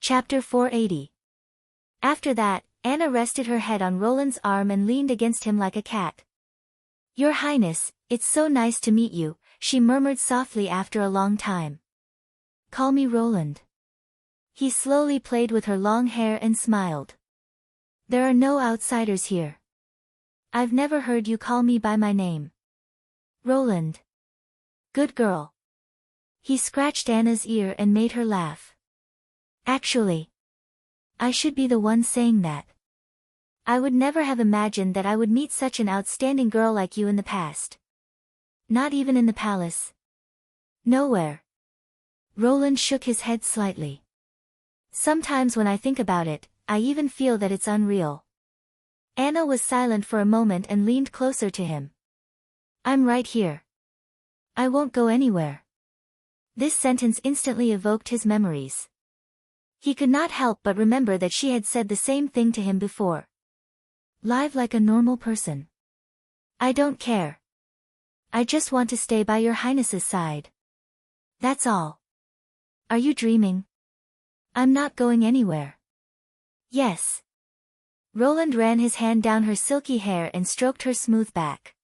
Chapter 480. After that, Anna rested her head on Roland's arm and leaned against him like a cat. "Your Highness, it's so nice to meet you," she murmured softly after a long time. "Call me Roland." He slowly played with her long hair and smiled. "There are no outsiders here. I've never heard you call me by my name." "Roland." "Good girl." He scratched Anna's ear and made her laugh. "Actually, I should be the one saying that. I would never have imagined that I would meet such an outstanding girl like you in the past. Not even in the palace. Nowhere." Roland shook his head slightly. "Sometimes when I think about it, I even feel that it's unreal." Anna was silent for a moment and leaned closer to him. "I'm right here. I won't go anywhere." This sentence instantly evoked his memories. He could not help but remember that she had said the same thing to him before. "Live like a normal person." "I don't care. I just want to stay by your Highness's side. That's all." "Are you dreaming?" "I'm not going anywhere." "Yes." Roland ran his hand down her silky hair and stroked her smooth back.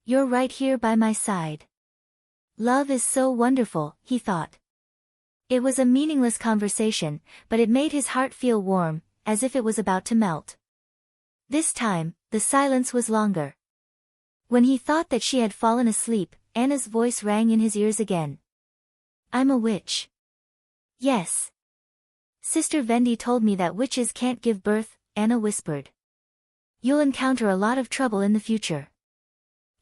"You're right here by my side. Love is so wonderful," he thought. It was a meaningless conversation, but it made his heart feel warm, as if it was about to melt. This time, the silence was longer. When he thought that she had fallen asleep, Anna's voice rang in his ears again. "I'm a witch." "Yes. Sister Vendi told me that witches can't give birth," Anna whispered. "You'll encounter a lot of trouble in the future."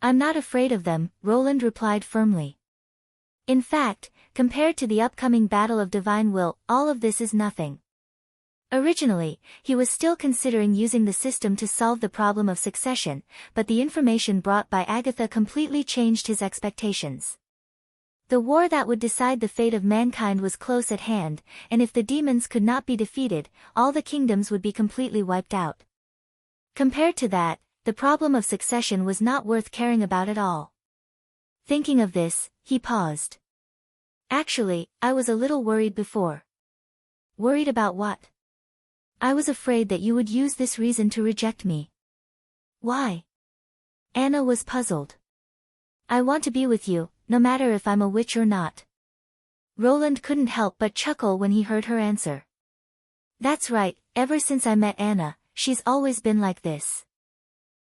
"I'm not afraid of them," Roland replied firmly. "In fact, compared to the upcoming battle of divine will, all of this is nothing." Originally, he was still considering using the system to solve the problem of succession, but the information brought by Agatha completely changed his expectations. The war that would decide the fate of mankind was close at hand, and if the demons could not be defeated, all the kingdoms would be completely wiped out. Compared to that, the problem of succession was not worth caring about at all. Thinking of this, he paused. "Actually, I was a little worried before." "Worried about what?" "I was afraid that you would use this reason to reject me." "Why?" Anna was puzzled. "I want to be with you, no matter if I'm a witch or not." Roland couldn't help but chuckle when he heard her answer. "That's right, ever since I met Anna, she's always been like this.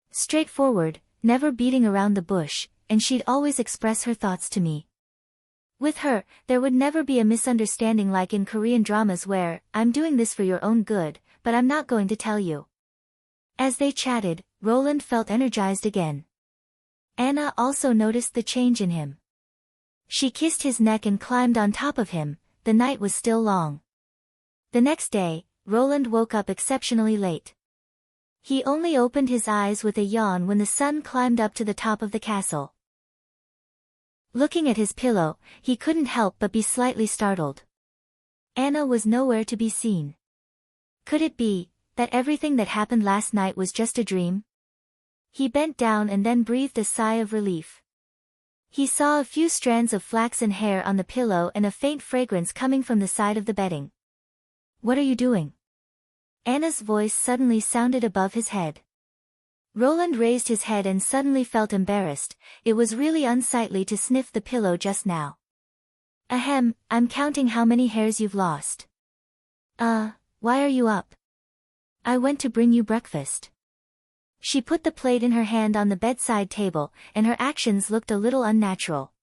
Straightforward, never beating around the bush, and she'd always express her thoughts to me. With her, there would never be a misunderstanding like in Korean dramas where, 'I'm doing this for your own good, but I'm not going to tell you.'" As they chatted, Roland felt energized again. Anna also noticed the change in him. She kissed his neck and climbed on top of him. The night was still long. The next day, Roland woke up exceptionally late. He only opened his eyes with a yawn when the sun climbed up to the top of the castle. Looking at his pillow, he couldn't help but be slightly startled. Anna was nowhere to be seen. Could it be that everything that happened last night was just a dream? He bent down and then breathed a sigh of relief. He saw a few strands of flaxen hair on the pillow and a faint fragrance coming from the side of the bedding. "What are you doing?" Anna's voice suddenly sounded above his head. Roland raised his head and suddenly felt embarrassed. It was really unsightly to sniff the pillow just now. "Ahem, I'm counting how many hairs you've lost." Why are you up?" "I went to bring you breakfast." She put the plate in her hand on the bedside table, and her actions looked a little unnatural.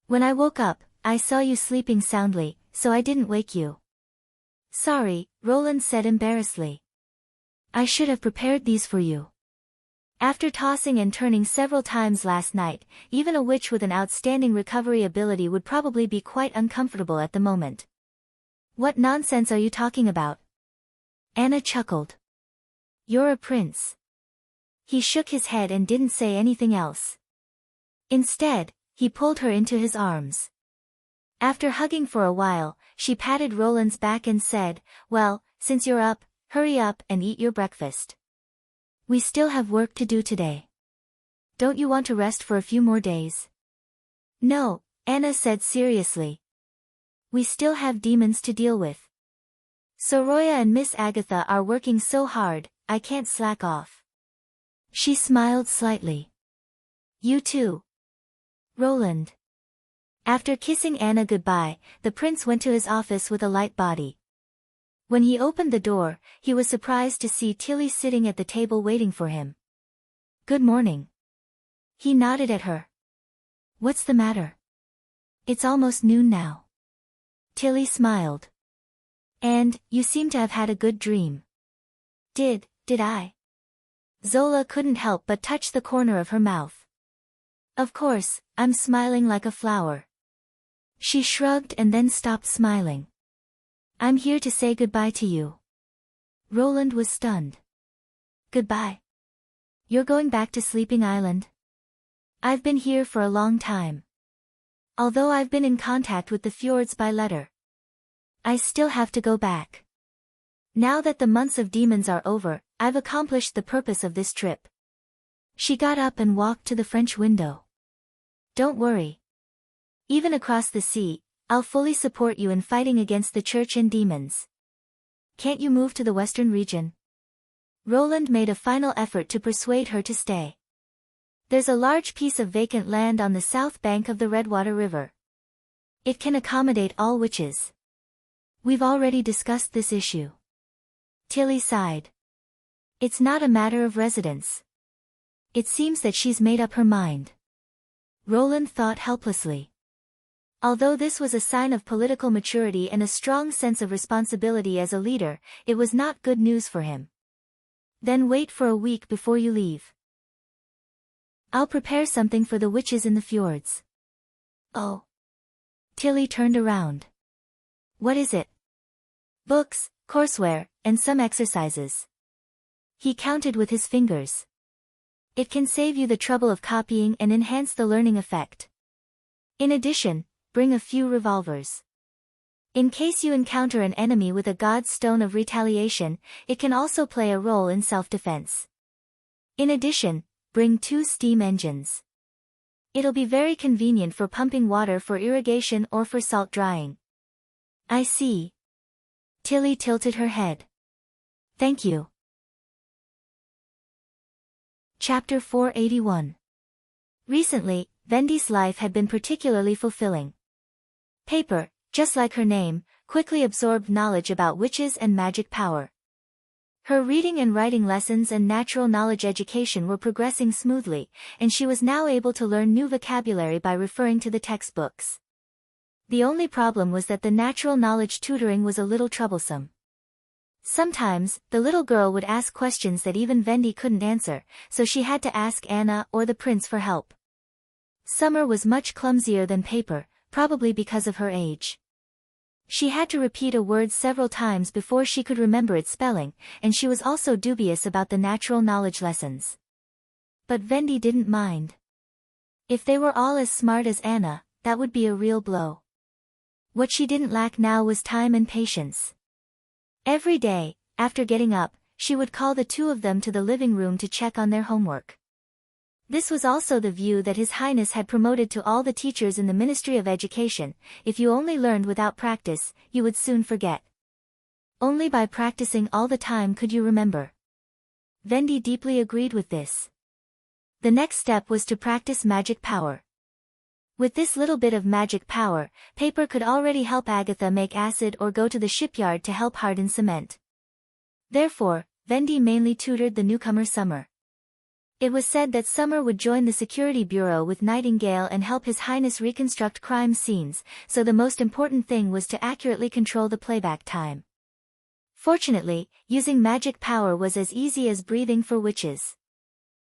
"When I woke up, I saw you sleeping soundly, so I didn't wake you." "Sorry," Roland said embarrassedly. "I should have prepared these for you." After tossing and turning several times last night, even a witch with an outstanding recovery ability would probably be quite uncomfortable at the moment. "What nonsense are you talking about?" Anna chuckled. "You're a prince." He shook his head and didn't say anything else. Instead, he pulled her into his arms. After hugging for a while, she patted Roland's back and said, "Well, since you're up, hurry up and eat your breakfast. We still have work to do today. Don't you want to rest for a few more days?" "No," Anna said seriously. "We still have demons to deal with." Soroya and Miss Agatha are working so hard, I can't slack off. She smiled slightly. You too. Roland. After kissing Anna goodbye, the prince went to his office with a light body. When he opened the door, he was surprised to see Tilly sitting at the table waiting for him. Good morning. He nodded at her. What's the matter? It's almost noon now. Tilly smiled. And, you seem to have had a good dream. Did I? Zola couldn't help but touch the corner of her mouth. Of course, I'm smiling like a flower. She shrugged and then stopped smiling. I'm here to say goodbye to you. Roland was stunned. Goodbye. You're going back to Sleeping Island? I've been here for a long time. Although I've been in contact with the fjords by letter, I still have to go back. Now that the months of demons are over, I've accomplished the purpose of this trip. She got up and walked to the French window. Don't worry. Even across the sea, I'll fully support you in fighting against the church and demons. Can't you move to the western region? Roland made a final effort to persuade her to stay. There's a large piece of vacant land on the south bank of the Redwater River. It can accommodate all witches. We've already discussed this issue. Tilly sighed. It's not a matter of residence. It seems that she's made up her mind. Roland thought helplessly. Although this was a sign of political maturity and a strong sense of responsibility as a leader, it was not good news for him. Then wait for a week before you leave. I'll prepare something for the witches in the fjords. Oh. Tilly turned around. What is it? Books, courseware, and some exercises. He counted with his fingers. It can save you the trouble of copying and enhance the learning effect. In addition, bring a few revolvers. In case you encounter an enemy with a god's stone of retaliation, it can also play a role in self-defense. In addition, bring 2 steam engines. It'll be very convenient for pumping water for irrigation or for salt drying. I see. Tilly tilted her head. Thank you. Chapter 481. Recently, Vendy's life had been particularly fulfilling. Paper, just like her name, quickly absorbed knowledge about witches and magic power. Her reading and writing lessons and natural knowledge education were progressing smoothly, and she was now able to learn new vocabulary by referring to the textbooks. The only problem was that the natural knowledge tutoring was a little troublesome. Sometimes, the little girl would ask questions that even Vendy couldn't answer, so she had to ask Anna or the prince for help. Summer was much clumsier than Paper, probably because of her age. She had to repeat a word several times before she could remember its spelling, and she was also dubious about the natural knowledge lessons. But Vendy didn't mind. If they were all as smart as Anna, that would be a real blow. What she didn't lack now was time and patience. Every day, after getting up, she would call the 2 of them to the living room to check on their homework. This was also the view that His Highness had promoted to all the teachers in the Ministry of Education: if you only learned without practice, you would soon forget. Only by practicing all the time could you remember. Vendy deeply agreed with this. The next step was to practice magic power. With this little bit of magic power, Paper could already help Agatha make acid or go to the shipyard to help harden cement. Therefore, Vendy mainly tutored the newcomer Summer. It was said that Summer would join the security bureau with Nightingale and help His Highness reconstruct crime scenes, so the most important thing was to accurately control the playback time. Fortunately, using magic power was as easy as breathing for witches.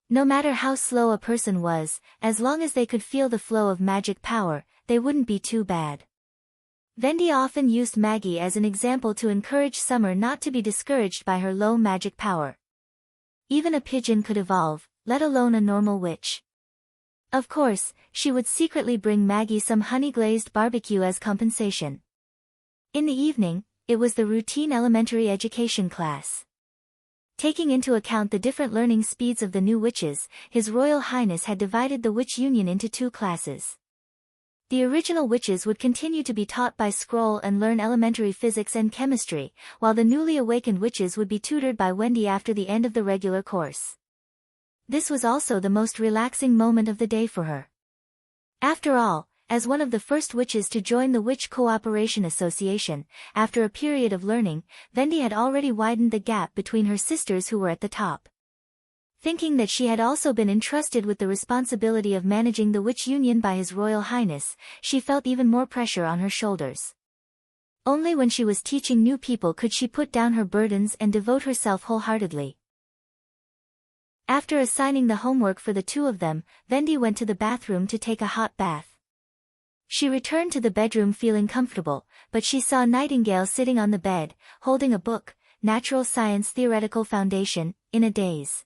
No matter how slow a person was, as long as they could feel the flow of magic power, they wouldn't be too bad. Vendy often used Maggie as an example to encourage Summer not to be discouraged by her low magic power. Even a pigeon could evolve, let alone a normal witch. Of course, she would secretly bring Maggie some honey-glazed barbecue as compensation. In the evening, it was the routine elementary education class. Taking into account the different learning speeds of the new witches, His Royal Highness had divided the Witch Union into 2 classes. The original witches would continue to be taught by scroll and learn elementary physics and chemistry, while the newly awakened witches would be tutored by Wendy after the end of the regular course. This was also the most relaxing moment of the day for her. After all, as one of the first witches to join the Witch Cooperation Association, after a period of learning, Wendy had already widened the gap between her sisters who were at the top. Thinking that she had also been entrusted with the responsibility of managing the Witch Union by His Royal Highness, she felt even more pressure on her shoulders. Only when she was teaching new people could she put down her burdens and devote herself wholeheartedly. After assigning the homework for the two of them, Wendy went to the bathroom to take a hot bath. She returned to the bedroom feeling comfortable, but she saw Nightingale sitting on the bed, holding a book, Natural Science Theoretical Foundation, in a daze.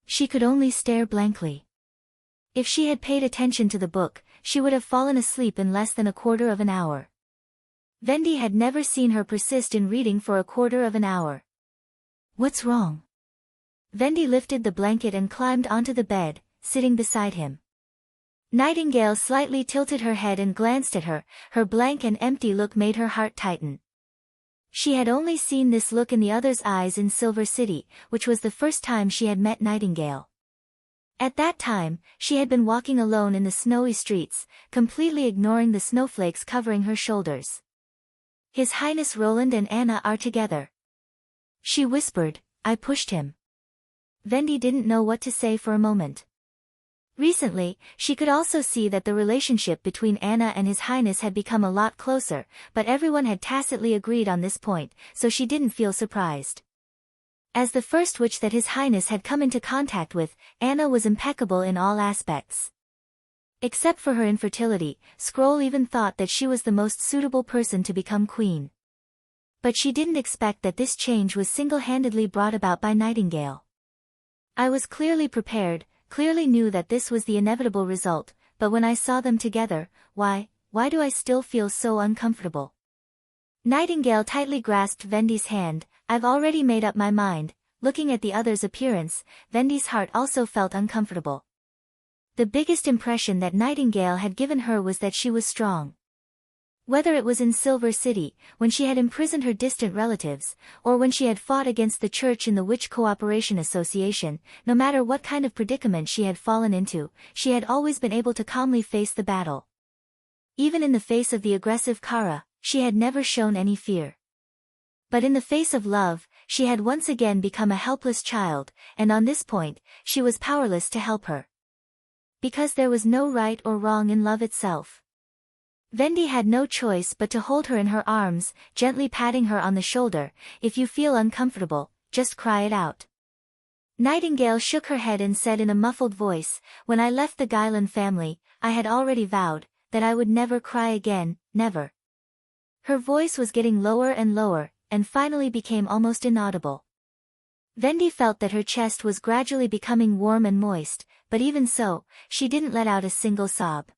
She could only stare blankly. If she had paid attention to the book, she would have fallen asleep in less than a quarter of an hour. Wendy had never seen her persist in reading for a quarter of an hour. "What's wrong?" Wendy lifted the blanket and climbed onto the bed, sitting beside him. Nightingale slightly tilted her head and glanced at her, her blank and empty look made her heart tighten. She had only seen this look in the other's eyes in Silver City, which was the first time she had met Nightingale. At that time, she had been walking alone in the snowy streets, completely ignoring the snowflakes covering her shoulders. "His Highness Roland and Anna are together," she whispered. "I pushed him." Wendy didn't know what to say for a moment. Recently, she could also see that the relationship between Anna and His Highness had become a lot closer, but everyone had tacitly agreed on this point, so she didn't feel surprised. As the first witch that His Highness had come into contact with, Anna was impeccable in all aspects. Except for her infertility, Scroll even thought that she was the most suitable person to become queen. But she didn't expect that this change was single-handedly brought about by Nightingale. "I was clearly prepared, clearly knew that this was the inevitable result, but when I saw them together, why do I still feel so uncomfortable?" Nightingale tightly grasped Wendy's hand. "I've already made up my mind." Looking at the other's appearance, Wendy's heart also felt uncomfortable. The biggest impression that Nightingale had given her was that she was strong. Whether it was in Silver City, when she had imprisoned her distant relatives, or when she had fought against the church in the Witch Cooperation Association, no matter what kind of predicament she had fallen into, she had always been able to calmly face the battle. Even in the face of the aggressive Kara, she had never shown any fear. But in the face of love, she had once again become a helpless child, and on this point, she was powerless to help her. Because there was no right or wrong in love itself. Wendy had no choice but to hold her in her arms, gently patting her on the shoulder. "If you feel uncomfortable, just cry it out." Nightingale shook her head and said in a muffled voice, "When I left the Guylan family, I had already vowed that I would never cry again, never." Her voice was getting lower and lower, and finally became almost inaudible. Wendy felt that her chest was gradually becoming warm and moist, but even so, she didn't let out a single sob.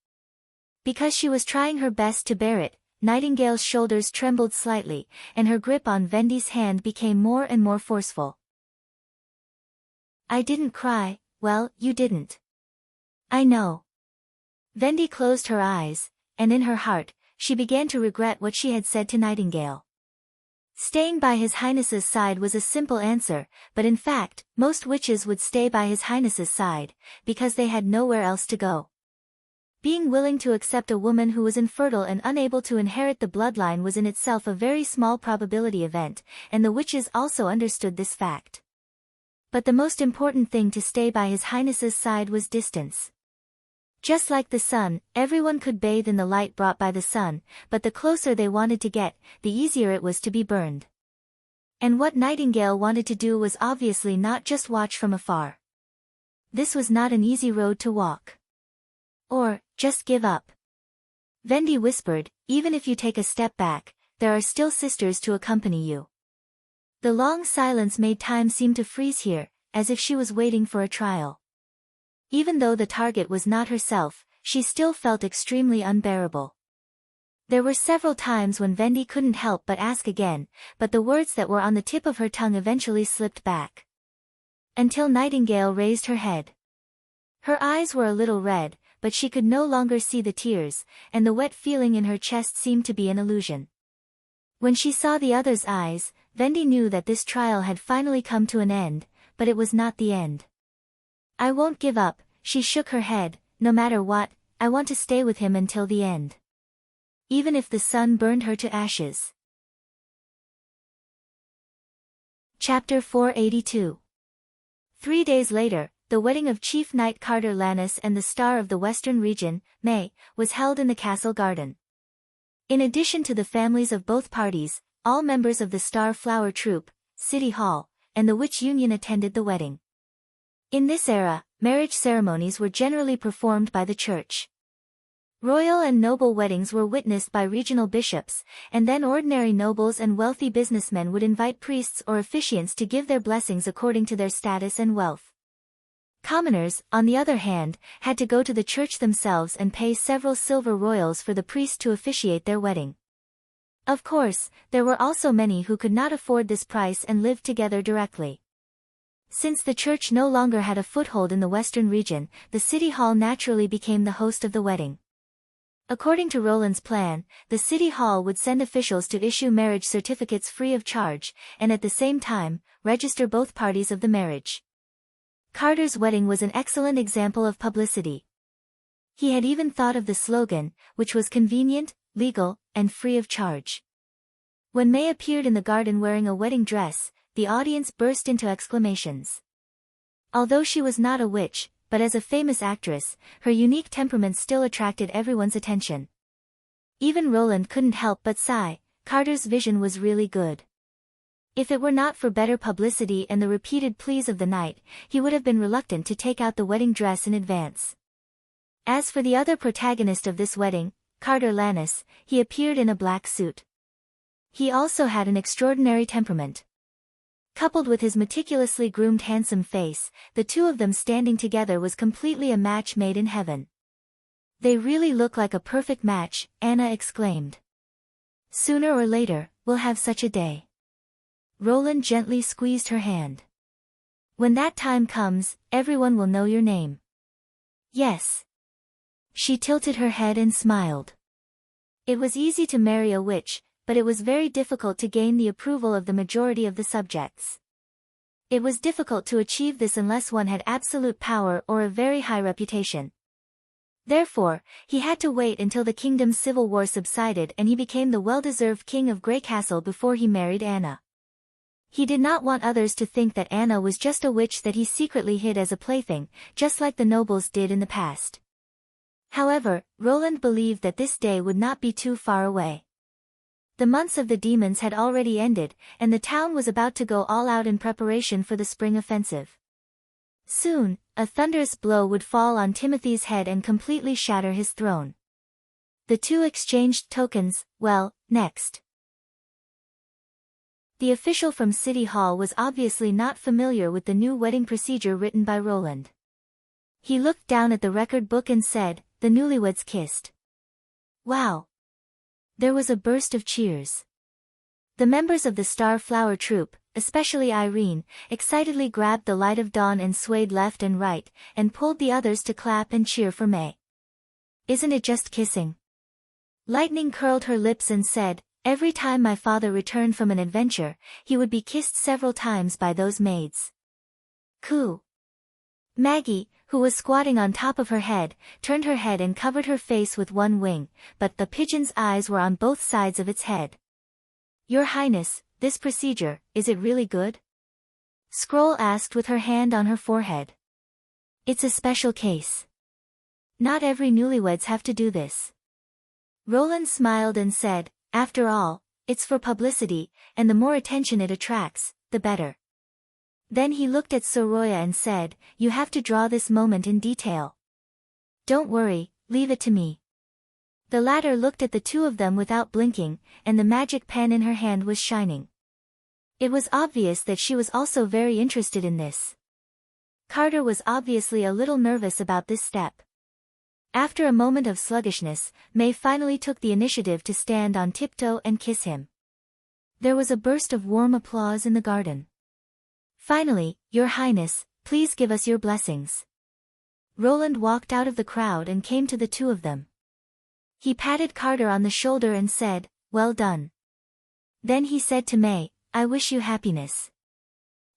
Because she was trying her best to bear it, Nightingale's shoulders trembled slightly, and her grip on Wendy's hand became more and more forceful. "I didn't cry." "Well, you didn't. I know." Wendy closed her eyes, and in her heart, she began to regret what she had said to Nightingale. Staying by His Highness's side was a simple answer, but in fact, most witches would stay by His Highness's side, because they had nowhere else to go. Being willing to accept a woman who was infertile and unable to inherit the bloodline was in itself a very small probability event, and the witches also understood this fact. But the most important thing to stay by His Highness's side was distance. Just like the sun, everyone could bathe in the light brought by the sun, but the closer they wanted to get, the easier it was to be burned. And what Nightingale wanted to do was obviously not just watch from afar. This was not an easy road to walk. Or, just give up. Wendy whispered, "Even if you take a step back, there are still sisters to accompany you." The long silence made time seem to freeze here, as if she was waiting for a trial. Even though the target was not herself, she still felt extremely unbearable. There were several times when Wendy couldn't help but ask again, but the words that were on the tip of her tongue eventually slipped back. Until Nightingale raised her head. Her eyes were a little red, but she could no longer see the tears, and the wet feeling in her chest seemed to be an illusion. When she saw the other's eyes, Vendi knew that this trial had finally come to an end, but it was not the end. I won't give up, she shook her head, no matter what, I want to stay with him until the end. Even if the sun burned her to ashes. Chapter 482. 3 days later, the wedding of Chief Knight Carter Lannis and the star of the Western region, May, was held in the castle garden. In addition to the families of both parties, all members of the Star Flower Troupe, City Hall, and the Witch Union attended the wedding. In this era, marriage ceremonies were generally performed by the church. Royal and noble weddings were witnessed by regional bishops, and then ordinary nobles and wealthy businessmen would invite priests or officiants to give their blessings according to their status and wealth. Commoners, on the other hand, had to go to the church themselves and pay several silver royals for the priest to officiate their wedding. Of course, there were also many who could not afford this price and lived together directly. Since the church no longer had a foothold in the Western region, the City Hall naturally became the host of the wedding. According to Roland's plan, the City Hall would send officials to issue marriage certificates free of charge, and at the same time, register both parties of the marriage. Carter's wedding was an excellent example of publicity. He had even thought of the slogan, which was convenient, legal, and free of charge. When May appeared in the garden wearing a wedding dress, the audience burst into exclamations. Although she was not a witch, but as a famous actress, her unique temperament still attracted everyone's attention. Even Roland couldn't help but sigh, Carter's vision was really good. If it were not for better publicity and the repeated pleas of the knight, he would have been reluctant to take out the wedding dress in advance. As for the other protagonist of this wedding, Carter Lannis, he appeared in a black suit. He also had an extraordinary temperament. Coupled with his meticulously groomed handsome face, the two of them standing together was completely a match made in heaven. They really look like a perfect match, Anna exclaimed. Sooner or later, we'll have such a day. Roland gently squeezed her hand. When that time comes, everyone will know your name. Yes. She tilted her head and smiled. It was easy to marry a witch, but it was very difficult to gain the approval of the majority of the subjects. It was difficult to achieve this unless one had absolute power or a very high reputation. Therefore, he had to wait until the kingdom's civil war subsided and he became the well-deserved king of Grey Castle before he married Anna. He did not want others to think that Anna was just a witch that he secretly hid as a plaything, just like the nobles did in the past. However, Roland believed that this day would not be too far away. The months of the demons had already ended, and the town was about to go all out in preparation for the spring offensive. Soon, a thunderous blow would fall on Timothy's head and completely shatter his throne. The two exchanged tokens, well, next. The official from City Hall was obviously not familiar with the new wedding procedure written by Roland. He looked down at the record book and said, "The newlyweds kissed." Wow! There was a burst of cheers. The members of the Star Flower Troupe, especially Irene, excitedly grabbed the light of dawn and swayed left and right, and pulled the others to clap and cheer for May. Isn't it just kissing? Lightning curled her lips and said, every time my father returned from an adventure, he would be kissed several times by those maids. Coo. Maggie, who was squatting on top of her head, turned her head and covered her face with one wing, but the pigeon's eyes were on both sides of its head. Your Highness, this procedure, is it really good? Scroll asked with her hand on her forehead. It's a special case. Not every newlyweds have to do this. Roland smiled and said, after all, it's for publicity, and the more attention it attracts, the better. Then he looked at Soroya and said, you have to draw this moment in detail. Don't worry, leave it to me. The latter looked at the two of them without blinking, and the magic pen in her hand was shining. It was obvious that she was also very interested in this. Carter was obviously a little nervous about this step. After a moment of sluggishness, May finally took the initiative to stand on tiptoe and kiss him. There was a burst of warm applause in the garden. Finally, Your Highness, please give us your blessings. Roland walked out of the crowd and came to the two of them. He patted Carter on the shoulder and said, "Well done." Then he said to May, "I wish you happiness."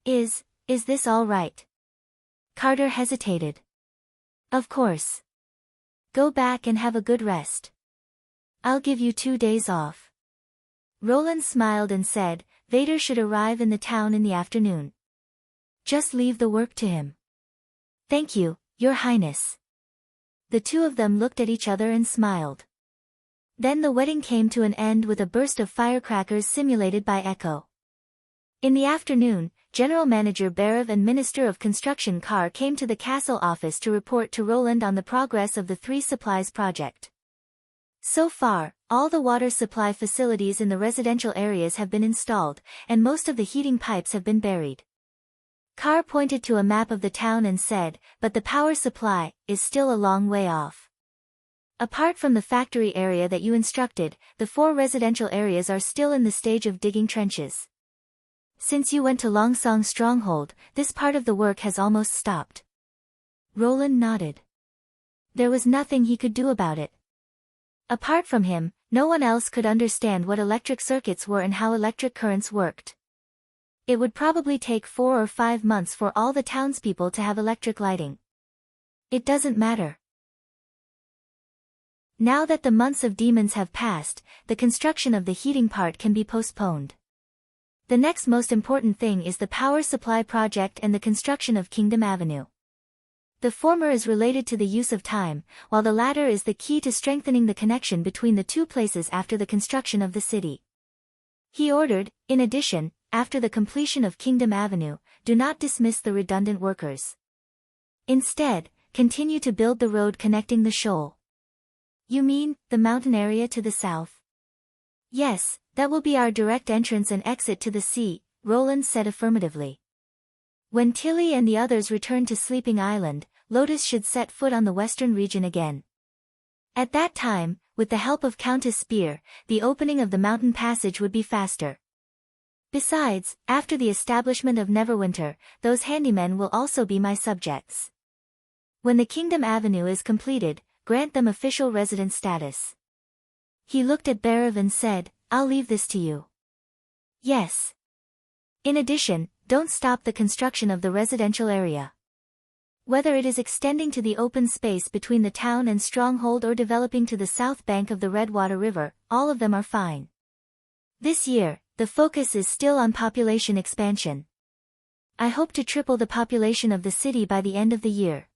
Is this all right?" Carter hesitated. "Of course. Go back and have a good rest. I'll give you 2 days off." Roland smiled and said, "Vader should arrive in the town in the afternoon. Just leave the work to him." "Thank you, Your Highness." The two of them looked at each other and smiled. Then the wedding came to an end with a burst of firecrackers simulated by Echo. In the afternoon, General Manager Berev and Minister of Construction Carr came to the castle office to report to Roland on the progress of the 3 supplies project. So far, all the water supply facilities in the residential areas have been installed, and most of the heating pipes have been buried. Carr pointed to a map of the town and said, "But the power supply is still a long way off. Apart from the factory area that you instructed, the 4 residential areas are still in the stage of digging trenches. Since you went to Longsong's stronghold, this part of the work has almost stopped." Roland nodded. There was nothing he could do about it. Apart from him, no one else could understand what electric circuits were and how electric currents worked. It would probably take 4 or 5 months for all the townspeople to have electric lighting. It doesn't matter. Now that the months of demons have passed, the construction of the heating part can be postponed. The next most important thing is the power supply project and the construction of Kingdom Avenue. The former is related to the use of time, while the latter is the key to strengthening the connection between the two places after the construction of the city. He ordered, in addition, after the completion of Kingdom Avenue, do not dismiss the redundant workers. Instead, continue to build the road connecting the shoal. You mean, the mountain area to the south? Yes, that will be our direct entrance and exit to the sea, Roland said affirmatively. When Tilly and the others return to Sleeping Island, Lotus should set foot on the western region again. At that time, with the help of Countess Spear, the opening of the mountain passage would be faster. Besides, after the establishment of Neverwinter, those handymen will also be my subjects. When the Kingdom Avenue is completed, grant them official resident status. He looked at Berev and said, "I'll leave this to you." Yes. In addition, don't stop the construction of the residential area. Whether it is extending to the open space between the town and stronghold or developing to the south bank of the Redwater River, all of them are fine. This year, the focus is still on population expansion. I hope to triple the population of the city by the end of the year.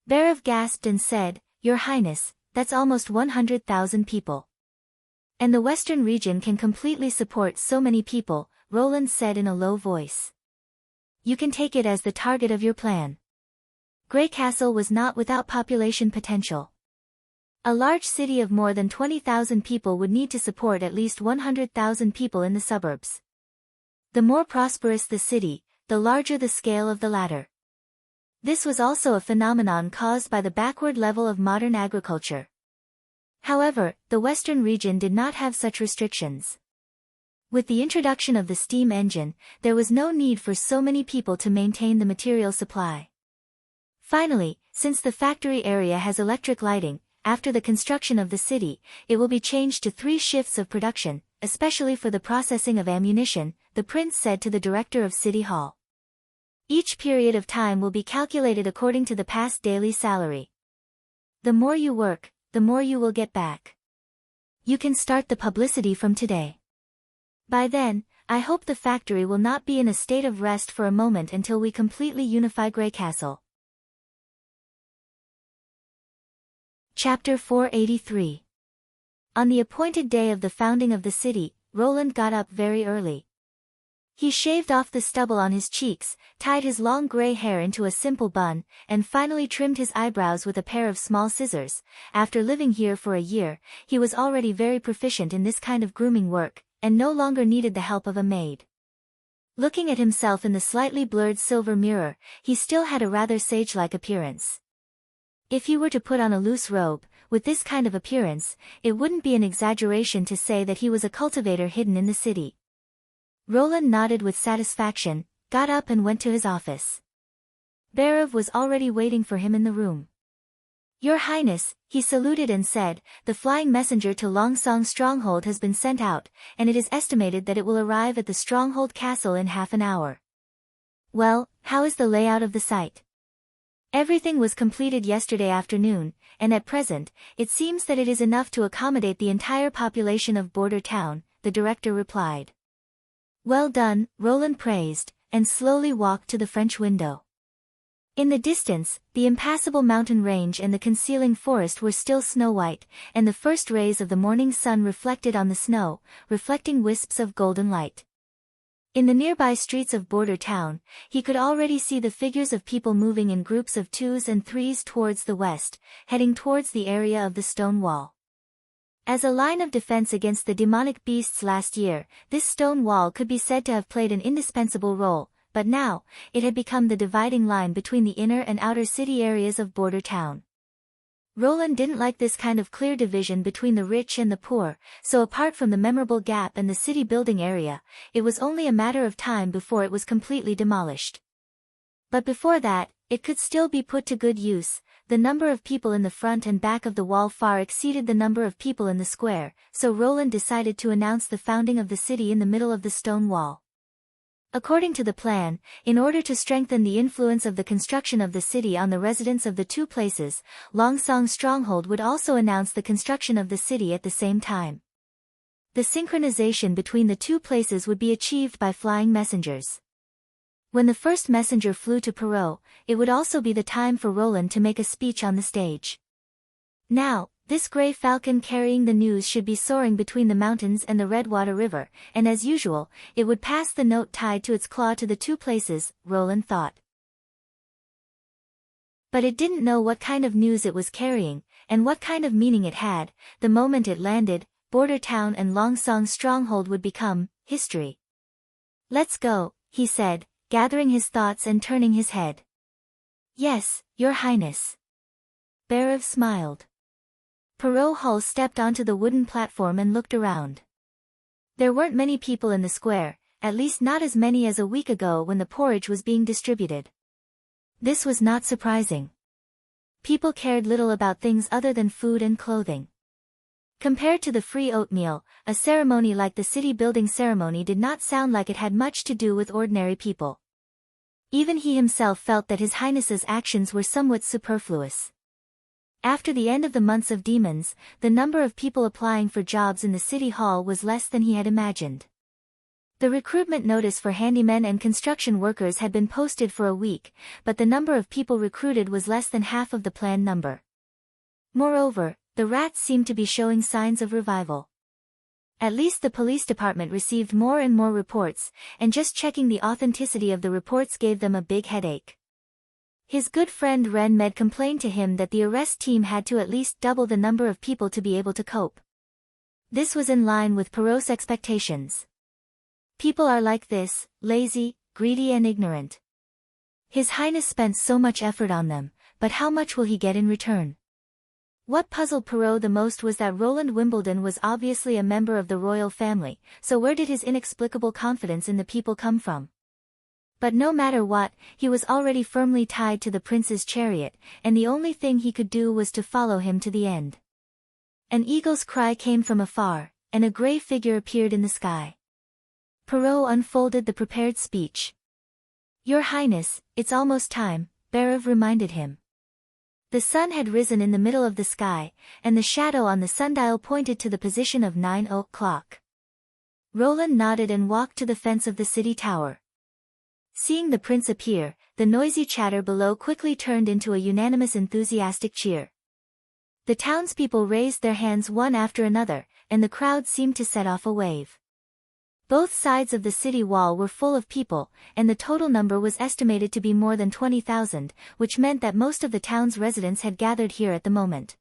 Berev gasped and said, "Your Highness, that's almost 100,000 people. And the western region can completely support so many people," Roland said in a low voice. "You can take it as the target of your plan." Grey Castle was not without population potential. A large city of more than 20,000 people would need to support at least 100,000 people in the suburbs. The more prosperous the city, the larger the scale of the latter. This was also a phenomenon caused by the backward level of modern agriculture. However, the western region did not have such restrictions. With the introduction of the steam engine, there was no need for so many people to maintain the material supply. Finally, since the factory area has electric lighting, after the construction of the city, it will be changed to 3 shifts of production, especially for the processing of ammunition, the prince said to the director of City Hall. Each period of time will be calculated according to the past daily salary. The more you work, the more you will get back. You can start the publicity from today. By then, I hope the factory will not be in a state of rest for a moment until we completely unify Grey Castle. Chapter 483. On the appointed day of the founding of the city, Roland got up very early. He shaved off the stubble on his cheeks, tied his long gray hair into a simple bun, and finally trimmed his eyebrows with a pair of small scissors. After living here for a year, he was already very proficient in this kind of grooming work, and no longer needed the help of a maid. Looking at himself in the slightly blurred silver mirror, he still had a rather sage-like appearance. If he were to put on a loose robe, with this kind of appearance, it wouldn't be an exaggeration to say that he was a cultivator hidden in the city. Roland nodded with satisfaction, got up and went to his office. Barav was already waiting for him in the room. Your Highness, he saluted and said, the flying messenger to Longsong's stronghold has been sent out, and it is estimated that it will arrive at the stronghold castle in half an hour. Well, how is the layout of the site? Everything was completed yesterday afternoon, and at present, it seems that it is enough to accommodate the entire population of Border Town, the director replied. Well done, Roland praised, and slowly walked to the French window. In the distance, the impassable mountain range and the concealing forest were still snow-white, and the first rays of the morning sun reflected on the snow, reflecting wisps of golden light. In the nearby streets of Border Town, he could already see the figures of people moving in groups of 2s and 3s towards the west, heading towards the area of the stone wall. As a line of defense against the demonic beasts last year, this stone wall could be said to have played an indispensable role, but now, it had become the dividing line between the inner and outer city areas of Border Town. Roland didn't like this kind of clear division between the rich and the poor, so apart from the memorable gap and the city building area, it was only a matter of time before it was completely demolished. But before that, it could still be put to good use. The number of people in the front and back of the wall far exceeded the number of people in the square, so Roland decided to announce the founding of the city in the middle of the stone wall. According to the plan, in order to strengthen the influence of the construction of the city on the residents of the two places, Longsong's stronghold would also announce the construction of the city at the same time. The synchronization between the two places would be achieved by flying messengers. When the first messenger flew to Perrault, it would also be the time for Roland to make a speech on the stage. Now, this grey falcon carrying the news should be soaring between the mountains and the Redwater River, and as usual, it would pass the note tied to its claw to the two places, Roland thought. But it didn't know what kind of news it was carrying, and what kind of meaning it had. The moment it landed, Border Town and Longsong's stronghold would become history. Let's go, he said, gathering his thoughts and turning his head. Yes, Your Highness. Barav smiled. Perrault Hull stepped onto the wooden platform and looked around. There weren't many people in the square, at least not as many as a week ago when the porridge was being distributed. This was not surprising. People cared little about things other than food and clothing. Compared to the free oatmeal, a ceremony like the city building ceremony did not sound like it had much to do with ordinary people. Even he himself felt that His Highness's actions were somewhat superfluous. After the end of the months of demons, the number of people applying for jobs in the city hall was less than he had imagined. The recruitment notice for handymen and construction workers had been posted for a week, but the number of people recruited was less than half of the planned number. Moreover, the rats seemed to be showing signs of revival. At least the police department received more and more reports, and just checking the authenticity of the reports gave them a big headache. His good friend Ren Med complained to him that the arrest team had to at least double the number of people to be able to cope. This was in line with Perrault's expectations. People are like this, lazy, greedy and ignorant. His Highness spent so much effort on them, but how much will he get in return? What puzzled Perrault the most was that Roland Wimbledon was obviously a member of the royal family, so where did his inexplicable confidence in the people come from? But no matter what, he was already firmly tied to the prince's chariot, and the only thing he could do was to follow him to the end. An eagle's cry came from afar, and a grey figure appeared in the sky. Perrault unfolded the prepared speech. Your Highness, it's almost time, Barav reminded him. The sun had risen in the middle of the sky, and the shadow on the sundial pointed to the position of 9 o'clock. Roland nodded and walked to the fence of the city tower. Seeing the prince appear, the noisy chatter below quickly turned into a unanimous enthusiastic cheer. The townspeople raised their hands one after another, and the crowd seemed to set off a wave. Both sides of the city wall were full of people, and the total number was estimated to be more than 20,000, which meant that most of the town's residents had gathered here at the moment.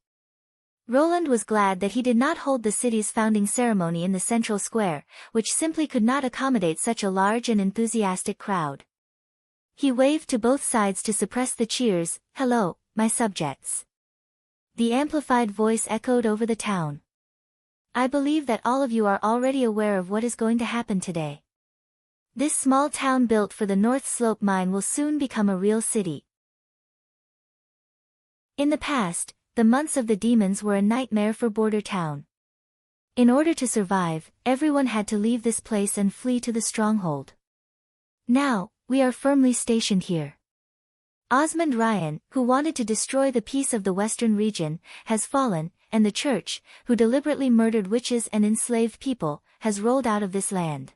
Roland was glad that he did not hold the city's founding ceremony in the central square, which simply could not accommodate such a large and enthusiastic crowd. He waved to both sides to suppress the cheers. Hello, my subjects. The amplified voice echoed over the town. I believe that all of you are already aware of what is going to happen today. This small town built for the North Slope mine will soon become a real city. In the past, the months of the demons were a nightmare for Border Town. In order to survive, everyone had to leave this place and flee to the stronghold. Now, we are firmly stationed here. Osmond Ryan, who wanted to destroy the peace of the western region, has fallen, and the church, who deliberately murdered witches and enslaved people, has rolled out of this land.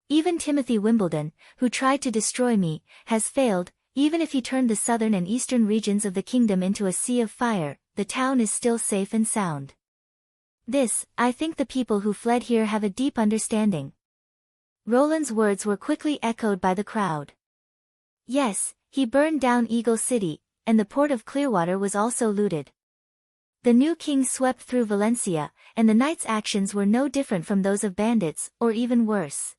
Even Timothy Wimbledon, who tried to destroy me, has failed. Even if he turned the southern and eastern regions of the kingdom into a sea of fire, the town is still safe and sound. This, I think the people who fled here have a deep understanding. Roland's words were quickly echoed by the crowd. Yes, he burned down Eagle City, and the port of Clearwater was also looted. The new king swept through Valencia, and the knight's actions were no different from those of bandits, or even worse.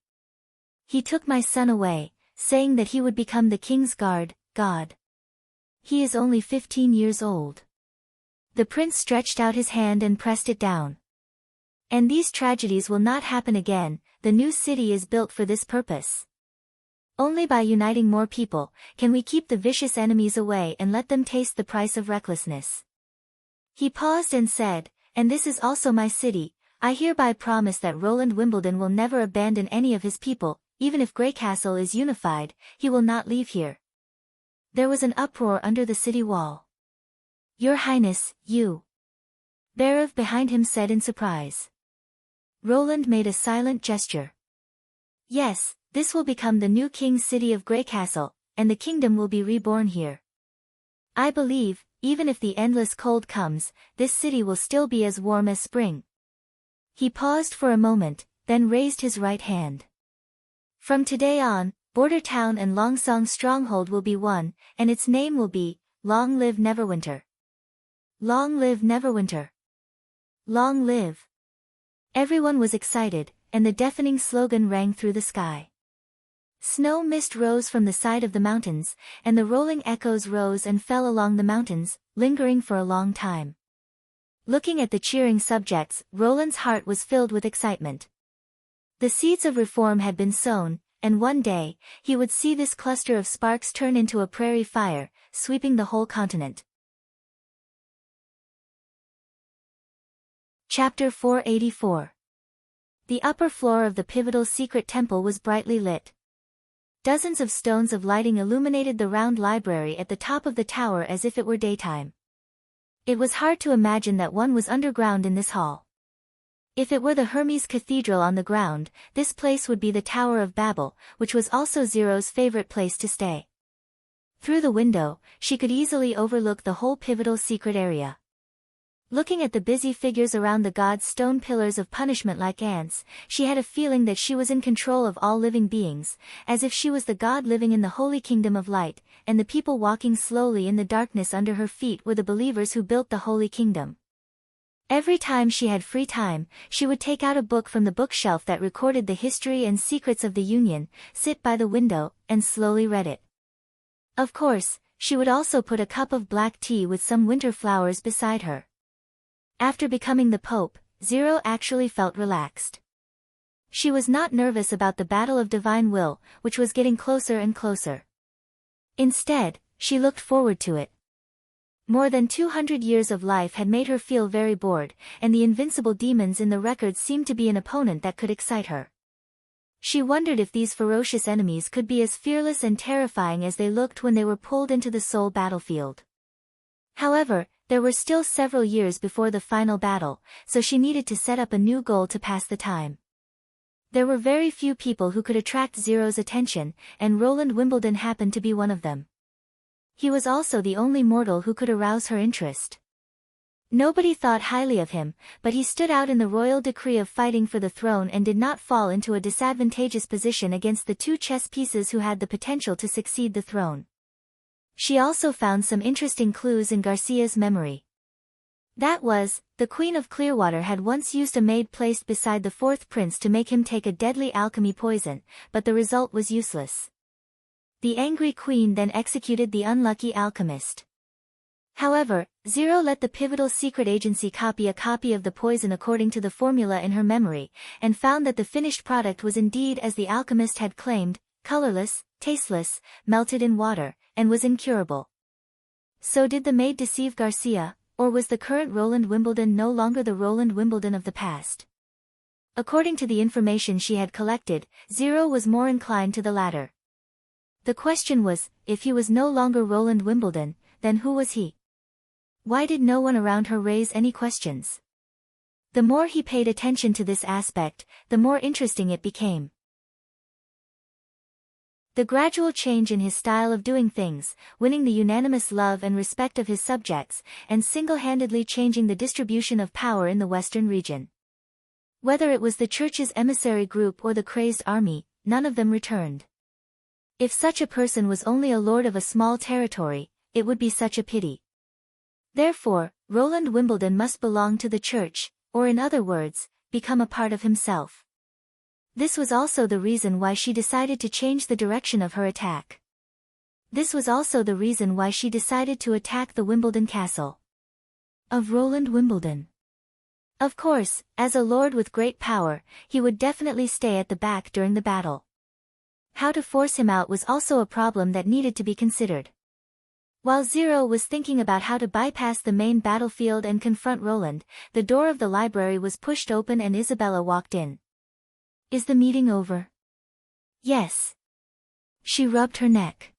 He took my son away, saying that he would become the king's guard, God. He is only 15 years old. The prince stretched out his hand and pressed it down. And these tragedies will not happen again. The new city is built for this purpose. Only by uniting more people, can we keep the vicious enemies away and let them taste the price of recklessness. He paused and said, and this is also my city. I hereby promise that Roland Wimbledon will never abandon any of his people. Even if Greycastle is unified, he will not leave here. There was an uproar under the city wall. Your Highness, you. Berev behind him said in surprise. Roland made a silent gesture. Yes, this will become the new king's city of Greycastle, and the kingdom will be reborn here. I believe, even if the endless cold comes, this city will still be as warm as spring. He paused for a moment, then raised his right hand. From today on, Border Town and Longsong Stronghold will be one, and its name will be, Long Live Neverwinter. Long live Neverwinter. Long live. Everyone was excited, and the deafening slogan rang through the sky. Snow mist rose from the side of the mountains, and the rolling echoes rose and fell along the mountains, lingering for a long time. Looking at the cheering subjects, Roland's heart was filled with excitement. The seeds of reform had been sown, and one day, he would see this cluster of sparks turn into a prairie fire, sweeping the whole continent. Chapter 484. The upper floor of the pivotal secret temple was brightly lit. Dozens of stones of lighting illuminated the round library at the top of the tower as if it were daytime. It was hard to imagine that one was underground in this hall. If it were the Hermes Cathedral on the ground, this place would be the Tower of Babel, which was also Zero's favorite place to stay. Through the window, she could easily overlook the whole pivotal secret area. Looking at the busy figures around the god's stone pillars of punishment like ants, she had a feeling that she was in control of all living beings, as if she was the god living in the holy kingdom of light, and the people walking slowly in the darkness under her feet were the believers who built the holy kingdom. Every time she had free time, she would take out a book from the bookshelf that recorded the history and secrets of the Union, sit by the window, and slowly read it. Of course, she would also put a cup of black tea with some winter flowers beside her. After becoming the Pope, Zero actually felt relaxed. She was not nervous about the battle of divine will, which was getting closer and closer. Instead, she looked forward to it. More than 200 years of life had made her feel very bored, and the invincible demons in the records seemed to be an opponent that could excite her. She wondered if these ferocious enemies could be as fearless and terrifying as they looked when they were pulled into the soul battlefield. However, there were still several years before the final battle, so she needed to set up a new goal to pass the time. There were very few people who could attract Zero's attention, and Roland Wimbledon happened to be one of them. He was also the only mortal who could arouse her interest. Nobody thought highly of him, but he stood out in the royal decree of fighting for the throne and did not fall into a disadvantageous position against the two chess pieces who had the potential to succeed the throne. She also found some interesting clues in Garcia's memory. That was, the Queen of Clearwater had once used a maid placed beside the fourth prince to make him take a deadly alchemy poison, but the result was useless. The angry queen then executed the unlucky alchemist. However, Zero let the pivotal secret agency copy a copy of the poison according to the formula in her memory, and found that the finished product was indeed as the alchemist had claimed, colorless, tasteless, melted in water, and was incurable. So did the maid deceive Garcia, or was the current Roland Wimbledon no longer the Roland Wimbledon of the past? According to the information she had collected, Zero was more inclined to the latter. The question was, if he was no longer Roland Wimbledon, then who was he? Why did no one around her raise any questions? The more he paid attention to this aspect, the more interesting it became. The gradual change in his style of doing things, winning the unanimous love and respect of his subjects, and single-handedly changing the distribution of power in the Western region. Whether it was the church's emissary group or the crazed army, none of them returned. If such a person was only a lord of a small territory, it would be such a pity. Therefore, Roland Wimbledon must belong to the church, or in other words, become a part of himself. This was also the reason why she decided to change the direction of her attack. This was also the reason why she decided to attack the Wimbledon castle of Roland Wimbledon. Of course, as a lord with great power, he would definitely stay at the back during the battle. How to force him out was also a problem that needed to be considered. While Zero was thinking about how to bypass the main battlefield and confront Roland, the door of the library was pushed open and Isabella walked in. Is the meeting over? Yes. She rubbed her neck.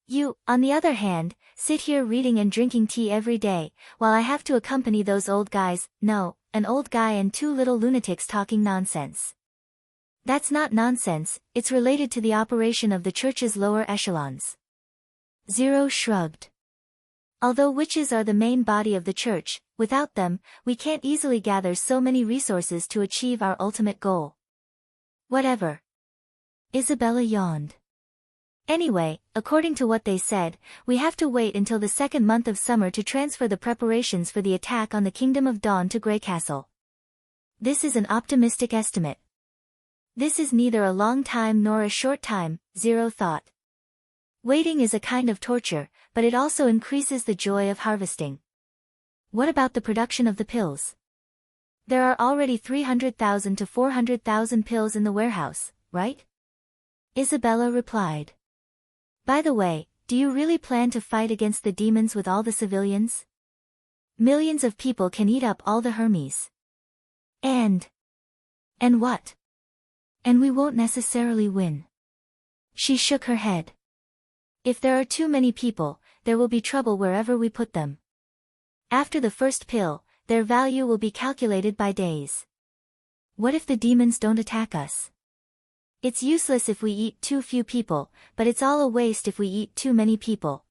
You, on the other hand, sit here reading and drinking tea every day, while I have to accompany those old guys, no, an old guy and two little lunatics talking nonsense. That's not nonsense, it's related to the operation of the church's lower echelons. Zero shrugged. Although witches are the main body of the church, without them, we can't easily gather so many resources to achieve our ultimate goal. Whatever. Isabella yawned. Anyway, according to what they said, we have to wait until the second month of summer to transfer the preparations for the attack on the Kingdom of Dawn to Grey Castle. This is an optimistic estimate. This is neither a long time nor a short time, Zero thought. Waiting is a kind of torture, but it also increases the joy of harvesting. What about the production of the pills? There are already 300,000 to 400,000 pills in the warehouse, right? Isabella replied. By the way, do you really plan to fight against the demons with all the civilians? Millions of people can eat up all the Hermes. And what? And we won't necessarily win. She shook her head. If there are too many people, there will be trouble wherever we put them. After the first pill, their value will be calculated by days. What if the demons don't attack us? It's useless if we eat too few people, but it's all a waste if we eat too many people.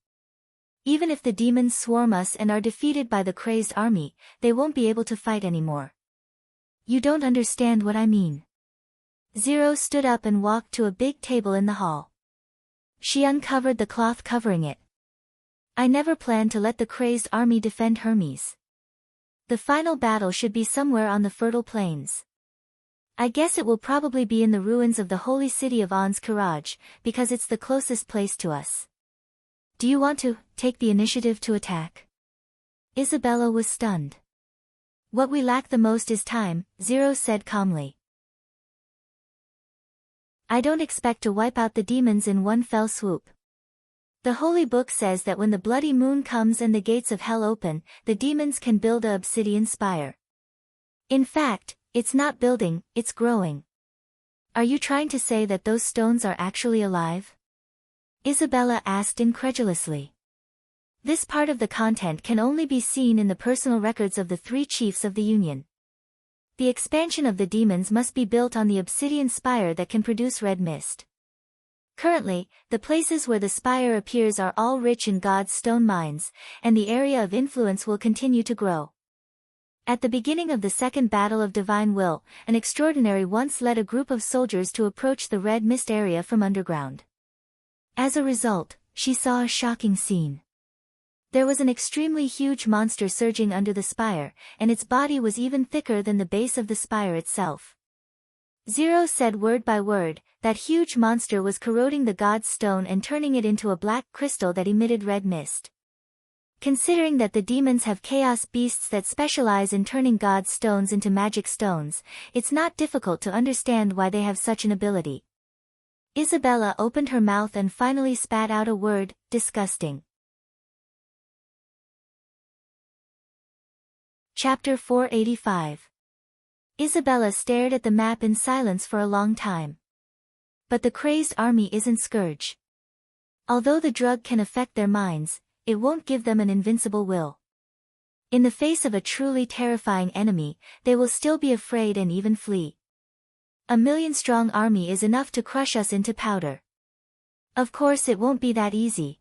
Even if the demons swarm us and are defeated by the crazed army, they won't be able to fight anymore. You don't understand what I mean. Zero stood up and walked to a big table in the hall. She uncovered the cloth covering it. I never planned to let the crazed army defend Hermes. The final battle should be somewhere on the fertile plains. I guess it will probably be in the ruins of the holy city of Ans-Karaj, because it's the closest place to us. Do you want to take the initiative to attack? Isabella was stunned. What we lack the most is time, Zero said calmly. I don't expect to wipe out the demons in one fell swoop. The Holy Book says that when the bloody moon comes and the gates of hell open, the demons can build a obsidian spire. In fact, it's not building, it's growing. Are you trying to say that those stones are actually alive? Isabella asked incredulously. This part of the content can only be seen in the personal records of the three chiefs of the Union. The expansion of the demons must be built on the obsidian spire that can produce red mist. Currently, the places where the spire appears are all rich in God's stone mines, and the area of influence will continue to grow. At the beginning of the Second Battle of Divine Will, an extraordinary once led a group of soldiers to approach the red mist area from underground. As a result, she saw a shocking scene. There was an extremely huge monster surging under the spire, and its body was even thicker than the base of the spire itself. Zero said word by word, that huge monster was corroding the god's stone and turning it into a black crystal that emitted red mist. Considering that the demons have chaos beasts that specialize in turning god's stones into magic stones, it's not difficult to understand why they have such an ability. Isabella opened her mouth and finally spat out a word, disgusting. Chapter 485. Isabella stared at the map in silence for a long time. But the crazed army isn't Scourge. Although the drug can affect their minds, it won't give them an invincible will. In the face of a truly terrifying enemy, they will still be afraid and even flee. A million-strong army is enough to crush us into powder. Of course it won't be that easy.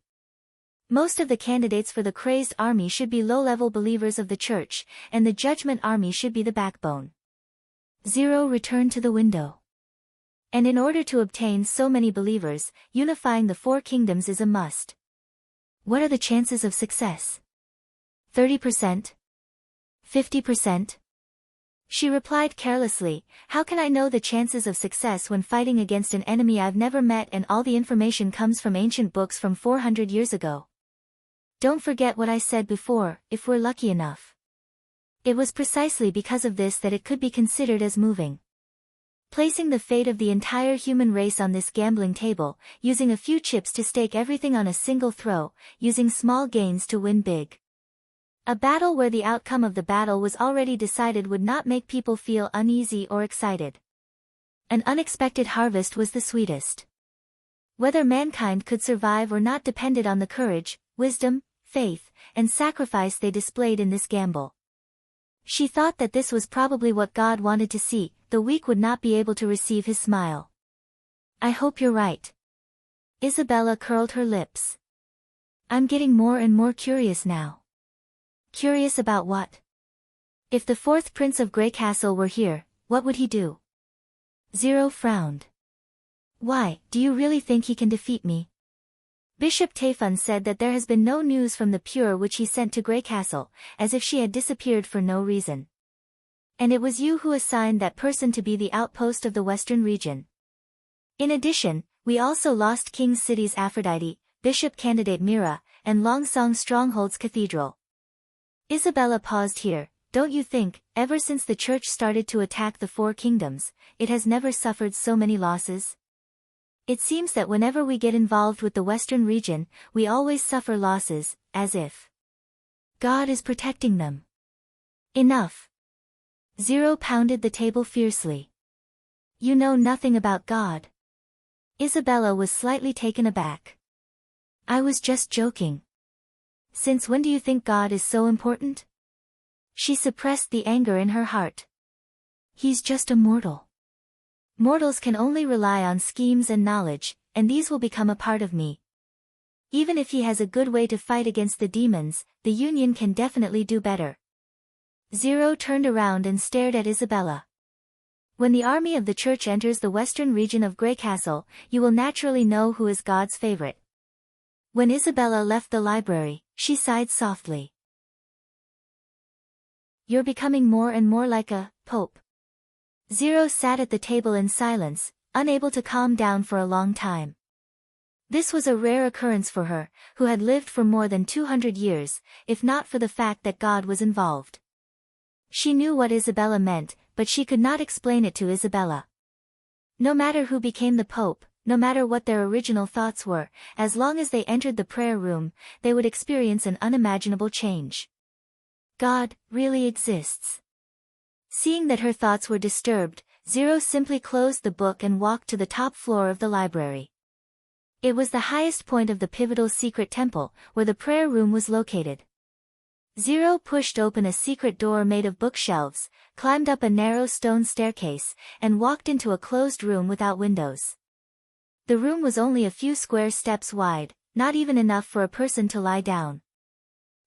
Most of the candidates for the crazed army should be low-level believers of the church, and the judgment army should be the backbone. Zero returned to the window. And in order to obtain so many believers, unifying the four kingdoms is a must. What are the chances of success? 30%? 50%? She replied carelessly, how can I know the chances of success when fighting against an enemy I've never met and all the information comes from ancient books from 400 years ago? Don't forget what I said before, if we're lucky enough. It was precisely because of this that it could be considered as moving. Placing the fate of the entire human race on this gambling table, using a few chips to stake everything on a single throw, using small gains to win big. A battle where the outcome of the battle was already decided would not make people feel uneasy or excited. An unexpected harvest was the sweetest. Whether mankind could survive or not depended on the courage, wisdom, faith, and sacrifice they displayed in this gamble. She thought that this was probably what God wanted to see, the weak would not be able to receive his smile. I hope you're right. Isabella curled her lips. I'm getting more and more curious now. Curious about what? If the fourth prince of Grey Castle were here, what would he do? Zero frowned. Why, do you really think he can defeat me? Bishop Tayfun said that there has been no news from the Pure which he sent to Grey Castle, as if she had disappeared for no reason. And it was you who assigned that person to be the outpost of the western region. In addition, we also lost King's City's Aphrodite, Bishop Candidate Mira, and Longsong Stronghold's Cathedral. Isabella paused here. Don't you think, ever since the church started to attack the four kingdoms, it has never suffered so many losses? It seems that whenever we get involved with the western region, we always suffer losses, as if God is protecting them. Enough. Zero pounded the table fiercely. You know nothing about God. Isabella was slightly taken aback. I was just joking. Since when do you think God is so important? She suppressed the anger in her heart. He's just a mortal. Mortals can only rely on schemes and knowledge, and these will become a part of me. Even if he has a good way to fight against the demons, the Union can definitely do better. Zero turned around and stared at Isabella. When the army of the church enters the western region of Grey Castle, you will naturally know who is God's favorite. When Isabella left the library, she sighed softly. You're becoming more and more like a pope. Zero sat at the table in silence, unable to calm down for a long time. This was a rare occurrence for her, who had lived for more than 200 years, if not for the fact that God was involved. She knew what Isabella meant, but she could not explain it to Isabella. No matter who became the pope, no matter what their original thoughts were, as long as they entered the prayer room, they would experience an unimaginable change. God really exists. Seeing that her thoughts were disturbed, Zero simply closed the book and walked to the top floor of the library. It was the highest point of the pivotal secret temple, where the prayer room was located. Zero pushed open a secret door made of bookshelves, climbed up a narrow stone staircase, and walked into a closed room without windows. The room was only a few square steps wide, not even enough for a person to lie down.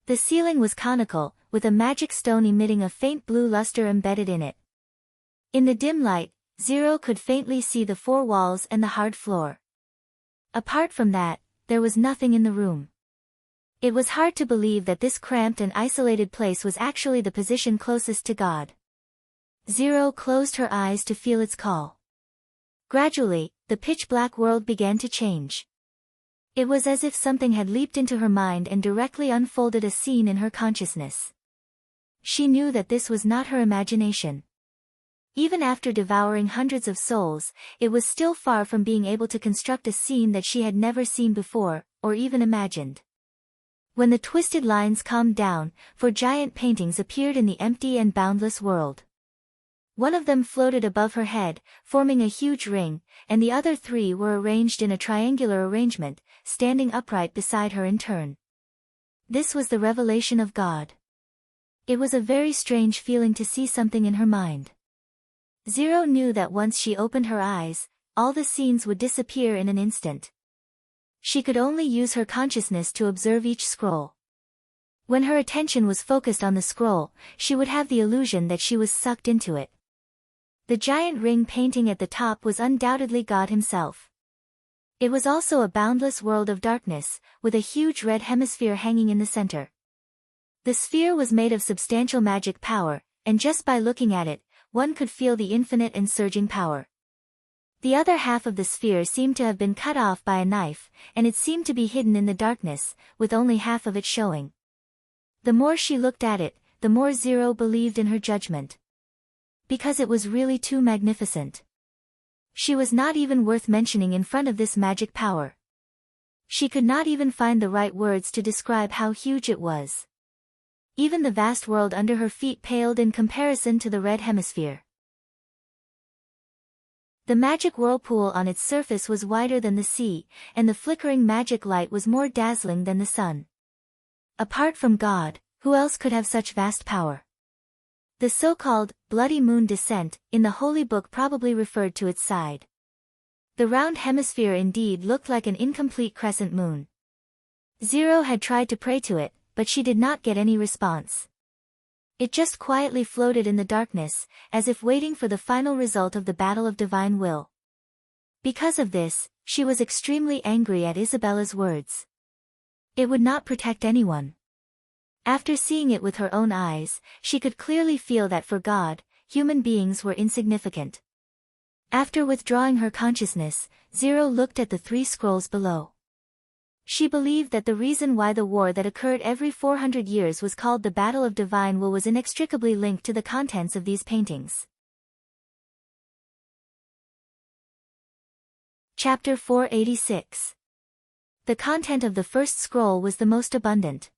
The ceiling was conical, with a magic stone emitting a faint blue luster embedded in it. In the dim light, Zero could faintly see the four walls and the hard floor. Apart from that, there was nothing in the room. It was hard to believe that this cramped and isolated place was actually the position closest to God. Zero closed her eyes to feel its call. Gradually, the pitch-black world began to change. It was as if something had leaped into her mind and directly unfolded a scene in her consciousness. She knew that this was not her imagination. Even after devouring hundreds of souls, it was still far from being able to construct a scene that she had never seen before, or even imagined. When the twisted lines calmed down, 4 giant paintings appeared in the empty and boundless world. One of them floated above her head, forming a huge ring, and the other 3 were arranged in a triangular arrangement, standing upright beside her in turn. This was the revelation of God. It was a very strange feeling to see something in her mind. Zero knew that once she opened her eyes, all the scenes would disappear in an instant. She could only use her consciousness to observe each scroll. When her attention was focused on the scroll, she would have the illusion that she was sucked into it. The giant ring painting at the top was undoubtedly God himself. It was also a boundless world of darkness, with a huge red hemisphere hanging in the center. The sphere was made of substantial magic power, and just by looking at it, one could feel the infinite and surging power. The other half of the sphere seemed to have been cut off by a knife, and it seemed to be hidden in the darkness, with only half of it showing. The more she looked at it, the more Zero believed in her judgment. Because it was really too magnificent. She was not even worth mentioning in front of this magic power. She could not even find the right words to describe how huge it was. Even the vast world under her feet paled in comparison to the red hemisphere. The magic whirlpool on its surface was wider than the sea, and the flickering magic light was more dazzling than the sun. Apart from God, who else could have such vast power? The so-called bloody moon descent in the Holy Book probably referred to its side. The round hemisphere indeed looked like an incomplete crescent moon. Zero had tried to pray to it, but she did not get any response. It just quietly floated in the darkness, as if waiting for the final result of the battle of divine will. Because of this, she was extremely angry at Isabella's words. It would not protect anyone. After seeing it with her own eyes, she could clearly feel that for God, human beings were insignificant. After withdrawing her consciousness, Zero looked at the 3 scrolls below. She believed that the reason why the war that occurred every 400 years was called the Battle of Divine Will was inextricably linked to the contents of these paintings. Chapter 486. The content of the first scroll was the most abundant.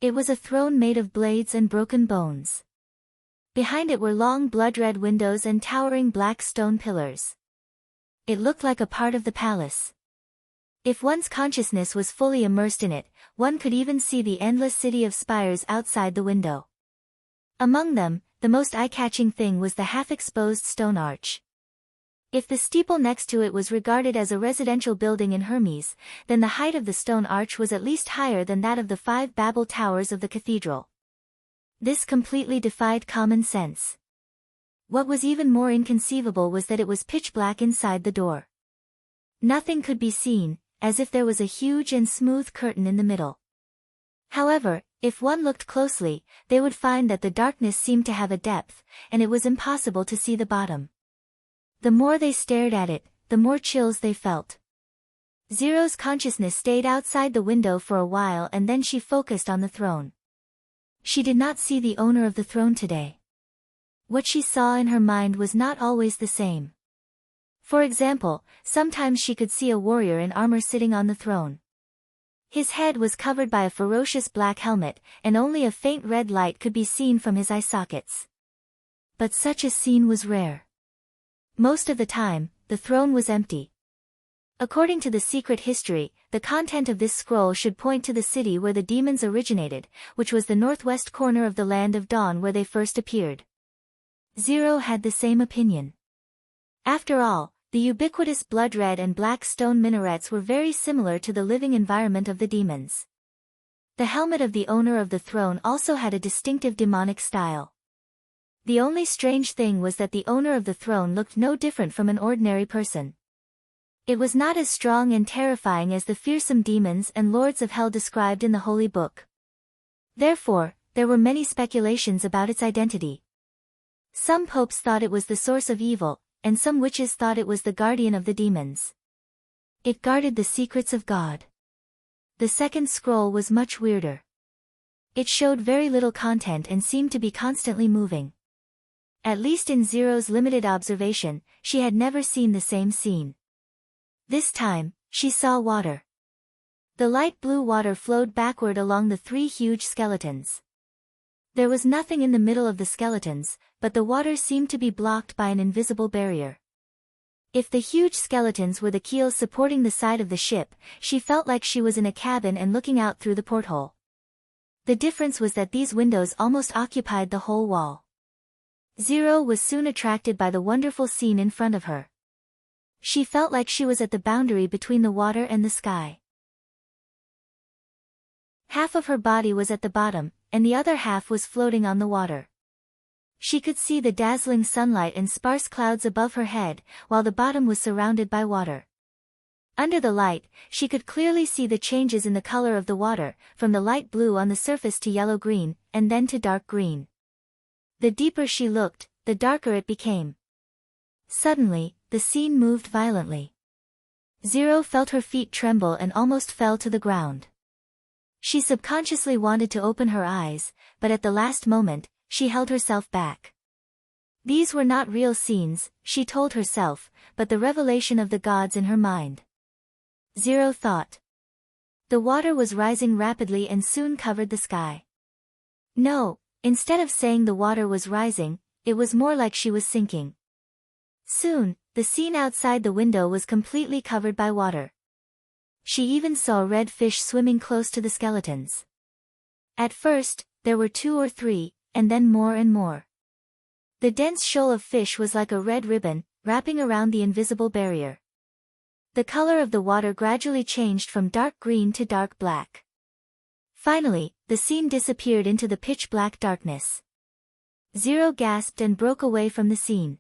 It was a throne made of blades and broken bones. Behind it were long blood-red windows and towering black stone pillars. It looked like a part of the palace. If one's consciousness was fully immersed in it, one could even see the endless city of spires outside the window. Among them, the most eye-catching thing was the half-exposed stone arch. If the steeple next to it was regarded as a residential building in Hermes, then the height of the stone arch was at least higher than that of the 5 Babel towers of the cathedral. This completely defied common sense. What was even more inconceivable was that it was pitch black inside the door. Nothing could be seen, as if there was a huge and smooth curtain in the middle. However, if one looked closely, they would find that the darkness seemed to have a depth, and it was impossible to see the bottom. The more they stared at it, the more chills they felt. Zero's consciousness stayed outside the window for a while and then she focused on the throne. She did not see the owner of the throne today. What she saw in her mind was not always the same. For example, sometimes she could see a warrior in armor sitting on the throne. His head was covered by a ferocious black helmet, and only a faint red light could be seen from his eye sockets. But such a scene was rare. Most of the time, the throne was empty. According to the secret history, the content of this scroll should point to the city where the demons originated, which was the northwest corner of the land of dawn where they first appeared. Zero had the same opinion. After all, the ubiquitous blood-red and black stone minarets were very similar to the living environment of the demons. The helmet of the owner of the throne also had a distinctive demonic style. The only strange thing was that the owner of the throne looked no different from an ordinary person. It was not as strong and terrifying as the fearsome demons and lords of hell described in the Holy Book. Therefore, there were many speculations about its identity. Some popes thought it was the source of evil, and some witches thought it was the guardian of the demons. It guarded the secrets of God. The second scroll was much weirder. It showed very little content and seemed to be constantly moving. At least in Zero's limited observation, she had never seen the same scene. This time, she saw water. The light blue water flowed backward along the three huge skeletons. There was nothing in the middle of the skeletons, but the water seemed to be blocked by an invisible barrier. If the huge skeletons were the keels supporting the side of the ship, she felt like she was in a cabin and looking out through the porthole. The difference was that these windows almost occupied the whole wall. Zero was soon attracted by the wonderful scene in front of her. She felt like she was at the boundary between the water and the sky. Half of her body was at the bottom, and the other half was floating on the water. She could see the dazzling sunlight and sparse clouds above her head, while the bottom was surrounded by water. Under the light, she could clearly see the changes in the color of the water, from the light blue on the surface to yellow-green, and then to dark green. The deeper she looked, the darker it became. Suddenly, the scene moved violently. Zero felt her feet tremble and almost fell to the ground. She subconsciously wanted to open her eyes, but at the last moment, she held herself back. These were not real scenes, she told herself, but the revelation of the gods in her mind. Zero thought. The water was rising rapidly and soon covered the sky. No, instead of saying the water was rising, it was more like she was sinking. Soon, the scene outside the window was completely covered by water. She even saw red fish swimming close to the skeletons. At first, there were 2 or 3, and then more and more. The dense shoal of fish was like a red ribbon, wrapping around the invisible barrier. The color of the water gradually changed from dark green to dark black. Finally, the scene disappeared into the pitch-black darkness. Zero gasped and broke away from the scene.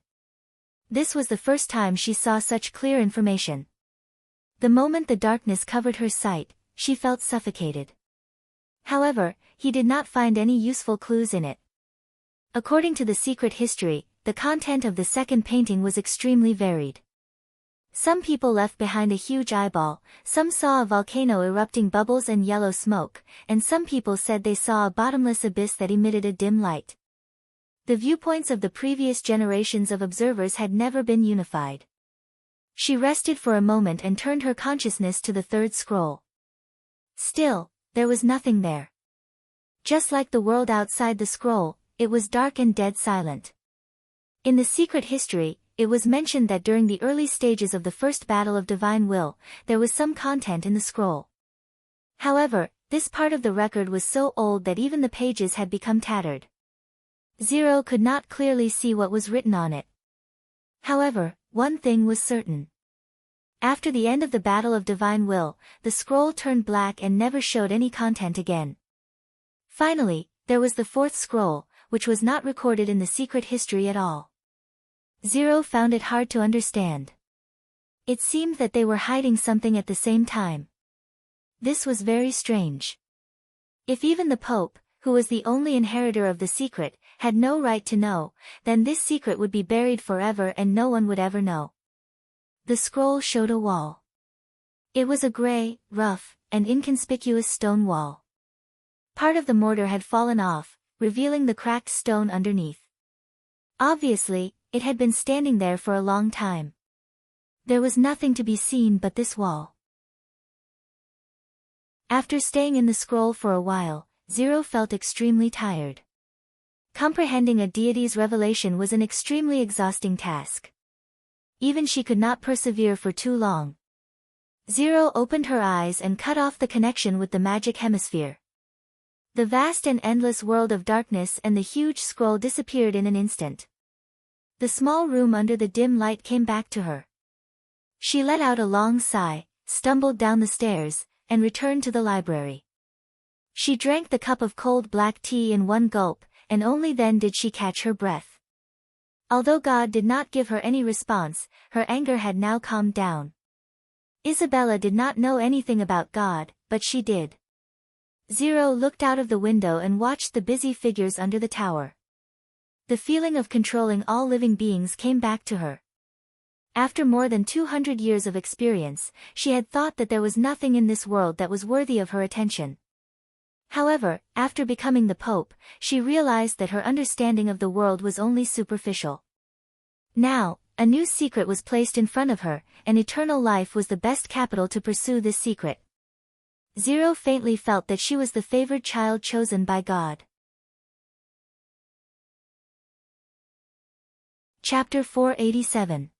This was the first time she saw such clear information. The moment the darkness covered her sight, she felt suffocated. However, he did not find any useful clues in it. According to the secret history, the content of the second painting was extremely varied. Some people left behind a huge eyeball, some saw a volcano erupting bubbles and yellow smoke, and some people said they saw a bottomless abyss that emitted a dim light. The viewpoints of the previous generations of observers had never been unified. She rested for a moment and turned her consciousness to the third scroll. Still, there was nothing there. Just like the world outside the scroll, it was dark and dead silent. In the secret history, it was mentioned that during the early stages of the first battle of divine will, there was some content in the scroll. However, this part of the record was so old that even the pages had become tattered. Zero could not clearly see what was written on it. However, one thing was certain. After the end of the Battle of Divine Will, the scroll turned black and never showed any content again. Finally, there was the fourth scroll, which was not recorded in the secret history at all. Zero found it hard to understand. It seemed that they were hiding something at the same time. This was very strange. If even the Pope, who was the only inheritor of the secret, had no right to know, then this secret would be buried forever and no one would ever know. The scroll showed a wall. It was a gray, rough, and inconspicuous stone wall. Part of the mortar had fallen off, revealing the cracked stone underneath. Obviously, it had been standing there for a long time. There was nothing to be seen but this wall. After staying in the scroll for a while, Zero felt extremely tired. Comprehending a deity's revelation was an extremely exhausting task. Even she could not persevere for too long. Zero opened her eyes and cut off the connection with the magic hemisphere. The vast and endless world of darkness and the huge scroll disappeared in an instant. The small room under the dim light came back to her. She let out a long sigh, stumbled down the stairs, and returned to the library. She drank the cup of cold black tea in one gulp, and only then did she catch her breath. Although God did not give her any response, her anger had now calmed down. Isabella did not know anything about God, but she did. Zero looked out of the window and watched the busy figures under the tower. The feeling of controlling all living beings came back to her. After more than 200 years of experience, she had thought that there was nothing in this world that was worthy of her attention. However, after becoming the Pope, she realized that her understanding of the world was only superficial. Now, a new secret was placed in front of her, and eternal life was the best capital to pursue this secret. Zero faintly felt that she was the favored child chosen by God. Chapter 487.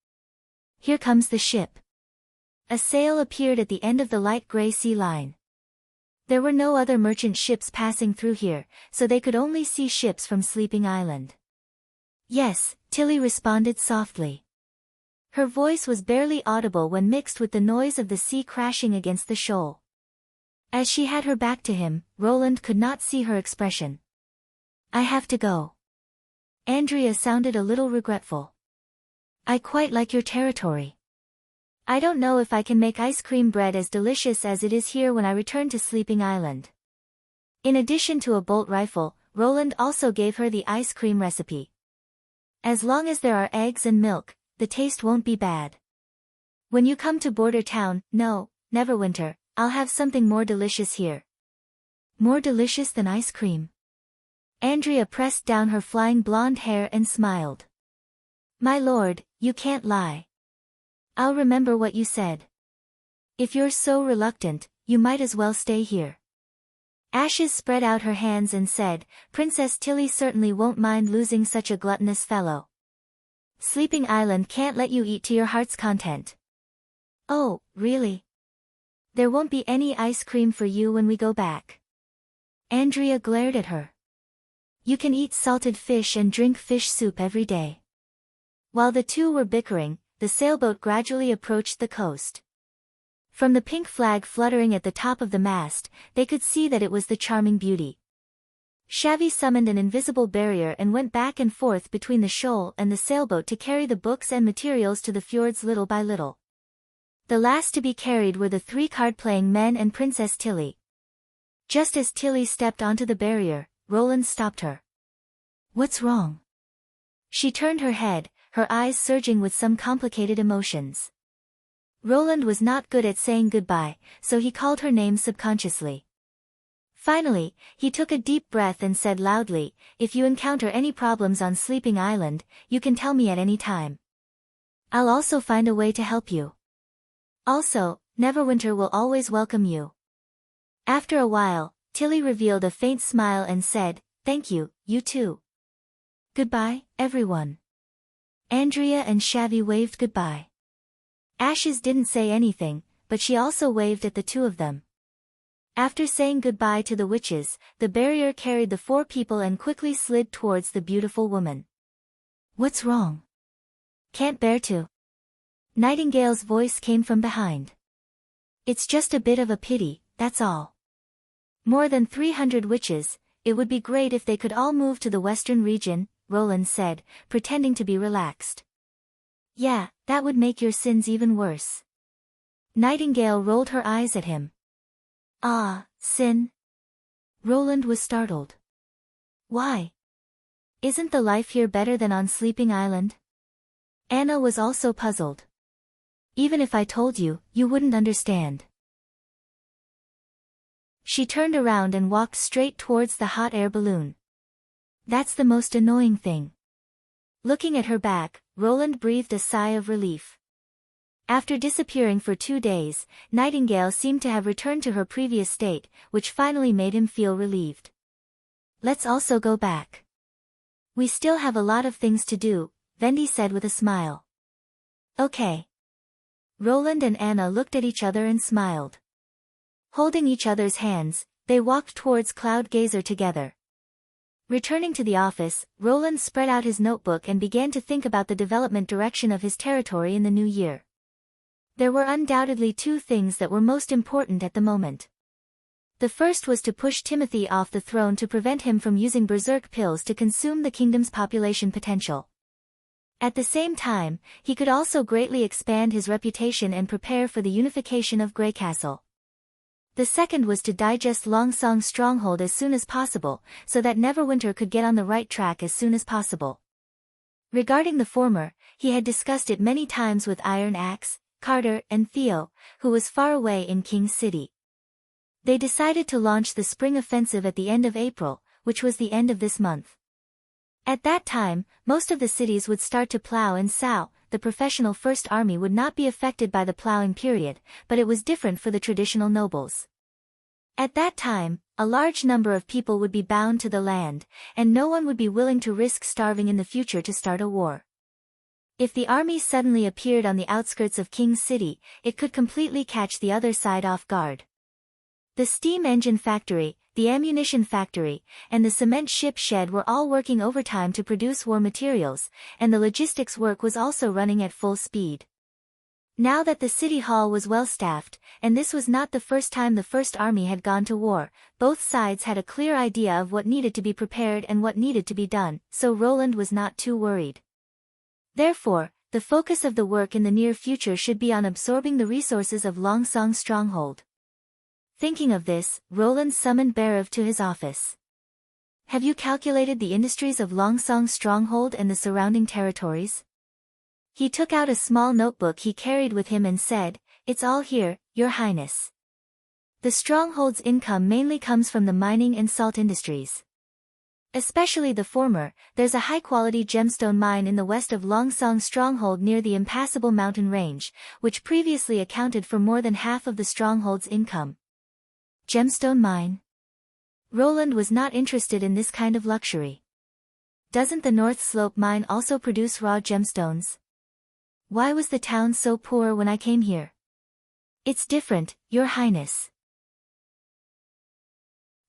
Here comes the ship. A sail appeared at the end of the light gray sea line. There were no other merchant ships passing through here, so they could only see ships from Sleeping Island. Yes, Tilly responded softly. Her voice was barely audible when mixed with the noise of the sea crashing against the shoal. As she had her back to him, Roland could not see her expression. I have to go. Andrea sounded a little regretful. I quite like your territory. I don't know if I can make ice cream bread as delicious as it is here when I return to Sleeping Island. In addition to a bolt rifle, Roland also gave her the ice cream recipe. As long as there are eggs and milk, the taste won't be bad. When you come to Border Town, no, Neverwinter, I'll have something more delicious here. More delicious than ice cream? Andrea pressed down her flying blonde hair and smiled. My lord, you can't lie. I'll remember what you said. If you're so reluctant, you might as well stay here. Ashes spread out her hands and said, Princess Tilly certainly won't mind losing such a gluttonous fellow. Sleeping Island can't let you eat to your heart's content. Oh, really? There won't be any ice cream for you when we go back. Andrea glared at her. You can eat salted fish and drink fish soup every day. While the two were bickering, the sailboat gradually approached the coast. From the pink flag fluttering at the top of the mast, they could see that it was the charming beauty. Shavy summoned an invisible barrier and went back and forth between the shoal and the sailboat to carry the books and materials to the fjords little by little. The last to be carried were the 3 card-playing men and Princess Tilly. Just as Tilly stepped onto the barrier, Roland stopped her. What's wrong? She turned her head, her eyes surging with some complicated emotions. Roland was not good at saying goodbye, so he called her name subconsciously. Finally, he took a deep breath and said loudly, If you encounter any problems on Sleeping Island, you can tell me at any time. I'll also find a way to help you. Also, Neverwinter will always welcome you. After a while, Tilly revealed a faint smile and said, Thank you, you too. Goodbye, everyone. Andrea and Shavy waved goodbye. Ashes didn't say anything, but she also waved at the two of them. After saying goodbye to the witches, the barrier carried the 4 people and quickly slid towards the beautiful woman. What's wrong? Can't bear to. Nightingale's voice came from behind. It's just a bit of a pity, that's all. More than 300 witches, it would be great if they could all move to the western region, Roland said, pretending to be relaxed. Yeah, that would make your sins even worse. Nightingale rolled her eyes at him. Ah, sin? Roland was startled. Why? Isn't the life here better than on Sleeping Island? Anna was also puzzled. Even if I told you, you wouldn't understand. She turned around and walked straight towards the hot air balloon. That's the most annoying thing. Looking at her back, Roland breathed a sigh of relief. After disappearing for 2 days, Nightingale seemed to have returned to her previous state, which finally made him feel relieved. Let's also go back. We still have a lot of things to do, Vendi said with a smile. Okay. Roland and Anna looked at each other and smiled. Holding each other's hands, they walked towards Cloud Gazer together. Returning to the office, Roland spread out his notebook and began to think about the development direction of his territory in the new year. There were undoubtedly 2 things that were most important at the moment. The first was to push Timothy off the throne to prevent him from using berserk pills to consume the kingdom's population potential. At the same time, he could also greatly expand his reputation and prepare for the unification of Greycastle. The second was to digest Longsong's stronghold as soon as possible, so that Neverwinter could get on the right track as soon as possible. Regarding the former, he had discussed it many times with Iron Axe, Carter, and Theo, who was far away in King's City. They decided to launch the spring offensive at the end of April, which was the end of this month. At that time, most of the cities would start to plow and sow. The professional First Army would not be affected by the plowing period, but it was different for the traditional nobles. At that time, a large number of people would be bound to the land, and no one would be willing to risk starving in the future to start a war. If the army suddenly appeared on the outskirts of King's City, it could completely catch the other side off guard. The steam engine factory, the ammunition factory, and the cement ship shed were all working overtime to produce war materials, and the logistics work was also running at full speed. Now that the city hall was well staffed, and this was not the first time the First Army had gone to war, both sides had a clear idea of what needed to be prepared and what needed to be done, so Roland was not too worried. Therefore, the focus of the work in the near future should be on absorbing the resources of Longsong's stronghold. Thinking of this, Roland summoned Berev to his office. Have you calculated the industries of Longsong's stronghold and the surrounding territories? He took out a small notebook he carried with him and said, "It's all here, Your Highness." The stronghold's income mainly comes from the mining and salt industries. Especially the former, there's a high-quality gemstone mine in the west of Longsong's stronghold near the impassable mountain range, which previously accounted for more than half of the stronghold's income. Gemstone mine? Roland was not interested in this kind of luxury. Doesn't the North Slope mine also produce raw gemstones? Why was the town so poor when I came here? It's different, Your Highness.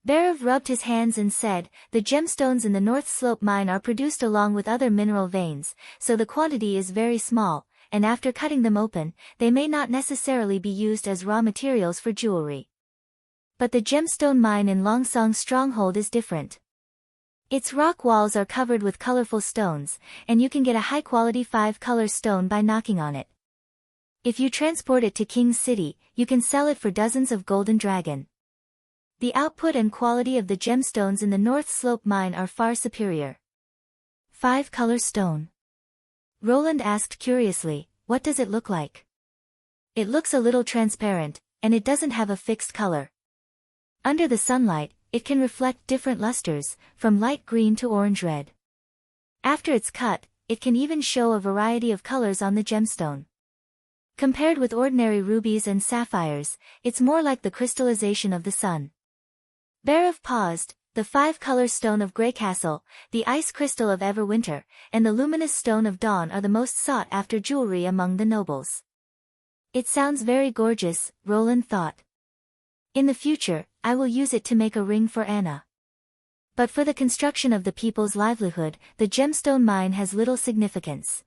Berev rubbed his hands and said, "The gemstones in the North Slope mine are produced along with other mineral veins, so the quantity is very small, and after cutting them open, they may not necessarily be used as raw materials for jewelry. But the gemstone mine in Longsong's stronghold is different. Its rock walls are covered with colorful stones, and you can get a high-quality 5-color stone by knocking on it. If you transport it to King's City, you can sell it for dozens of golden dragon. The output and quality of the gemstones in the North Slope mine are far superior." 5-color stone. Roland asked curiously, "What does it look like?" "It looks a little transparent, and it doesn't have a fixed color. Under the sunlight, it can reflect different lusters, from light green to orange red. After it's cut, it can even show a variety of colors on the gemstone. Compared with ordinary rubies and sapphires, it's more like the crystallization of the sun." Berev paused. The 5-color stone of Greycastle, the ice crystal of Everwinter, and the luminous stone of Dawn are the most sought-after jewelry among the nobles. It sounds very gorgeous, Roland thought. In the future, I will use it to make a ring for Anna. But for the construction of the people's livelihood, the gemstone mine has little significance.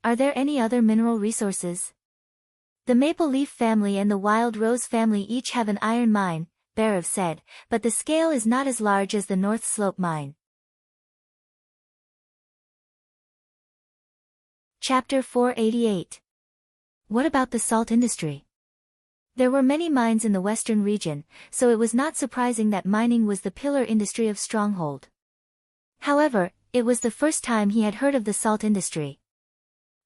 Are there any other mineral resources? The Maple Leaf family and the Wild Rose family each have an iron mine, Berev said, but the scale is not as large as the North Slope mine. Chapter 488. What about the salt industry? There were many mines in the western region, so it was not surprising that mining was the pillar industry of Stronghold. However, it was the first time he had heard of the salt industry.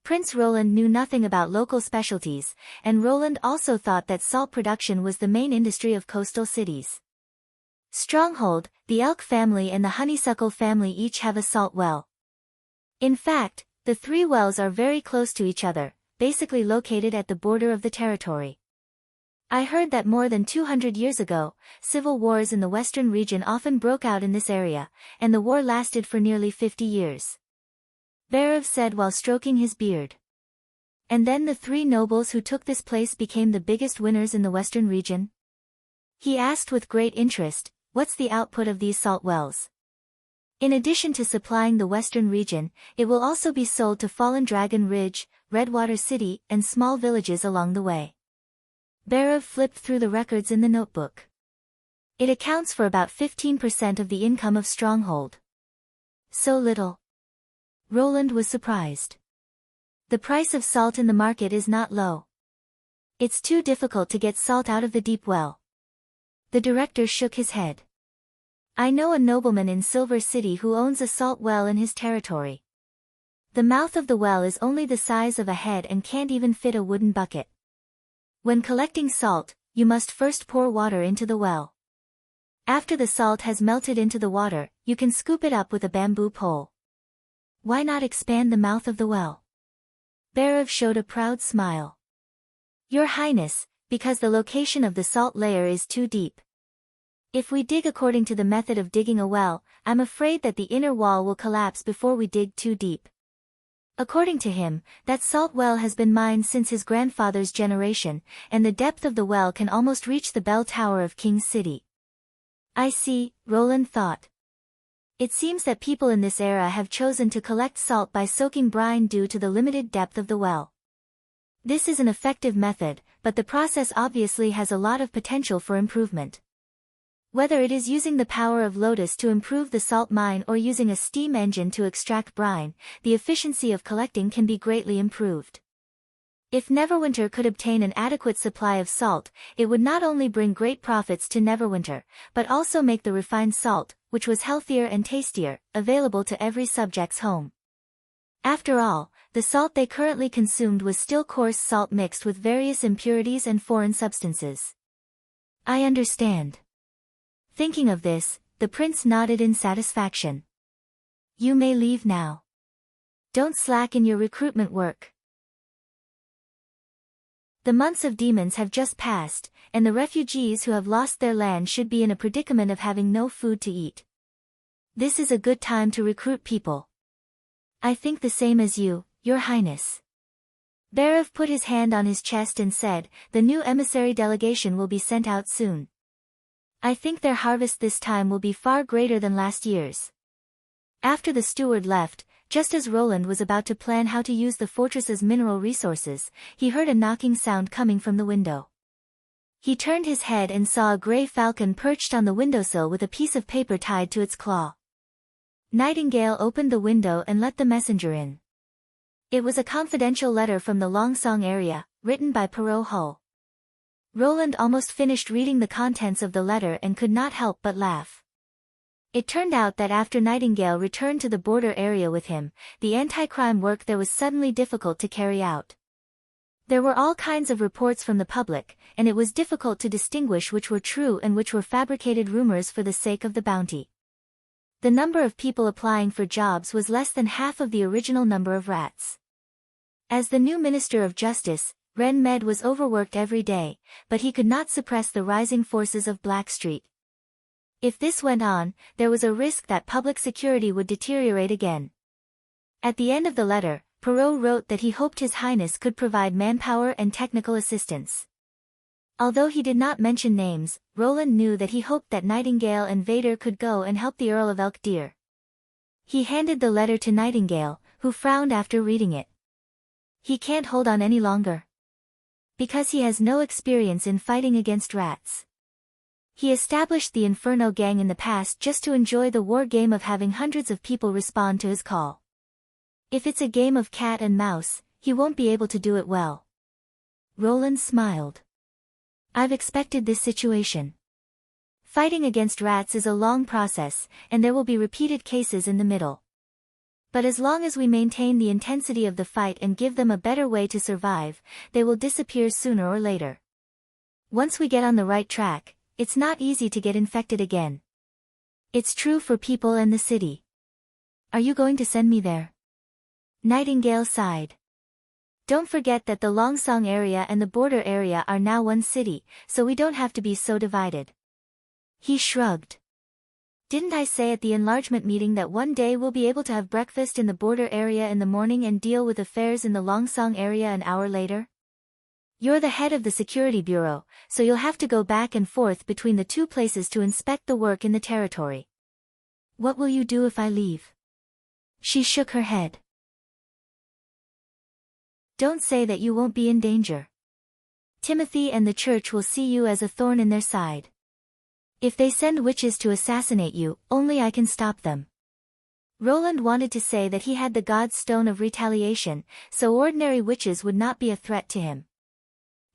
Prince Roland knew nothing about local specialties, and Roland also thought that salt production was the main industry of coastal cities. Stronghold, the Elk family and the Honeysuckle family each have a salt well. In fact, the 3 wells are very close to each other, basically located at the border of the territory. I heard that more than 200 years ago, civil wars in the western region often broke out in this area, and the war lasted for nearly 50 years. Berev said while stroking his beard. And then the 3 nobles who took this place became the biggest winners in the western region? He asked with great interest, what's the output of these salt wells? In addition to supplying the western region, it will also be sold to Fallen Dragon Ridge, Redwater City, and small villages along the way. Berev flipped through the records in the notebook. It accounts for about 15% of the income of Stronghold. So little. Roland was surprised. The price of salt in the market is not low. It's too difficult to get salt out of the deep well. The director shook his head. I know a nobleman in Silver City who owns a salt well in his territory. The mouth of the well is only the size of a head and can't even fit a wooden bucket. When collecting salt, you must first pour water into the well. After the salt has melted into the water, you can scoop it up with a bamboo pole. Why not expand the mouth of the well? Berev showed a proud smile. Your Highness, because the location of the salt layer is too deep, If we dig according to the method of digging a well, I'm afraid that the inner wall will collapse before we dig too deep. According to him, that salt well has been mined since his grandfather's generation, and the depth of the well can almost reach the bell tower of King's City. I see, Roland thought. It seems that people in this era have chosen to collect salt by soaking brine due to the limited depth of the well. This is an effective method, but the process obviously has a lot of potential for improvement. Whether it is using the power of Lotus to improve the salt mine or using a steam engine to extract brine, the efficiency of collecting can be greatly improved. If Neverwinter could obtain an adequate supply of salt, it would not only bring great profits to Neverwinter, but also make the refined salt, which was healthier and tastier, available to every subject's home. After all, the salt they currently consumed was still coarse salt mixed with various impurities and foreign substances. I understand. Thinking of this, the prince nodded in satisfaction. You may leave now. Don't slacken your recruitment work. The months of demons have just passed, and the refugees who have lost their land should be in a predicament of having no food to eat. This is a good time to recruit people. I think the same as you, Your Highness. Berev put his hand on his chest and said, the new emissary delegation will be sent out soon. I think their harvest this time will be far greater than last year's. After the steward left, just as Roland was about to plan how to use the fortress's mineral resources, he heard a knocking sound coming from the window. He turned his head and saw a gray falcon perched on the windowsill with a piece of paper tied to its claw. Nightingale opened the window and let the messenger in. It was a confidential letter from the Longsong area, written by Perot Ho. Roland almost finished reading the contents of the letter and could not help but laugh. It turned out that after Nightingale returned to the border area with him, the anti-crime work there was suddenly difficult to carry out. There were all kinds of reports from the public, and it was difficult to distinguish which were true and which were fabricated rumors for the sake of the bounty. The number of people applying for jobs was less than half of the original number of rats. As the new Minister of Justice, Ren Med was overworked every day, but he could not suppress the rising forces of Blackstreet. If this went on, there was a risk that public security would deteriorate again. At the end of the letter, Perot wrote that he hoped His Highness could provide manpower and technical assistance. Although he did not mention names, Roland knew that he hoped that Nightingale and Vader could go and help the Earl of Elkdeer. He handed the letter to Nightingale, who frowned after reading it. He can't hold on any longer. Because he has no experience in fighting against rats. He established the Inferno gang in the past just to enjoy the war game of having hundreds of people respond to his call. If it's a game of cat and mouse, he won't be able to do it well. Roland smiled. I've expected this situation. Fighting against rats is a long process, and there will be repeated cases in the middle. But as long as we maintain the intensity of the fight and give them a better way to survive, they will disappear sooner or later. Once we get on the right track, it's not easy to get infected again. It's true for people and the city. Are you going to send me there? Nightingale sighed. Don't forget that the Longsong area and the border area are now one city, so we don't have to be so divided. He shrugged. Didn't I say at the enlargement meeting that one day we'll be able to have breakfast in the border area in the morning and deal with affairs in the Longsong area an hour later? You're the head of the security bureau, so you'll have to go back and forth between the two places to inspect the work in the territory. What will you do if I leave? She shook her head. Don't say that you won't be in danger. Timothy and the church will see you as a thorn in their side. If they send witches to assassinate you, only I can stop them. Roland wanted to say that he had the God's Stone of Retaliation, so ordinary witches would not be a threat to him.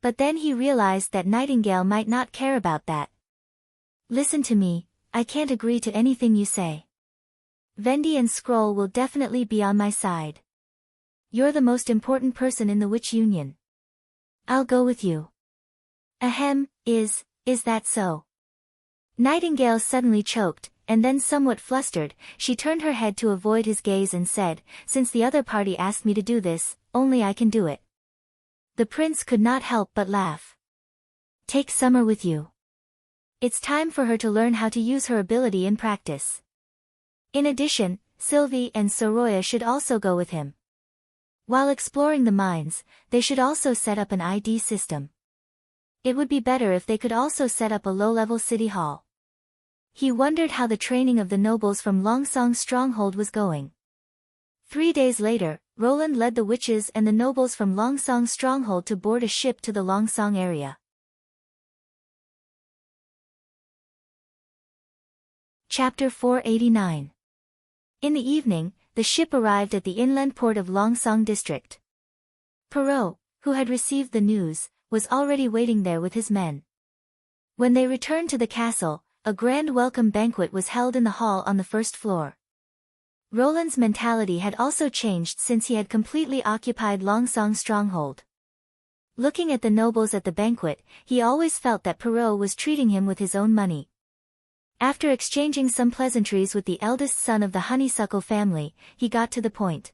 But then he realized that Nightingale might not care about that. Listen to me, I can't agree to anything you say. Vendi and Scroll will definitely be on my side. You're the most important person in the Witch Union. I'll go with you. Ahem, is that so? Nightingale suddenly choked, and then somewhat flustered, she turned her head to avoid his gaze and said, since the other party asked me to do this, only I can do it. The prince could not help but laugh. Take Summer with you. It's time for her to learn how to use her ability in practice. In addition, Sylvie and Soroya should also go with him. While exploring the mines, they should also set up an ID system. It would be better if they could also set up a low-level city hall. He wondered how the training of the nobles from Longsong stronghold was going. 3 days later, Roland led the witches and the nobles from Longsong stronghold to board a ship to the Longsong area. Chapter 489. In the evening, the ship arrived at the inland port of Longsong district. Perrault, who had received the news, was already waiting there with his men. When they returned to the castle, a grand welcome banquet was held in the hall on the first floor. Roland's mentality had also changed since he had completely occupied Longsong stronghold. Looking at the nobles at the banquet, he always felt that Perrault was treating him with his own money. After exchanging some pleasantries with the eldest son of the honeysuckle family, he got to the point.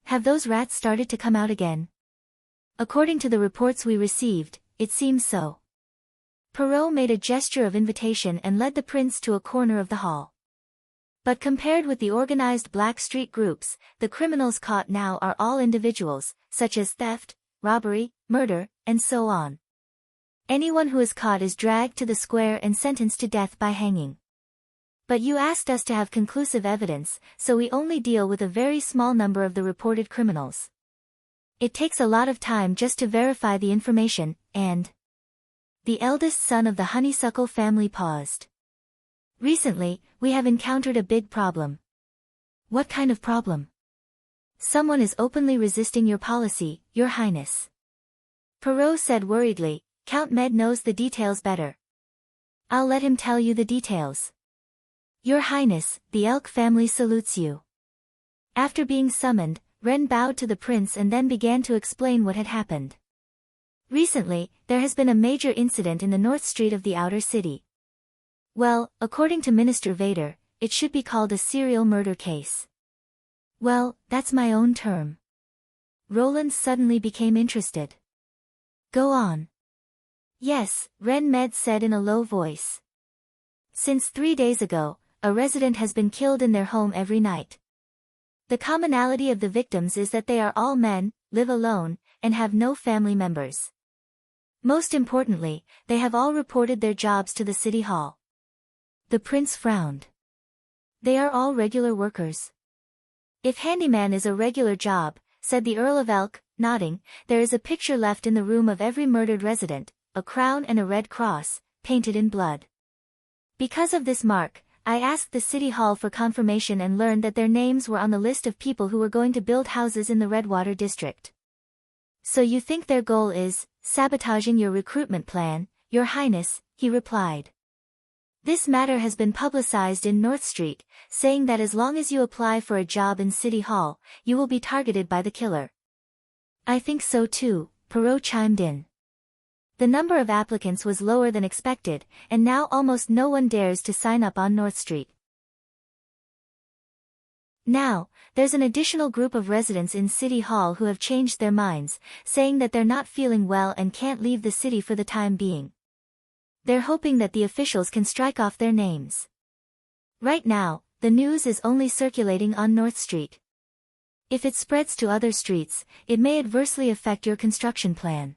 Have those rats started to come out again? According to the reports we received, it seems so. Perrault made a gesture of invitation and led the prince to a corner of the hall. But compared with the organized Black Street groups, the criminals caught now are all individuals, such as theft, robbery, murder, and so on. Anyone who is caught is dragged to the square and sentenced to death by hanging. But you asked us to have conclusive evidence, so we only deal with a very small number of the reported criminals. It takes a lot of time just to verify the information, and... The eldest son of the honeysuckle family paused. Recently, we have encountered a big problem. What kind of problem? Someone is openly resisting your policy, Your Highness. Perrault said worriedly. Count Med knows the details better. I'll let him tell you the details. Your Highness, the Elk family salutes you. After being summoned, Ren bowed to the prince and then began to explain what had happened. Recently, there has been a major incident in the north street of the outer city. Well, according to Minister Vader, it should be called a serial murder case. Well, that's my own term. Roland suddenly became interested. Go on. Yes, Ren Med said in a low voice. Since 3 days ago, a resident has been killed in their home every night. The commonality of the victims is that they are all men, live alone, and have no family members. Most importantly, they have all reported their jobs to the city hall. The prince frowned. They are all regular workers. If handyman is a regular job, said the Earl of Elk, nodding, there is a picture left in the room of every murdered resident, a crown and a red cross, painted in blood. Because of this mark, I asked the city hall for confirmation and learned that their names were on the list of people who were going to build houses in the Redwater district. So you think their goal is sabotaging your recruitment plan, Your Highness, he replied. This matter has been publicized in North Street, saying that as long as you apply for a job in City Hall, you will be targeted by the killer. I think so too, Perrault chimed in. The number of applicants was lower than expected, and now almost no one dares to sign up on North Street. Now, there's an additional group of residents in City Hall who have changed their minds, saying that they're not feeling well and can't leave the city for the time being. They're hoping that the officials can strike off their names. Right now, the news is only circulating on North Street. If it spreads to other streets, it may adversely affect your construction plan.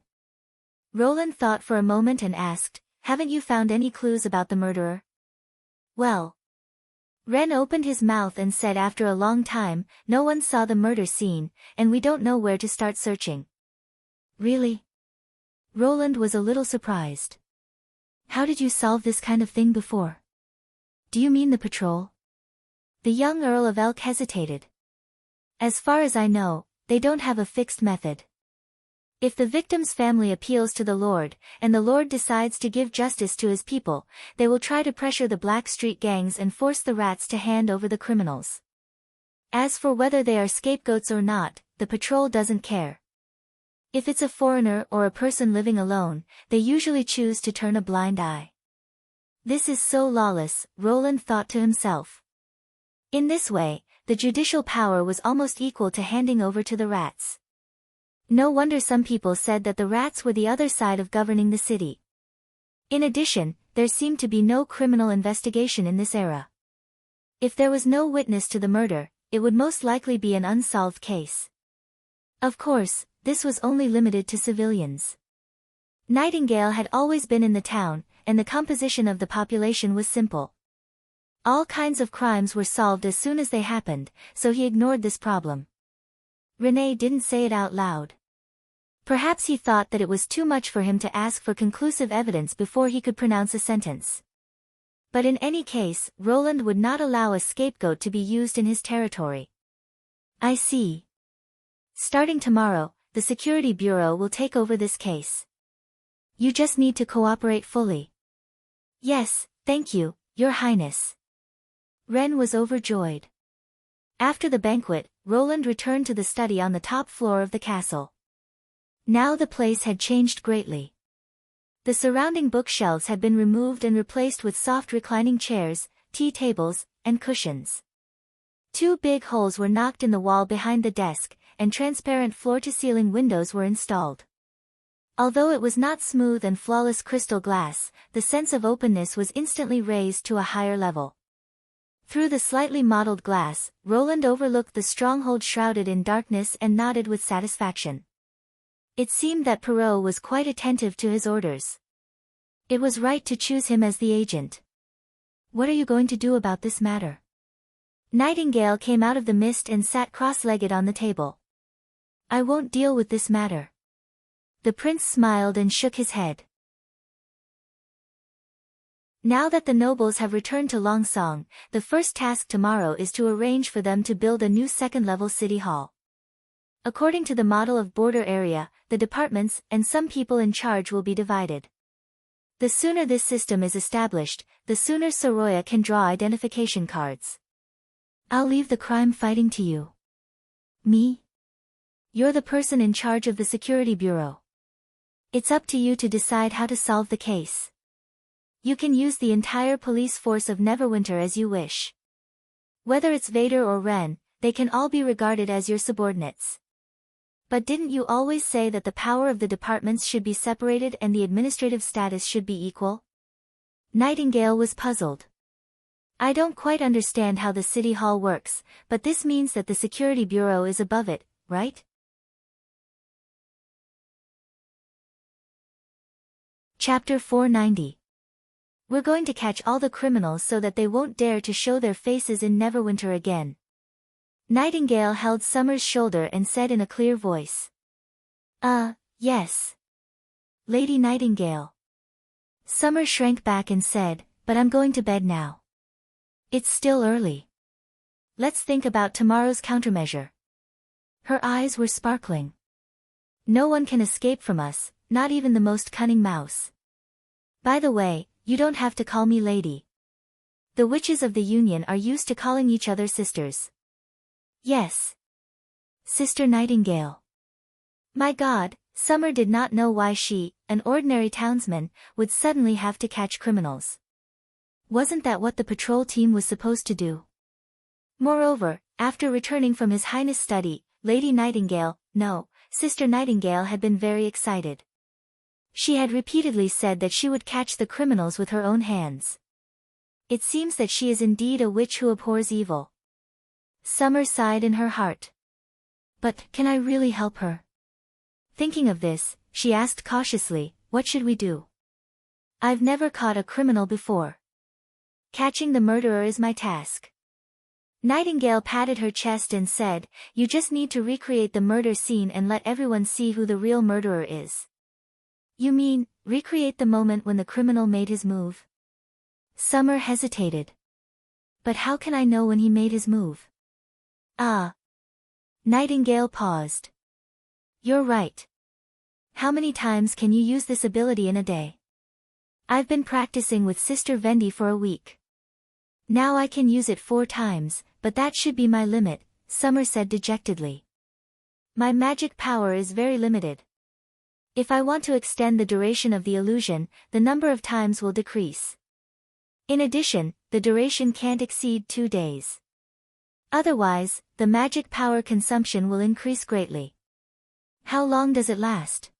Roland thought for a moment and asked, haven't you found any clues about the murderer? Well. Ren opened his mouth and said after a long time, no one saw the murder scene, and we don't know where to start searching. Really? Roland was a little surprised. How did you solve this kind of thing before? Do you mean the patrol? The young Earl of Elk hesitated. As far as I know, they don't have a fixed method. If the victim's family appeals to the Lord, and the Lord decides to give justice to his people, they will try to pressure the Black Street gangs and force the rats to hand over the criminals. As for whether they are scapegoats or not, the patrol doesn't care. If it's a foreigner or a person living alone, they usually choose to turn a blind eye. This is so lawless, Roland thought to himself. In this way, the judicial power was almost equal to handing over to the rats. No wonder some people said that the rats were the other side of governing the city. In addition, there seemed to be no criminal investigation in this era. If there was no witness to the murder, it would most likely be an unsolved case. Of course, this was only limited to civilians. Nightingale had always been in the town, and the composition of the population was simple. All kinds of crimes were solved as soon as they happened, so he ignored this problem. Renee didn't say it out loud. Perhaps he thought that it was too much for him to ask for conclusive evidence before he could pronounce a sentence. But in any case, Roland would not allow a scapegoat to be used in his territory. I see. Starting tomorrow, the Security Bureau will take over this case. You just need to cooperate fully. Yes, thank you, Your Highness. Ren was overjoyed. After the banquet, Roland returned to the study on the top floor of the castle. Now the place had changed greatly. The surrounding bookshelves had been removed and replaced with soft reclining chairs, tea tables, and cushions. 2 big holes were knocked in the wall behind the desk, and transparent floor-to-ceiling windows were installed. Although it was not smooth and flawless crystal glass, the sense of openness was instantly raised to a higher level. Through the slightly mottled glass, Roland overlooked the stronghold shrouded in darkness and nodded with satisfaction. It seemed that Perrault was quite attentive to his orders. It was right to choose him as the agent. What are you going to do about this matter? Nightingale came out of the mist and sat cross-legged on the table. I won't deal with this matter. The prince smiled and shook his head. Now that the nobles have returned to Longsong, the first task tomorrow is to arrange for them to build a new second-level city hall. According to the model of border area, the departments and some people in charge will be divided. The sooner this system is established, the sooner Soroya can draw identification cards. I'll leave the crime fighting to you. Me? You're the person in charge of the Security Bureau. It's up to you to decide how to solve the case. You can use the entire police force of Neverwinter as you wish. Whether it's Vader or Ren, they can all be regarded as your subordinates. But didn't you always say that the power of the departments should be separated and the administrative status should be equal? Nightingale was puzzled. I don't quite understand how the city hall works, but this means that the Security Bureau is above it, right? Chapter 490. We're going to catch all the criminals so that they won't dare to show their faces in Neverwinter again. Nightingale held Summer's shoulder and said in a clear voice. Yes. Lady Nightingale. Summer shrank back and said, but I'm going to bed now. It's still early. Let's think about tomorrow's countermeasure. Her eyes were sparkling. No one can escape from us, not even the most cunning mouse. By the way, you don't have to call me lady. The witches of the Union are used to calling each other sisters. Yes. Sister Nightingale. My God, Summer did not know why she, an ordinary townsman, would suddenly have to catch criminals. Wasn't that what the patrol team was supposed to do? Moreover, after returning from His Highness' study, Lady Nightingale, no, Sister Nightingale had been very excited. She had repeatedly said that she would catch the criminals with her own hands. It seems that she is indeed a witch who abhors evil. Summer sighed in her heart. But, can I really help her? Thinking of this, she asked cautiously, what should we do? I've never caught a criminal before. Catching the murderer is my task. Nightingale patted her chest and said, you just need to recreate the murder scene and let everyone see who the real murderer is. You mean, recreate the moment when the criminal made his move? Summer hesitated. But how can I know when he made his move? Nightingale paused. You're right. How many times can you use this ability in a day? I've been practicing with Sister Vendi for a week. Now I can use it 4 times, but that should be my limit, Summer said dejectedly. My magic power is very limited. If I want to extend the duration of the illusion, the number of times will decrease. In addition, the duration can't exceed 2 days. Otherwise, the magic power consumption will increase greatly. How long does it last?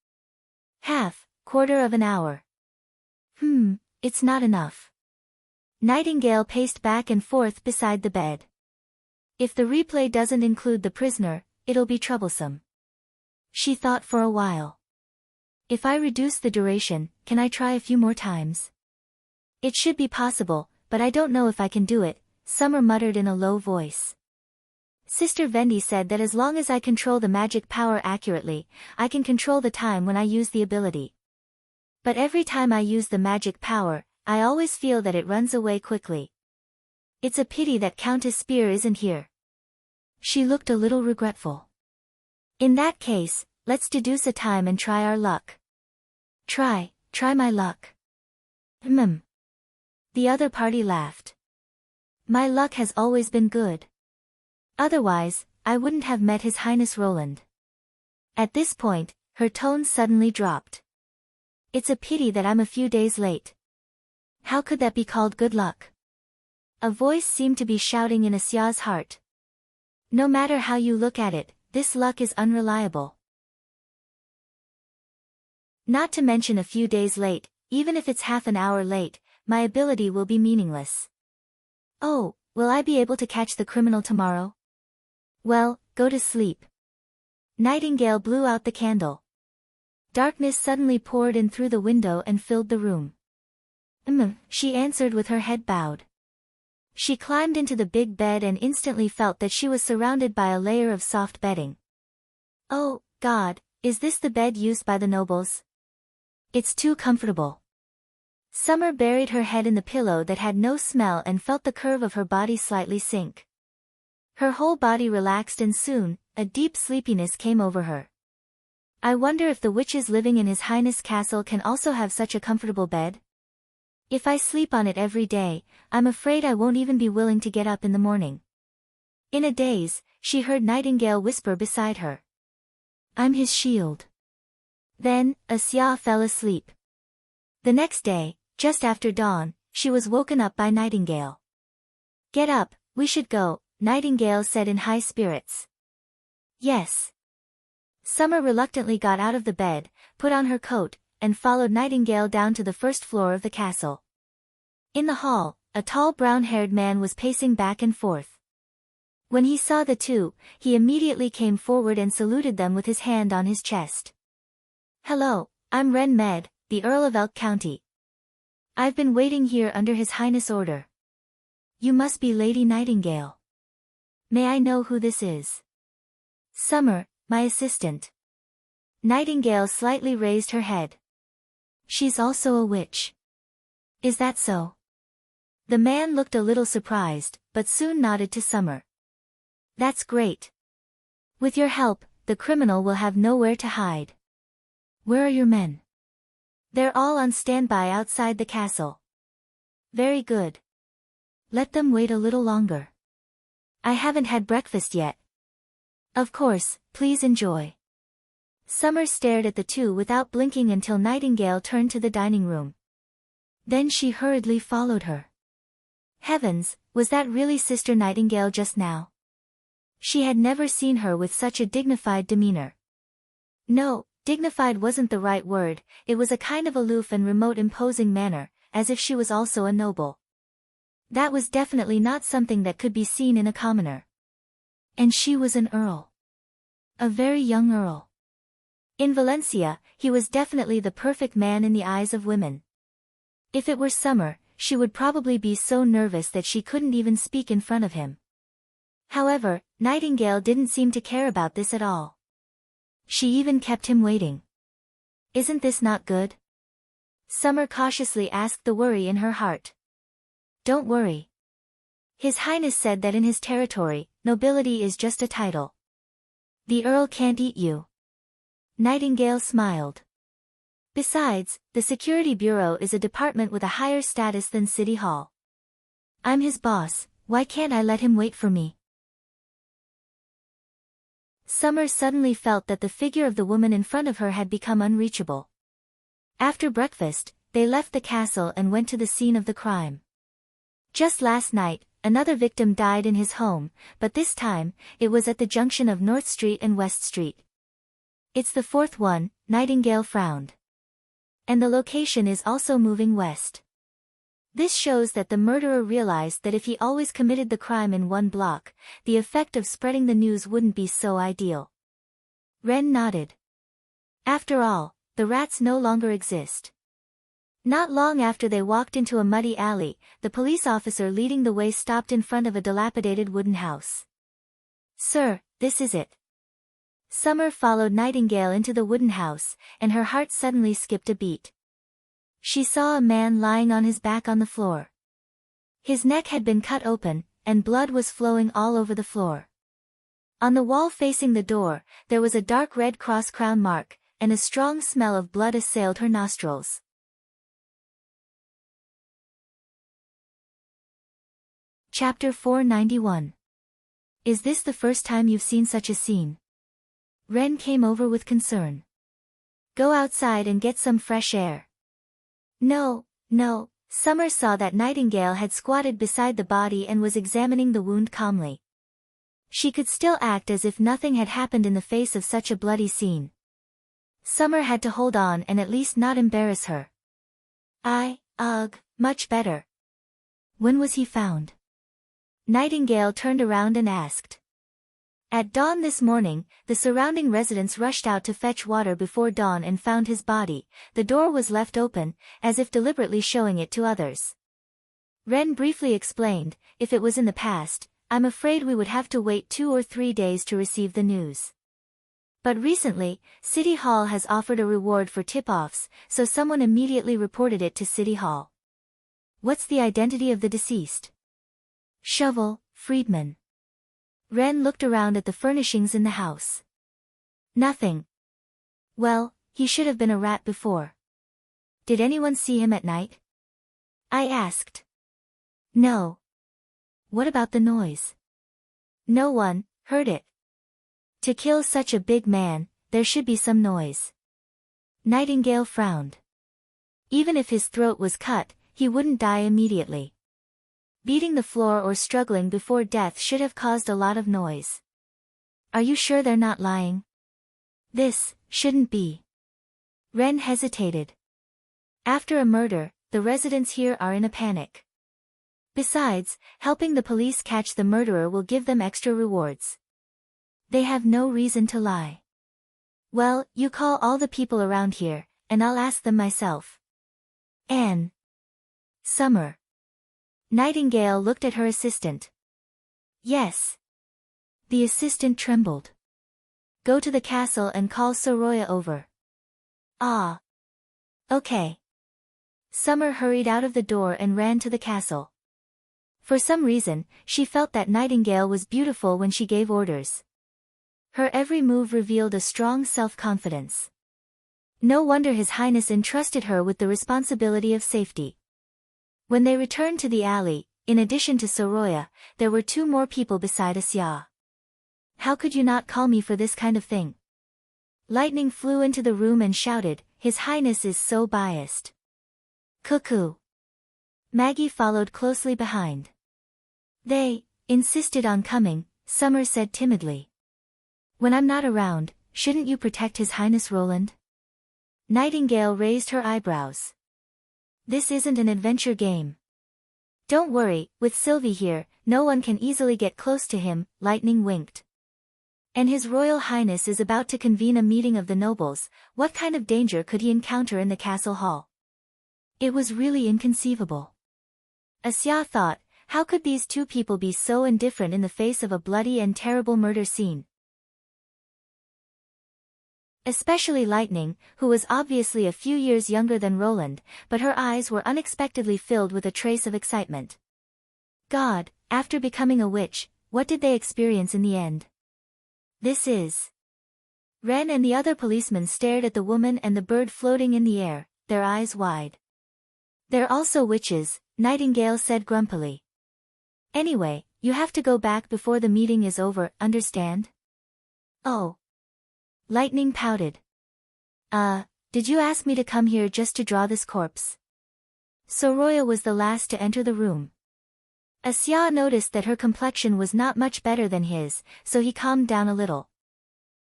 Half, quarter of an hour. it's not enough. Nightingale paced back and forth beside the bed. If the replay doesn't include the prisoner, it'll be troublesome. She thought for a while. If I reduce the duration, can I try a few more times? It should be possible, but I don't know if I can do it, Summer muttered in a low voice. Sister Vendi said that as long as I control the magic power accurately, I can control the time when I use the ability. But every time I use the magic power, I always feel that it runs away quickly. It's a pity that Countess Spear isn't here. She looked a little regretful. In that case, let's deduce a time and try our luck. Try my luck. The other party laughed. My luck has always been good. Otherwise, I wouldn't have met His Highness Roland. At this point, her tone suddenly dropped. It's a pity that I'm a few days late. How could that be called good luck? A voice seemed to be shouting in Asia's heart. No matter how you look at it, this luck is unreliable. Not to mention a few days late, even if it's half an hour late, my ability will be meaningless. Oh, will I be able to catch the criminal tomorrow? Well, go to sleep. Nightingale blew out the candle. Darkness suddenly poured in through the window and filled the room. She answered with her head bowed. She climbed into the big bed and instantly felt that she was surrounded by a layer of soft bedding. Oh, God, is this the bed used by the nobles? It's too comfortable. Summer buried her head in the pillow that had no smell and felt the curve of her body slightly sink. Her whole body relaxed and soon, a deep sleepiness came over her. I wonder if the witches living in His Highness Castle can also have such a comfortable bed? If I sleep on it every day, I'm afraid I won't even be willing to get up in the morning. In a daze, she heard Nightingale whisper beside her. I'm his shield. Then, Asia fell asleep. The next day, just after dawn, she was woken up by Nightingale. Get up, we should go, Nightingale said in high spirits. Yes. Summer reluctantly got out of the bed, put on her coat, and followed Nightingale down to the first floor of the castle. In the hall, a tall brown-haired man was pacing back and forth. When he saw the two, he immediately came forward and saluted them with his hand on his chest. Hello, I'm Ren Med, the Earl of Elk County. I've been waiting here under His Highness' order. You must be Lady Nightingale. May I know who this is? Summer, my assistant. Nightingale slightly raised her head. She's also a witch. Is that so? The man looked a little surprised, but soon nodded to Summer. That's great. With your help, the criminal will have nowhere to hide. Where are your men? They're all on standby outside the castle. Very good. Let them wait a little longer. I haven't had breakfast yet. Of course, please enjoy. Summer stared at the two without blinking until Nightingale turned to the dining room. Then she hurriedly followed her. Heavens, was that really Sister Nightingale just now? She had never seen her with such a dignified demeanor. No, dignified wasn't the right word, it was a kind of aloof and remote imposing manner, as if she was also a noble. That was definitely not something that could be seen in a commoner. And she was an earl. A very young earl. In Valencia, he was definitely the perfect man in the eyes of women. If it were Summer, she would probably be so nervous that she couldn't even speak in front of him. However, Nightingale didn't seem to care about this at all. She even kept him waiting. Isn't this not good? Summer cautiously asked the worry in her heart. Don't worry. His Highness said that in his territory, nobility is just a title. The Earl can't eat you. Nightingale smiled. Besides, the Security Bureau is a department with a higher status than City Hall. I'm his boss, why can't I let him wait for me? Summer suddenly felt that the figure of the woman in front of her had become unreachable. After breakfast, they left the castle and went to the scene of the crime. Just last night, another victim died in his home, but this time, it was at the junction of North Street and West Street. It's the fourth one, Nightingale frowned. And the location is also moving west. This shows that the murderer realized that if he always committed the crime in one block, the effect of spreading the news wouldn't be so ideal. Ren nodded. After all, the rats no longer exist. Not long after they walked into a muddy alley, the police officer leading the way stopped in front of a dilapidated wooden house. "Sir, this is it." Summer followed Nightingale into the wooden house, and her heart suddenly skipped a beat. She saw a man lying on his back on the floor. His neck had been cut open, and blood was flowing all over the floor. On the wall facing the door, there was a dark red cross crown mark, and a strong smell of blood assailed her nostrils. Chapter 491. Is this the first time you've seen such a scene? Ren came over with concern. Go outside and get some fresh air. No. Summer saw that Nightingale had squatted beside the body and was examining the wound calmly. She could still act as if nothing had happened in the face of such a bloody scene. Summer had to hold on and at least not embarrass her. Much better. When was he found? Nightingale turned around and asked. At dawn this morning, the surrounding residents rushed out to fetch water before dawn and found his body. The door was left open, as if deliberately showing it to others. Ren briefly explained, if it was in the past, I'm afraid we would have to wait 2 or 3 days to receive the news. But recently, City Hall has offered a reward for tip-offs, so someone immediately reported it to City Hall. What's the identity of the deceased? Shovel, Friedman. Ren looked around at the furnishings in the house. Nothing. Well, he should have been a rat before. Did anyone see him at night? I asked. No. What about the noise? No one heard it. To kill such a big man, there should be some noise. Nightingale frowned. Even if his throat was cut, he wouldn't die immediately. Beating the floor or struggling before death should have caused a lot of noise. Are you sure they're not lying? This shouldn't be. Ren hesitated. After a murder, the residents here are in a panic. Besides, helping the police catch the murderer will give them extra rewards. They have no reason to lie. Well, you call all the people around here, and I'll ask them myself. Anne. Summer. Nightingale looked at her assistant. Yes. The assistant trembled. Go to the castle and call Soroya over. Ah. Okay. Summer hurried out of the door and ran to the castle. For some reason, she felt that Nightingale was beautiful when she gave orders. Her every move revealed a strong self-confidence. No wonder His Highness entrusted her with the responsibility of safety. When they returned to the alley, in addition to Soroya, there were 2 more people beside Asya. How could you not call me for this kind of thing? Lightning flew into the room and shouted, His Highness is so biased. Cuckoo. Maggie followed closely behind. They insisted on coming, Summer said timidly. When I'm not around, shouldn't you protect His Highness Roland? Nightingale raised her eyebrows. This isn't an adventure game. Don't worry, with Sylvie here, no one can easily get close to him, Lightning winked. And His Royal Highness is about to convene a meeting of the nobles, what kind of danger could he encounter in the castle hall? It was really inconceivable. Asya thought, how could these 2 people be so indifferent in the face of a bloody and terrible murder scene? Especially Lightning, who was obviously a few years younger than Roland, but her eyes were unexpectedly filled with a trace of excitement. God, after becoming a witch, what did they experience in the end? This is... Ren and the other policemen stared at the woman and the bird floating in the air, their eyes wide. They're also witches, Nightingale said grumpily. Anyway, you have to go back before the meeting is over, understand? Oh. Lightning pouted. Did you ask me to come here just to draw this corpse? Soroya was the last to enter the room. Asya noticed that her complexion was not much better than his, so he calmed down a little.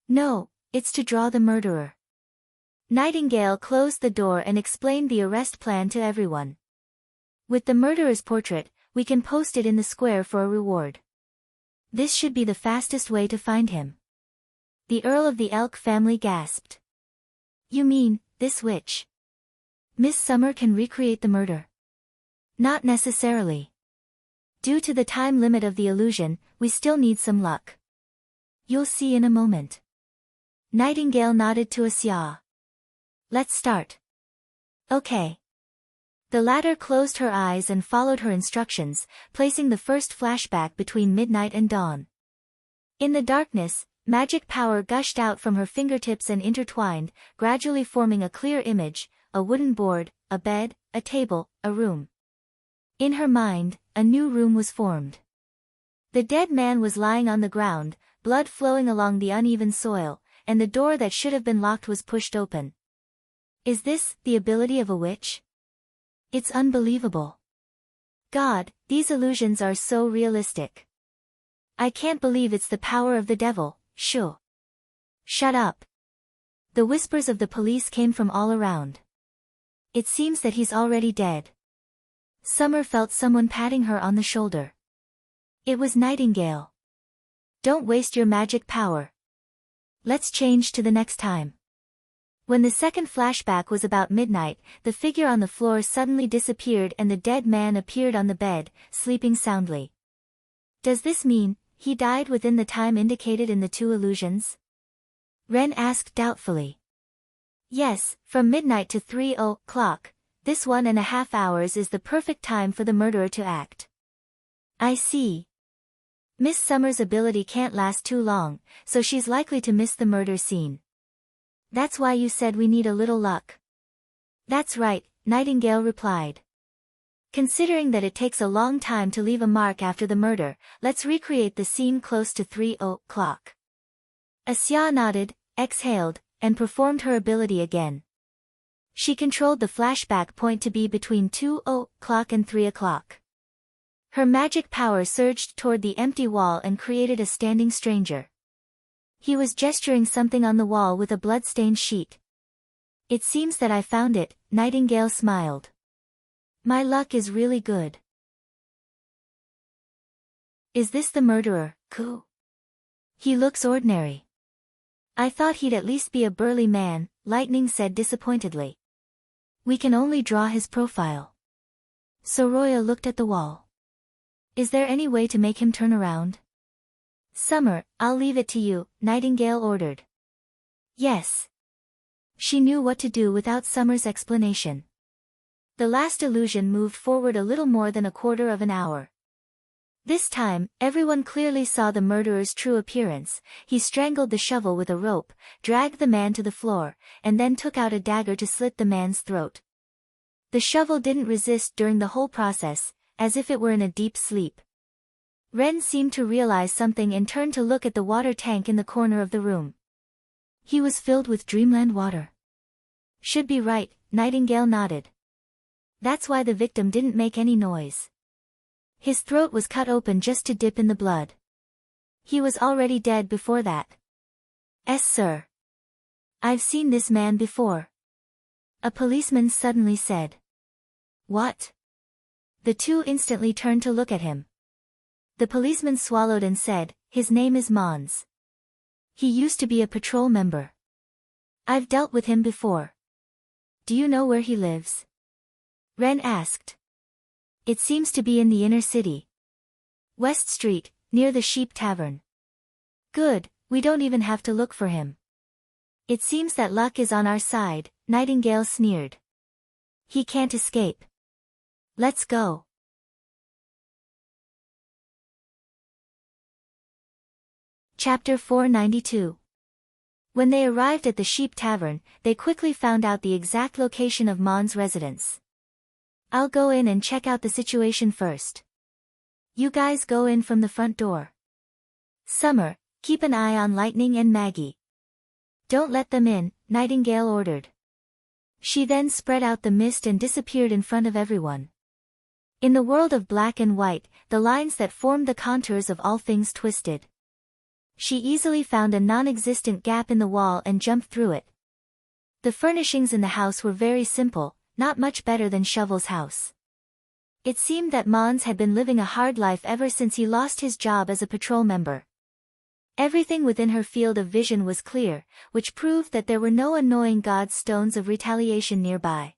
No, it's to draw the murderer. Nightingale closed the door and explained the arrest plan to everyone. With the murderer's portrait, we can post it in the square for a reward. This should be the fastest way to find him. The Earl of the Elk family gasped. You mean, this witch? Miss Summer can recreate the murder? Not necessarily. Due to the time limit of the illusion, we still need some luck. You'll see in a moment. Nightingale nodded to Asya. Let's start. Okay. The latter closed her eyes and followed her instructions, placing the first flashback between midnight and dawn. In the darkness, magic power gushed out from her fingertips and intertwined, gradually forming a clear image, a wooden board, a bed, a table, a room. In her mind, a new room was formed. The dead man was lying on the ground, blood flowing along the uneven soil, and the door that should have been locked was pushed open. Is this the ability of a witch? It's unbelievable. God, these illusions are so realistic. I can't believe it's the power of the devil. Shoo. Shut up. The whispers of the police came from all around. It seems that he's already dead. Summer felt someone patting her on the shoulder. It was Nightingale. Don't waste your magic power. Let's change to the next time. When the second flashback was about midnight, the figure on the floor suddenly disappeared and the dead man appeared on the bed, sleeping soundly. Does this mean he died within the time indicated in the two illusions? Ren asked doubtfully. Yes, from midnight to 3:00. This 1.5 hours is the perfect time for the murderer to act. I see. Miss Summer's ability can't last too long, so she's likely to miss the murder scene. That's why you said we need a little luck. That's right, Nightingale replied. Considering that it takes a long time to leave a mark after the murder, let's recreate the scene close to 3:00. Asya nodded, exhaled, and performed her ability again. She controlled the flashback point to be between 2:00 and 3:00. Her magic power surged toward the empty wall and created a standing stranger. He was gesturing something on the wall with a blood-stained sheet. It seems that I found it, Nightingale smiled. My luck is really good. Is this the murderer, Ku? He looks ordinary. I thought he'd at least be a burly man, Lightning said disappointedly. We can only draw his profile. Soroya looked at the wall. Is there any way to make him turn around? Summer, I'll leave it to you, Nightingale ordered. Yes. She knew what to do without Summer's explanation. The last illusion moved forward a little more than a quarter of an hour. This time, everyone clearly saw the murderer's true appearance. He strangled the shovel with a rope, dragged the man to the floor, and then took out a dagger to slit the man's throat. The shovel didn't resist during the whole process, as if it were in a deep sleep. Ren seemed to realize something and turned to look at the water tank in the corner of the room. He was filled with dreamland water. Should be right, Nightingale nodded. That's why the victim didn't make any noise. His throat was cut open just to dip in the blood. He was already dead before that. Yes, sir. I've seen this man before. A policeman suddenly said. What? The two instantly turned to look at him. The policeman swallowed and said, his name is Mons. He used to be a patrol member. I've dealt with him before. Do you know where he lives? Ren asked. It seems to be in the inner city. West Street, near the Sheep Tavern. Good, we don't even have to look for him. It seems that luck is on our side, Nightingale sneered. He can't escape. Let's go. Chapter 492. When they arrived at the Sheep Tavern, they quickly found out the exact location of Mon's residence. I'll go in and check out the situation first. You guys go in from the front door. Summer, keep an eye on Lightning and Maggie. Don't let them in, Nightingale ordered. She then spread out the mist and disappeared in front of everyone. In the world of black and white, the lines that formed the contours of all things twisted. She easily found a non-existent gap in the wall and jumped through it. The furnishings in the house were very simple, not much better than Shovel's house. It seemed that Mons had been living a hard life ever since he lost his job as a patrol member. Everything within her field of vision was clear, which proved that there were no annoying god stones of retaliation nearby.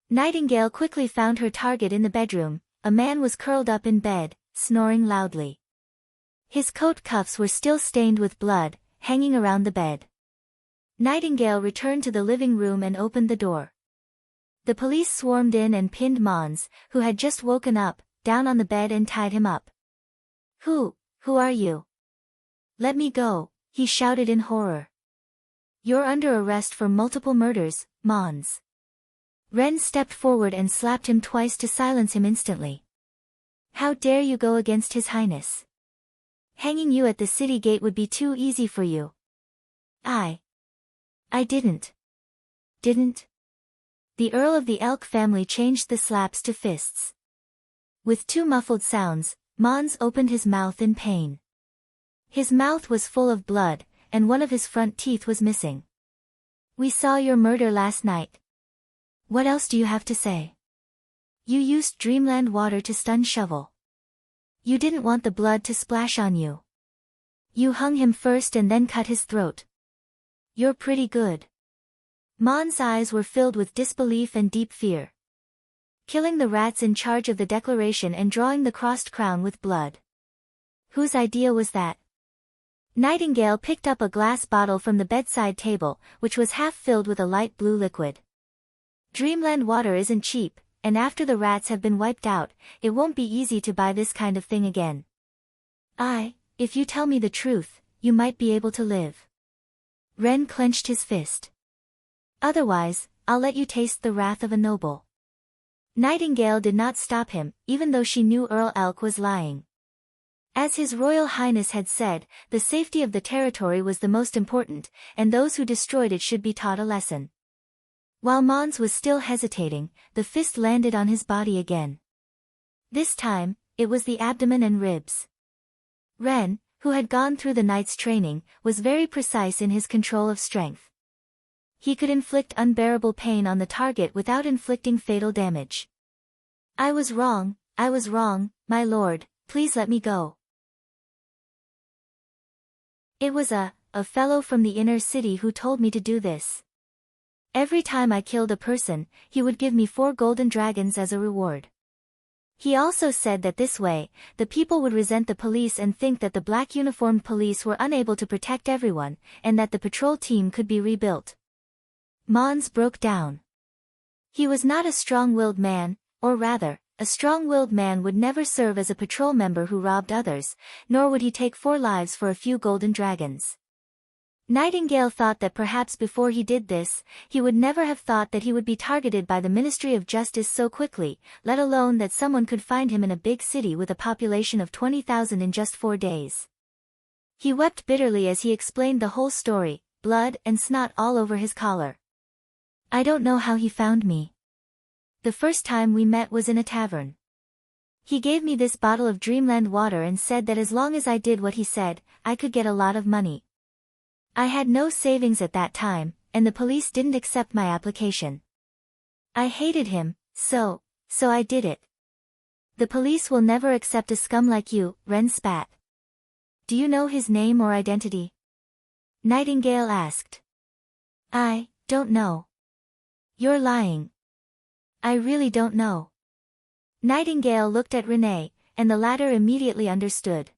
Nightingale quickly found her target in the bedroom. A man was curled up in bed, snoring loudly. His coat cuffs were still stained with blood, hanging around the bed. Nightingale returned to the living room and opened the door. The police swarmed in and pinned Mons, who had just woken up, down on the bed and tied him up. Who are you? Let me go, he shouted in horror. You're under arrest for multiple murders, Mons. Ren stepped forward and slapped him twice to silence him instantly. How dare you go against His Highness? Hanging you at the city gate would be too easy for you. I didn't. The Earl of the Elk family changed the slaps to fists. With two muffled sounds, Mons opened his mouth in pain. His mouth was full of blood, and one of his front teeth was missing. We saw your murder last night. What else do you have to say? You used Dreamland water to stun Shovel. You didn't want the blood to splash on you. You hung him first and then cut his throat. You're pretty good. Mons' eyes were filled with disbelief and deep fear. Killing the rats in charge of the declaration and drawing the crossed crown with blood. Whose idea was that? Nightingale picked up a glass bottle from the bedside table, which was half filled with a light blue liquid. Dreamland water isn't cheap, and after the rats have been wiped out, it won't be easy to buy this kind of thing again. If you tell me the truth, you might be able to live. Ren clenched his fist. Otherwise, I'll let you taste the wrath of a noble. Nightingale did not stop him, even though she knew Earl Elk was lying. As His Royal Highness had said, the safety of the territory was the most important, and those who destroyed it should be taught a lesson. While Mons was still hesitating, the fist landed on his body again. This time, it was the abdomen and ribs. Ren, who had gone through the knight's training, was very precise in his control of strength. He could inflict unbearable pain on the target without inflicting fatal damage. I was wrong, my lord, please let me go. It was a fellow from the inner city who told me to do this. Every time I killed a person, he would give me 4 golden dragons as a reward. He also said that this way, the people would resent the police and think that the black uniformed police were unable to protect everyone, and that the patrol team could be rebuilt. Mons broke down. He was not a strong-willed man, or rather, a strong-willed man would never serve as a patrol member who robbed others, nor would he take 4 lives for a few golden dragons. Nightingale thought that perhaps before he did this, he would never have thought that he would be targeted by the Ministry of Justice so quickly, let alone that someone could find him in a big city with a population of 20,000 in just 4 days. He wept bitterly as he explained the whole story, blood and snot all over his collar. I don't know how he found me. The first time we met was in a tavern. He gave me this bottle of Dreamland water and said that as long as I did what he said, I could get a lot of money. I had no savings at that time, and the police didn't accept my application. I hated him, so I did it. The police will never accept a scum like you, Ren spat. Do you know his name or identity? Nightingale asked. I don't know. You're lying. I really don't know. Nightingale looked at Renee, and the latter immediately understood.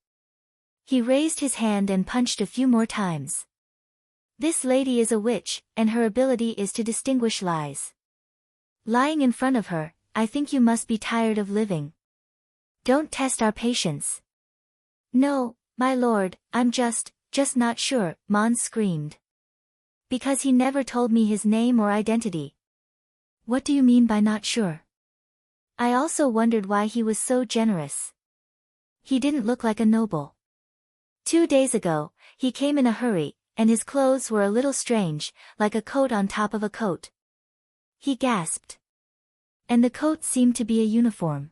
He raised his hand and punched a few more times. This lady is a witch, and her ability is to distinguish lies. Lying in front of her, I think you must be tired of living. Don't test our patience. No, my lord, I'm just not sure, Mons screamed. Because he never told me his name or identity. What do you mean by not sure? I also wondered why he was so generous. He didn't look like a noble. 2 days ago, he came in a hurry, and his clothes were a little strange, like a coat on top of a coat. He gasped. And the coat seemed to be a uniform.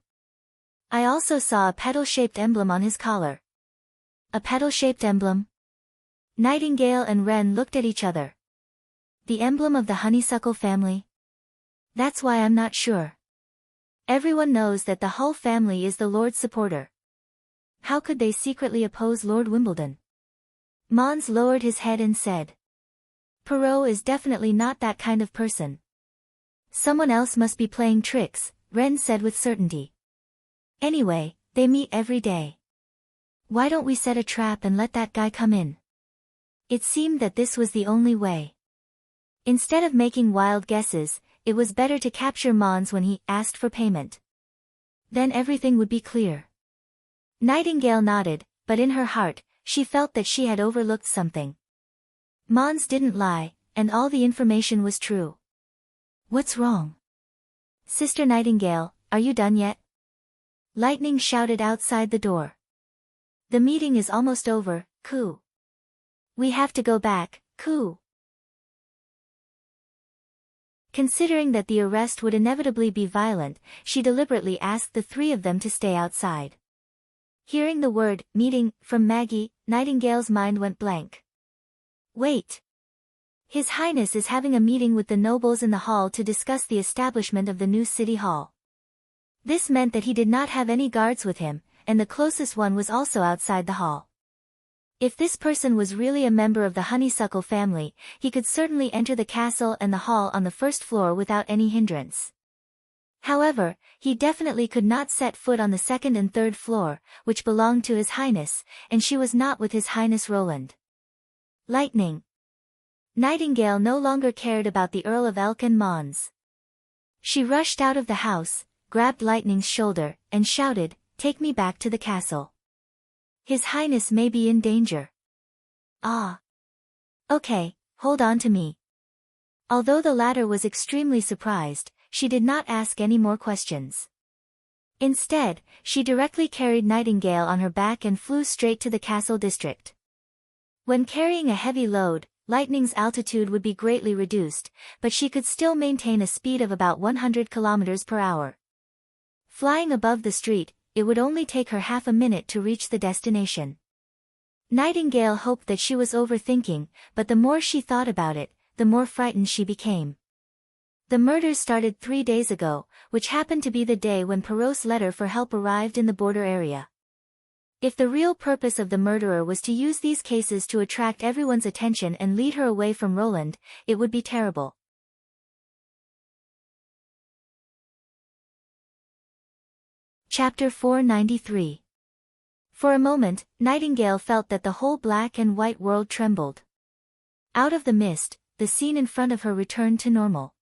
I also saw a petal-shaped emblem on his collar. A petal-shaped emblem? Nightingale and Ren looked at each other. The emblem of the honeysuckle family? That's why I'm not sure. Everyone knows that the Hull family is the Lord's supporter. How could they secretly oppose Lord Wimbledon? Mons lowered his head and said. Perrault is definitely not that kind of person. Someone else must be playing tricks, Ren said with certainty. Anyway, they meet every day. Why don't we set a trap and let that guy come in? It seemed that this was the only way. Instead of making wild guesses, it was better to capture Mons when he asked for payment. Then everything would be clear. Nightingale nodded, but in her heart, she felt that she had overlooked something. Mons didn't lie, and all the information was true. What's wrong? Sister Nightingale, are you done yet? Lightning shouted outside the door. The meeting is almost over, Coo. We have to go back, Coo. Considering that the arrest would inevitably be violent, she deliberately asked the three of them to stay outside. Hearing the word, meeting, from Maggie, Nightingale's mind went blank. Wait. His Highness is having a meeting with the nobles in the hall to discuss the establishment of the new city hall. This meant that he did not have any guards with him, and the closest one was also outside the hall. If this person was really a member of the Honeysuckle family, he could certainly enter the castle and the hall on the first floor without any hindrance. However, he definitely could not set foot on the second and third floor, which belonged to His Highness, and she was not with His Highness Roland. Lightning. Nightingale no longer cared about the Earl of Elk and Mons. She rushed out of the house, grabbed Lightning's shoulder, and shouted, "Take me back to the castle. His Highness may be in danger." Ah. Okay, hold on to me. Although the latter was extremely surprised, she did not ask any more questions. Instead, she directly carried Nightingale on her back and flew straight to the castle district. When carrying a heavy load, Lightning's altitude would be greatly reduced, but she could still maintain a speed of about 100 kilometers per hour. Flying above the street, it would only take her half a minute to reach the destination. Nightingale hoped that she was overthinking, but the more she thought about it, the more frightened she became. The murders started 3 days ago, which happened to be the day when Perrault's letter for help arrived in the border area. If the real purpose of the murderer was to use these cases to attract everyone's attention and lead her away from Roland, it would be terrible. Chapter 493. For a moment, Nightingale felt that the whole black and white world trembled. Out of the mist, the scene in front of her returned to normal.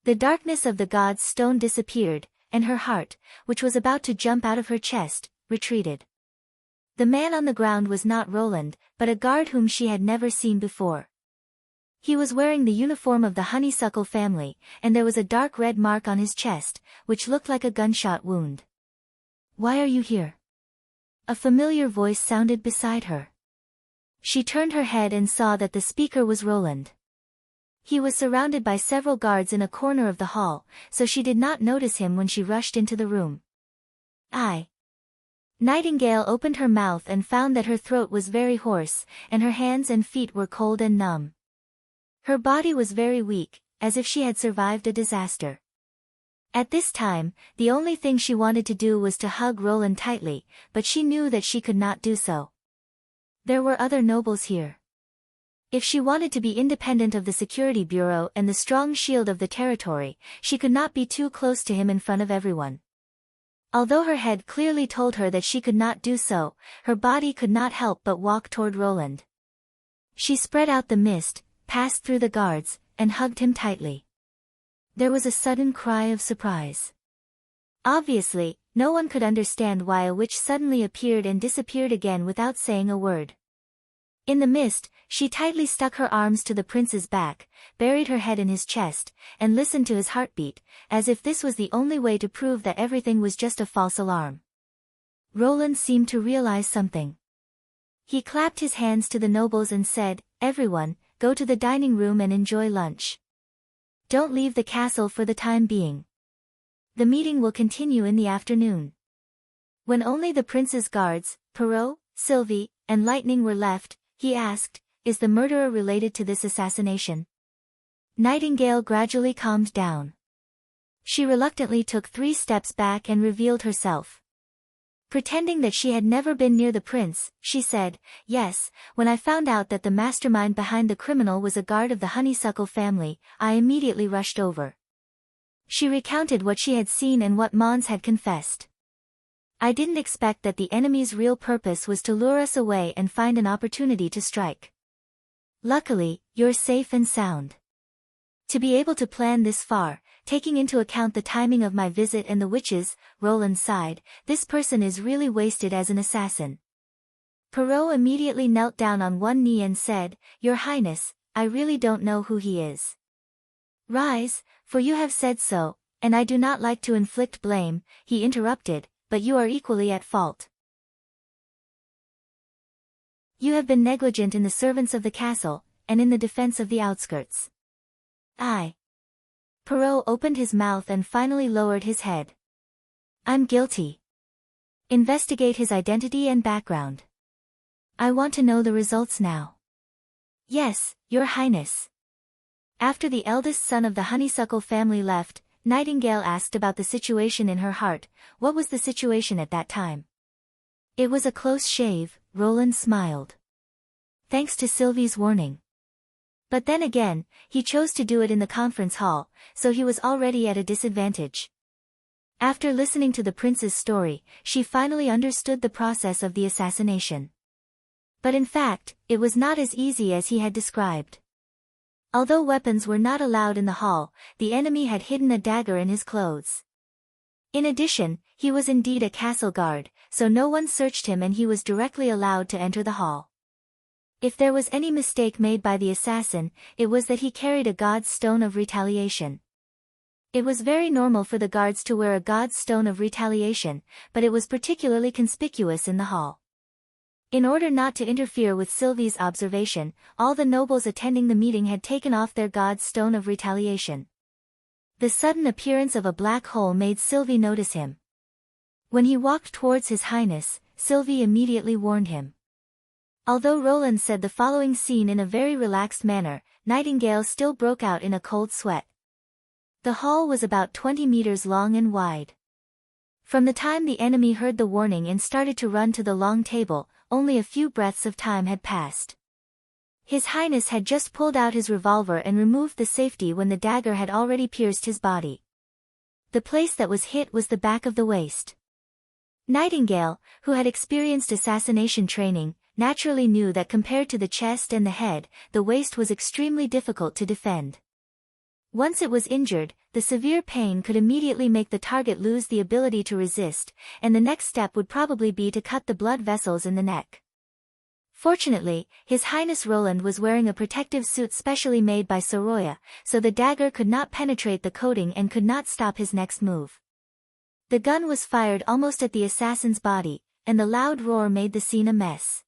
The darkness of the god's stone disappeared, and her heart, which was about to jump out of her chest, retreated. The man on the ground was not Roland, but a guard whom she had never seen before. He was wearing the uniform of the Honeysuckle family, and there was a dark red mark on his chest, which looked like a gunshot wound. "Why are you here?" A familiar voice sounded beside her. She turned her head and saw that the speaker was Roland. He was surrounded by several guards in a corner of the hall, so she did not notice him when she rushed into the room. Nightingale opened her mouth and found that her throat was very hoarse, and her hands and feet were cold and numb. Her body was very weak, as if she had survived a disaster. At this time, the only thing she wanted to do was to hug Roland tightly, but she knew that she could not do so. There were other nobles here. If she wanted to be independent of the Security Bureau and the strong shield of the territory, she could not be too close to him in front of everyone. Although her head clearly told her that she could not do so, her body could not help but walk toward Roland. She spread out the mist, passed through the guards, and hugged him tightly. There was a sudden cry of surprise. Obviously, no one could understand why a witch suddenly appeared and disappeared again without saying a word. In the mist, she tightly stuck her arms to the prince's back, buried her head in his chest, and listened to his heartbeat, as if this was the only way to prove that everything was just a false alarm. Roland seemed to realize something. He clapped his hands to the nobles and said, "Everyone, go to the dining room and enjoy lunch. Don't leave the castle for the time being. The meeting will continue in the afternoon." When only the prince's guards, Perrault, Sylvie, and Lightning were left, he asked, "Is the murderer related to this assassination?" Nightingale gradually calmed down. She reluctantly took 3 steps back and revealed herself. Pretending that she had never been near the prince, she said, "Yes, when I found out that the mastermind behind the criminal was a guard of the Honeysuckle family, I immediately rushed over." She recounted what she had seen and what Mons had confessed. "I didn't expect that the enemy's real purpose was to lure us away and find an opportunity to strike. Luckily, you're safe and sound. To be able to plan this far, taking into account the timing of my visit and the witches," Roland sighed, "this person is really wasted as an assassin." Perrault immediately knelt down on one knee and said, "Your Highness, I really don't know who he is." "Rise, for you have said so, and I do not like to inflict blame," he interrupted, "but you are equally at fault. You have been negligent in the servants of the castle, and in the defense of the outskirts." Perrault opened his mouth and finally lowered his head. "I'm guilty. Investigate his identity and background. I want to know the results now." "Yes, Your Highness." After the eldest son of the Honeysuckle family left, Nightingale asked about the situation in her heart. What was the situation at that time? "It was a close shave," Roland smiled. "Thanks to Sylvie's warning. But then again, he chose to do it in the conference hall, so he was already at a disadvantage." After listening to the prince's story, she finally understood the process of the assassination. But in fact, it was not as easy as he had described. Although weapons were not allowed in the hall, the enemy had hidden a dagger in his clothes. In addition, he was indeed a castle guard, so no one searched him and he was directly allowed to enter the hall. If there was any mistake made by the assassin, it was that he carried a god's stone of retaliation. It was very normal for the guards to wear a god's stone of retaliation, but it was particularly conspicuous in the hall. In order not to interfere with Sylvie's observation, all the nobles attending the meeting had taken off their god's stone of retaliation. The sudden appearance of a black hole made Sylvie notice him. When he walked towards His Highness, Sylvie immediately warned him. Although Roland said the following scene in a very relaxed manner, Nightingale still broke out in a cold sweat. The hall was about 20 meters long and wide. From the time the enemy heard the warning and started to run to the long table, only a few breaths of time had passed. His Highness had just pulled out his revolver and removed the safety when the dagger had already pierced his body. The place that was hit was the back of the waist. Nightingale, who had experienced assassination training, naturally knew that compared to the chest and the head, the waist was extremely difficult to defend. Once it was injured, the severe pain could immediately make the target lose the ability to resist, and the next step would probably be to cut the blood vessels in the neck. Fortunately, His Highness Roland was wearing a protective suit specially made by Soroya, so the dagger could not penetrate the coating and could not stop his next move. The gun was fired almost at the assassin's body, and the loud roar made the scene a mess.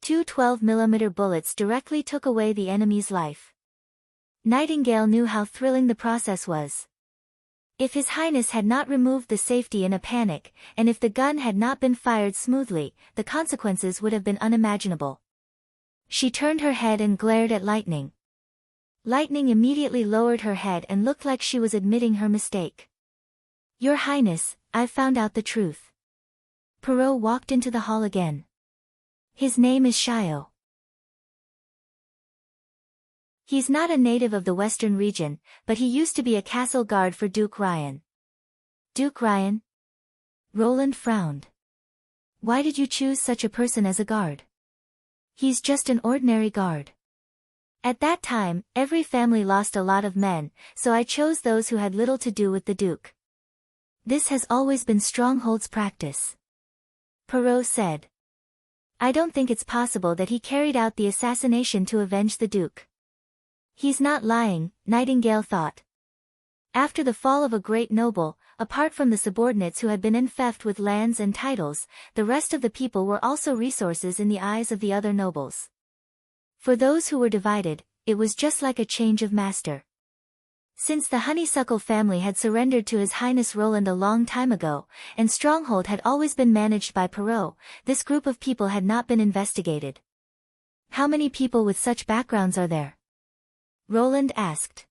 2 12mm bullets directly took away the enemy's life. Nightingale knew how thrilling the process was. If His Highness had not removed the safety in a panic, and if the gun had not been fired smoothly, the consequences would have been unimaginable. She turned her head and glared at Lightning. Lightning immediately lowered her head and looked like she was admitting her mistake. "Your Highness, I've found out the truth." Perrault walked into the hall again. "His name is Shio. He's not a native of the western region, but he used to be a castle guard for Duke Ryan." "Duke Ryan?" Roland frowned. "Why did you choose such a person as a guard?" "He's just an ordinary guard. At that time, every family lost a lot of men, so I chose those who had little to do with the Duke. This has always been Stronghold's practice," Perrault said. "I don't think it's possible that he carried out the assassination to avenge the Duke." "He's not lying," Nightingale thought. After the fall of a great noble, apart from the subordinates who had been enfeoffed with lands and titles, the rest of the people were also resources in the eyes of the other nobles. For those who were divided, it was just like a change of master. Since the Honeysuckle family had surrendered to His Highness Roland a long time ago, and Stronghold had always been managed by Perrault, this group of people had not been investigated. "How many people with such backgrounds are there?" Roland asked.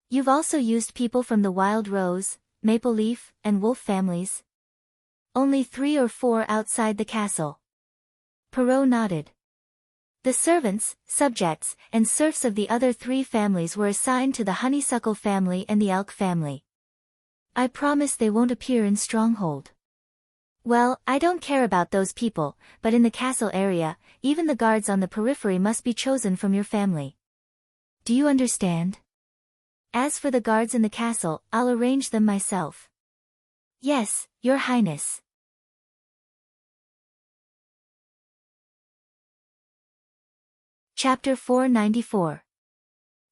You've also used people from the Wild Rose, Maple Leaf, and Wolf families? Only 3 or 4 outside the castle. Perrault nodded. The servants, subjects, and serfs of the other 3 families were assigned to the Honeysuckle family and the Elk family. I promise they won't appear in Stronghold. Well, I don't care about those people, but in the castle area, even the guards on the periphery must be chosen from your family. Do you understand? As for the guards in the castle, I'll arrange them myself. Yes, Your Highness. Chapter 494.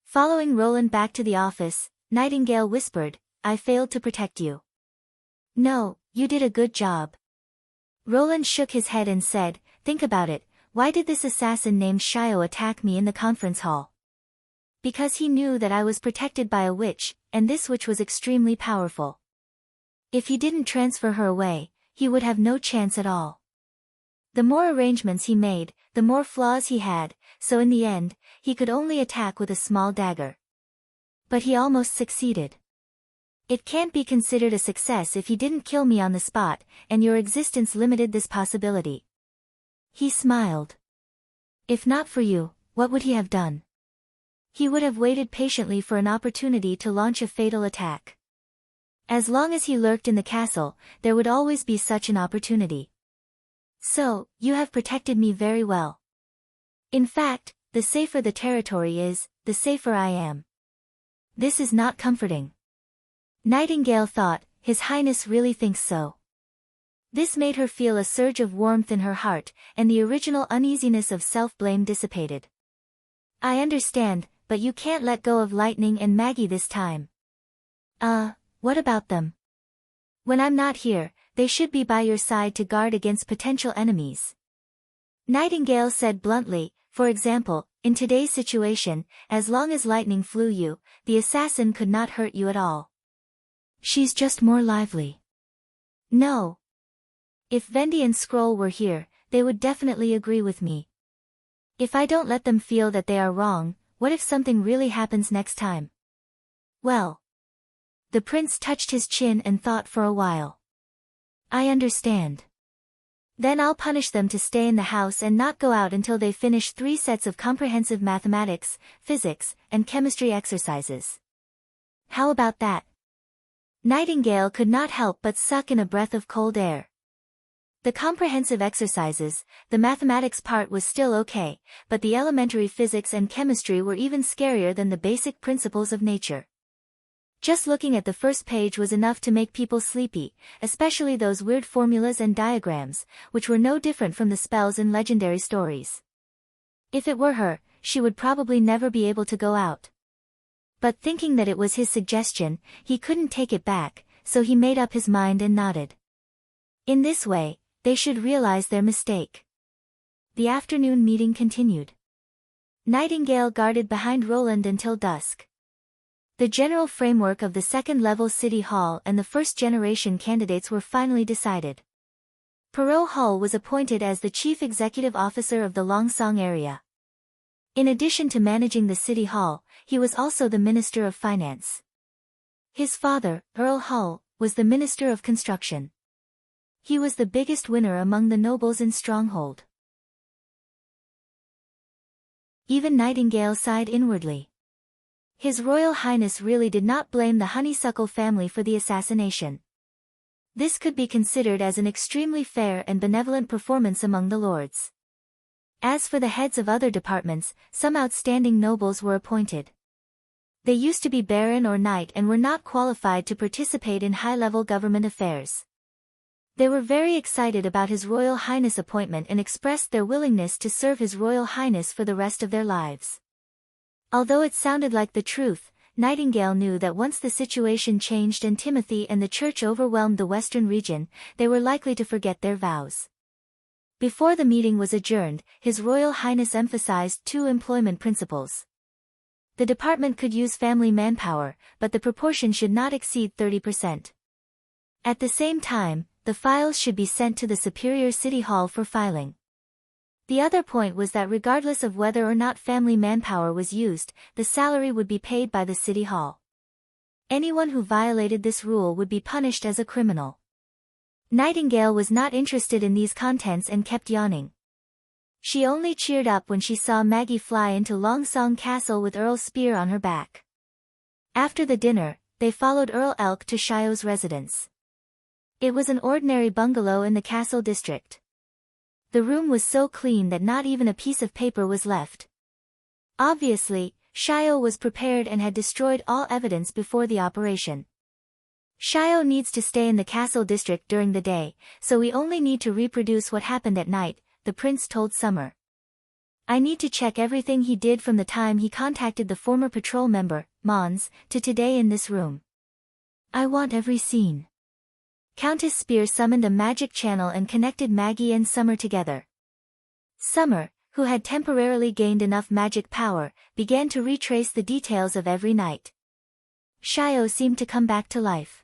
Following Roland back to the office, Nightingale whispered, I failed to protect you. No, you did a good job. Roland shook his head and said, think about it, why did this assassin named Shio attack me in the conference hall? Because he knew that I was protected by a witch, and this witch was extremely powerful. If he didn't transfer her away, he would have no chance at all. The more arrangements he made, the more flaws he had, so in the end, he could only attack with a small dagger. But he almost succeeded. It can't be considered a success if he didn't kill me on the spot, and your existence limited this possibility. He smiled. If not for you, what would he have done? He would have waited patiently for an opportunity to launch a fatal attack. As long as he lurked in the castle, there would always be such an opportunity. So, you have protected me very well. In fact, the safer the territory is, the safer I am. This is not comforting. Nightingale thought, His Highness really thinks so. This made her feel a surge of warmth in her heart, and the original uneasiness of self-blame dissipated. I understand, but you can't let go of Lightning and Maggie this time. What about them? When I'm not here, they should be by your side to guard against potential enemies. Nightingale said bluntly, for example, in today's situation, as long as lightning flew you, the assassin could not hurt you at all. She's just more lively. No. If Vendi and Scroll were here, they would definitely agree with me. If I don't let them feel that they are wrong, what if something really happens next time? Well. The prince touched his chin and thought for a while. I understand. Then I'll punish them to stay in the house and not go out until they finish 3 sets of comprehensive mathematics, physics, and chemistry exercises. How about that? Nightingale could not help but suck in a breath of cold air. The comprehensive exercises, the mathematics part was still okay, but the elementary physics and chemistry were even scarier than the basic principles of nature. Just looking at the first page was enough to make people sleepy, especially those weird formulas and diagrams, which were no different from the spells in legendary stories. If it were her, she would probably never be able to go out. But thinking that it was his suggestion, he couldn't take it back, so he made up his mind and nodded. In this way, they should realize their mistake. The afternoon meeting continued. Nightingale guarded behind Roland until dusk. The general framework of the second-level City Hall and the first-generation candidates were finally decided. Perrault Hull was appointed as the chief executive officer of the Longsong area. In addition to managing the City Hall, he was also the Minister of Finance. His father, Earl Hull, was the Minister of Construction. He was the biggest winner among the nobles in Stronghold. Even Nightingale sighed inwardly. His Royal Highness really did not blame the Honeysuckle family for the assassination. This could be considered as an extremely fair and benevolent performance among the lords. As for the heads of other departments, some outstanding nobles were appointed. They used to be baron or knight and were not qualified to participate in high-level government affairs. They were very excited about His Royal Highness' appointment and expressed their willingness to serve His Royal Highness for the rest of their lives. Although it sounded like the truth, Nightingale knew that once the situation changed and Timothy and the church overwhelmed the western region, they were likely to forget their vows. Before the meeting was adjourned, His Royal Highness emphasized 2 employment principles. The department could use family manpower, but the proportion should not exceed 30%. At the same time, the files should be sent to the Superior City Hall for filing. The other point was that regardless of whether or not family manpower was used, the salary would be paid by the City Hall. Anyone who violated this rule would be punished as a criminal. Nightingale was not interested in these contents and kept yawning. She only cheered up when she saw Maggie fly into Longsong Castle with Earl Spear on her back. After the dinner, they followed Earl Elk to Shio's residence. It was an ordinary bungalow in the castle district. The room was so clean that not even a piece of paper was left. Obviously, Shio was prepared and had destroyed all evidence before the operation. Shio needs to stay in the castle district during the day, so we only need to reproduce what happened at night, the prince told Summer. I need to check everything he did from the time he contacted the former patrol member, Mons, to today in this room. I want every scene. Countess Spear summoned a magic channel and connected Maggie and Summer together. Summer, who had temporarily gained enough magic power, began to retrace the details of every night. Shio seemed to come back to life.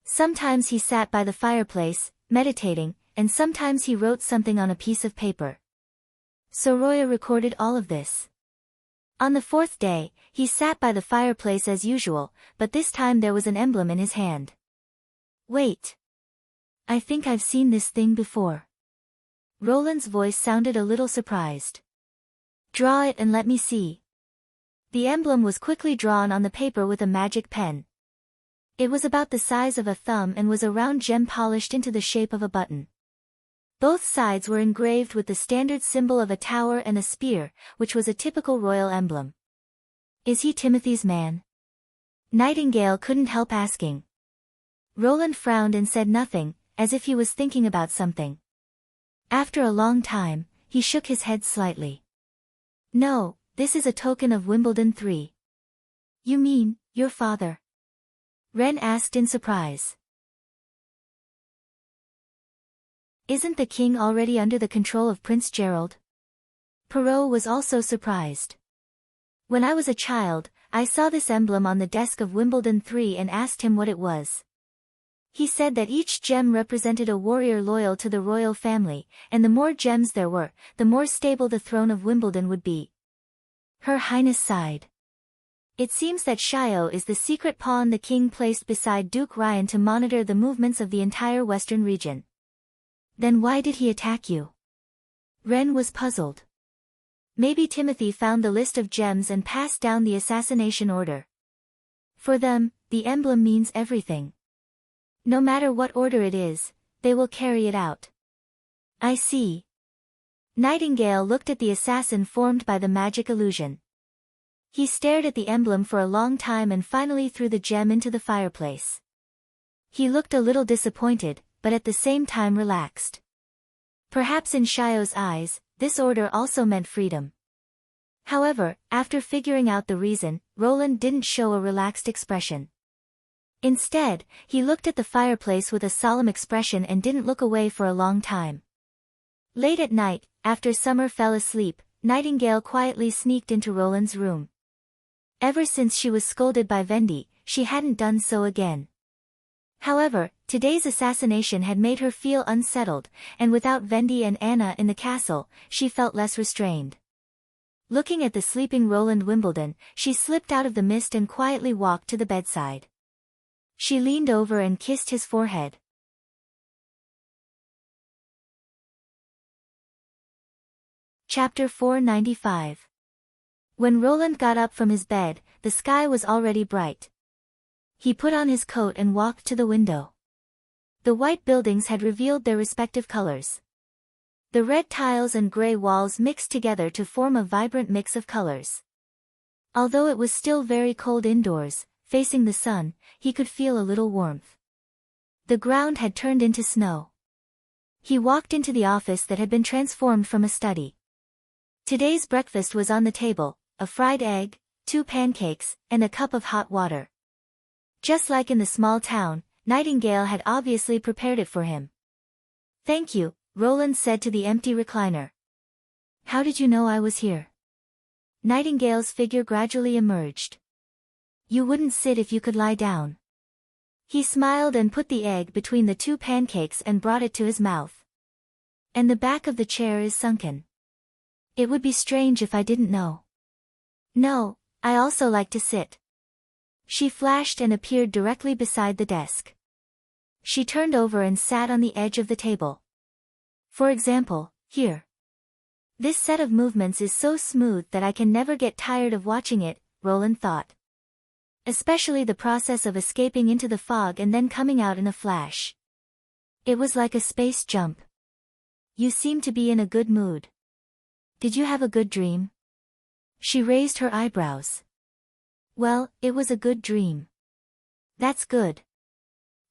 Sometimes he sat by the fireplace, meditating, and sometimes he wrote something on a piece of paper. Soroya recorded all of this. On the fourth day, he sat by the fireplace as usual, but this time there was an emblem in his hand. Wait. I think I've seen this thing before. Roland's voice sounded a little surprised. Draw it and let me see. The emblem was quickly drawn on the paper with a magic pen. It was about the size of a thumb and was a round gem polished into the shape of a button. Both sides were engraved with the standard symbol of a tower and a spear, which was a typical royal emblem. Is he Timothy's man? Nightingale couldn't help asking. Roland frowned and said nothing, as if he was thinking about something. After a long time, he shook his head slightly. No, this is a token of Wimbledon 3. You mean, your father? Ren asked in surprise. Isn't the king already under the control of Prince Gerald? Perrault was also surprised. When I was a child, I saw this emblem on the desk of Wimbledon 3 and asked him what it was. He said that each gem represented a warrior loyal to the royal family, and the more gems there were, the more stable the throne of Wimbledon would be. Her Highness sighed. It seems that Shio is the secret pawn the king placed beside Duke Ryan to monitor the movements of the entire western region. Then why did he attack you? Ren was puzzled. Maybe Timothy found the list of gems and passed down the assassination order. For them, the emblem means everything. No matter what order it is, they will carry it out. I see. Nightingale looked at the assassin formed by the magic illusion. He stared at the emblem for a long time and finally threw the gem into the fireplace. He looked a little disappointed, but at the same time relaxed. Perhaps in Shio's eyes, this order also meant freedom. However, after figuring out the reason, Roland didn't show a relaxed expression. Instead, he looked at the fireplace with a solemn expression and didn't look away for a long time. Late at night, after Summer fell asleep, Nightingale quietly sneaked into Roland's room. Ever since she was scolded by Vendi, she hadn't done so again. However, today's assassination had made her feel unsettled, and without Vendi and Anna in the castle, she felt less restrained. Looking at the sleeping Roland Wimbledon, she slipped out of the mist and quietly walked to the bedside. She leaned over and kissed his forehead. Chapter 495. When Roland got up from his bed, the sky was already bright. He put on his coat and walked to the window. The white buildings had revealed their respective colors. The red tiles and gray walls mixed together to form a vibrant mix of colors. Although it was still very cold indoors, facing the sun, he could feel a little warmth. The ground had turned into snow. He walked into the office that had been transformed from a study. Today's breakfast was on the table, a fried egg, 2 pancakes, and a cup of hot water. Just like in the small town, Nightingale had obviously prepared it for him. Thank you, Roland said to the empty recliner. How did you know I was here? Nightingale's figure gradually emerged. You wouldn't sit if you could lie down. He smiled and put the egg between the 2 pancakes and brought it to his mouth. And the back of the chair is sunken. It would be strange if I didn't know. No, I also like to sit. She flashed and appeared directly beside the desk. She turned over and sat on the edge of the table. For example, here. This set of movements is so smooth that I can never get tired of watching it, Roland thought. Especially the process of escaping into the fog and then coming out in a flash. It was like a space jump. You seem to be in a good mood. Did you have a good dream? She raised her eyebrows. Well, it was a good dream. That's good.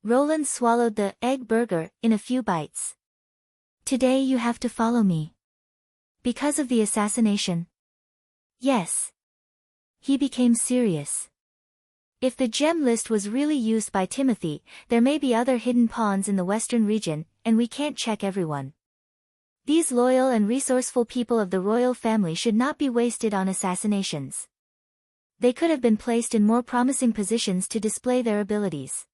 Roland swallowed the egg burger in a few bites. Today you have to follow me. Because of the assassination? Yes. He became serious. If the gem list was really used by Timothy, there may be other hidden pawns in the western region, and we can't check everyone. These loyal and resourceful people of the royal family should not be wasted on assassinations. They could have been placed in more promising positions to display their abilities.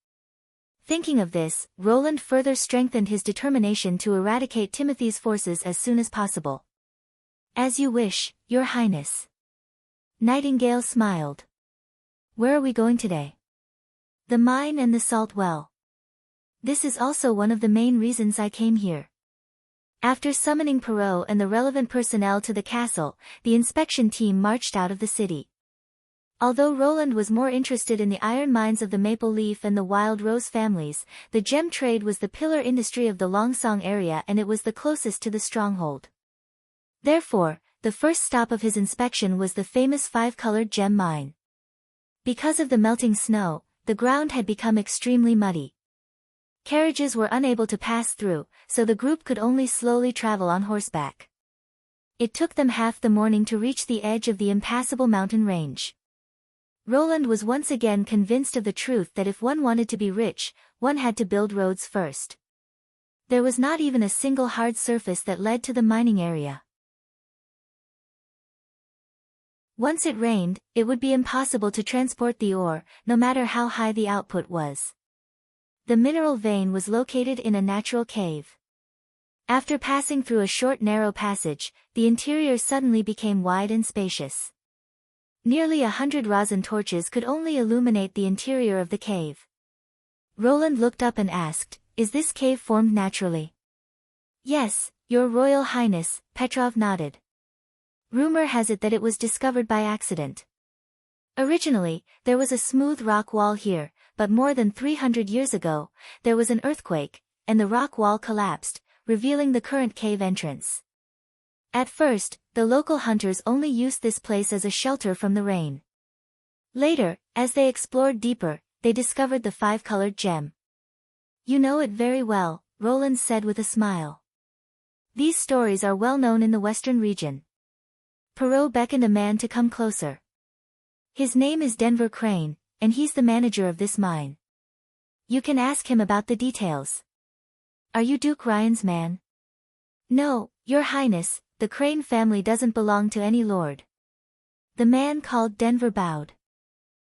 Thinking of this, Roland further strengthened his determination to eradicate Timothy's forces as soon as possible. As you wish, Your Highness. Nightingale smiled. Where are we going today? The mine and the salt well. This is also one of the main reasons I came here. After summoning Perrault and the relevant personnel to the castle, the inspection team marched out of the city. Although Roland was more interested in the iron mines of the Maple Leaf and the Wild Rose families, the gem trade was the pillar industry of the Longsong area and it was the closest to the stronghold. Therefore, the first stop of his inspection was the famous five-colored gem mine. Because of the melting snow, the ground had become extremely muddy. Carriages were unable to pass through, so the group could only slowly travel on horseback. It took them half the morning to reach the edge of the impassable mountain range. Roland was once again convinced of the truth that if one wanted to be rich, one had to build roads first. There was not even a single hard surface that led to the mining area. Once it rained, it would be impossible to transport the ore, no matter how high the output was. The mineral vein was located in a natural cave. After passing through a short narrow passage, the interior suddenly became wide and spacious. Nearly 100 rosin torches could only illuminate the interior of the cave. Roland looked up and asked, "Is this cave formed naturally?" "Yes, Your Royal Highness," Petrov nodded. Rumor has it that it was discovered by accident. Originally, there was a smooth rock wall here, but more than 300 years ago, there was an earthquake, and the rock wall collapsed, revealing the current cave entrance. At first, the local hunters only used this place as a shelter from the rain. Later, as they explored deeper, they discovered the five-colored gem. "You know it very well," Roland said with a smile. "These stories are well known in the western region." Perrault beckoned a man to come closer. "His name is Denver Crane, and he's the manager of this mine. You can ask him about the details." "Are you Duke Ryan's man?" "No, Your Highness, the Crane family doesn't belong to any lord." The man called Denver bowed.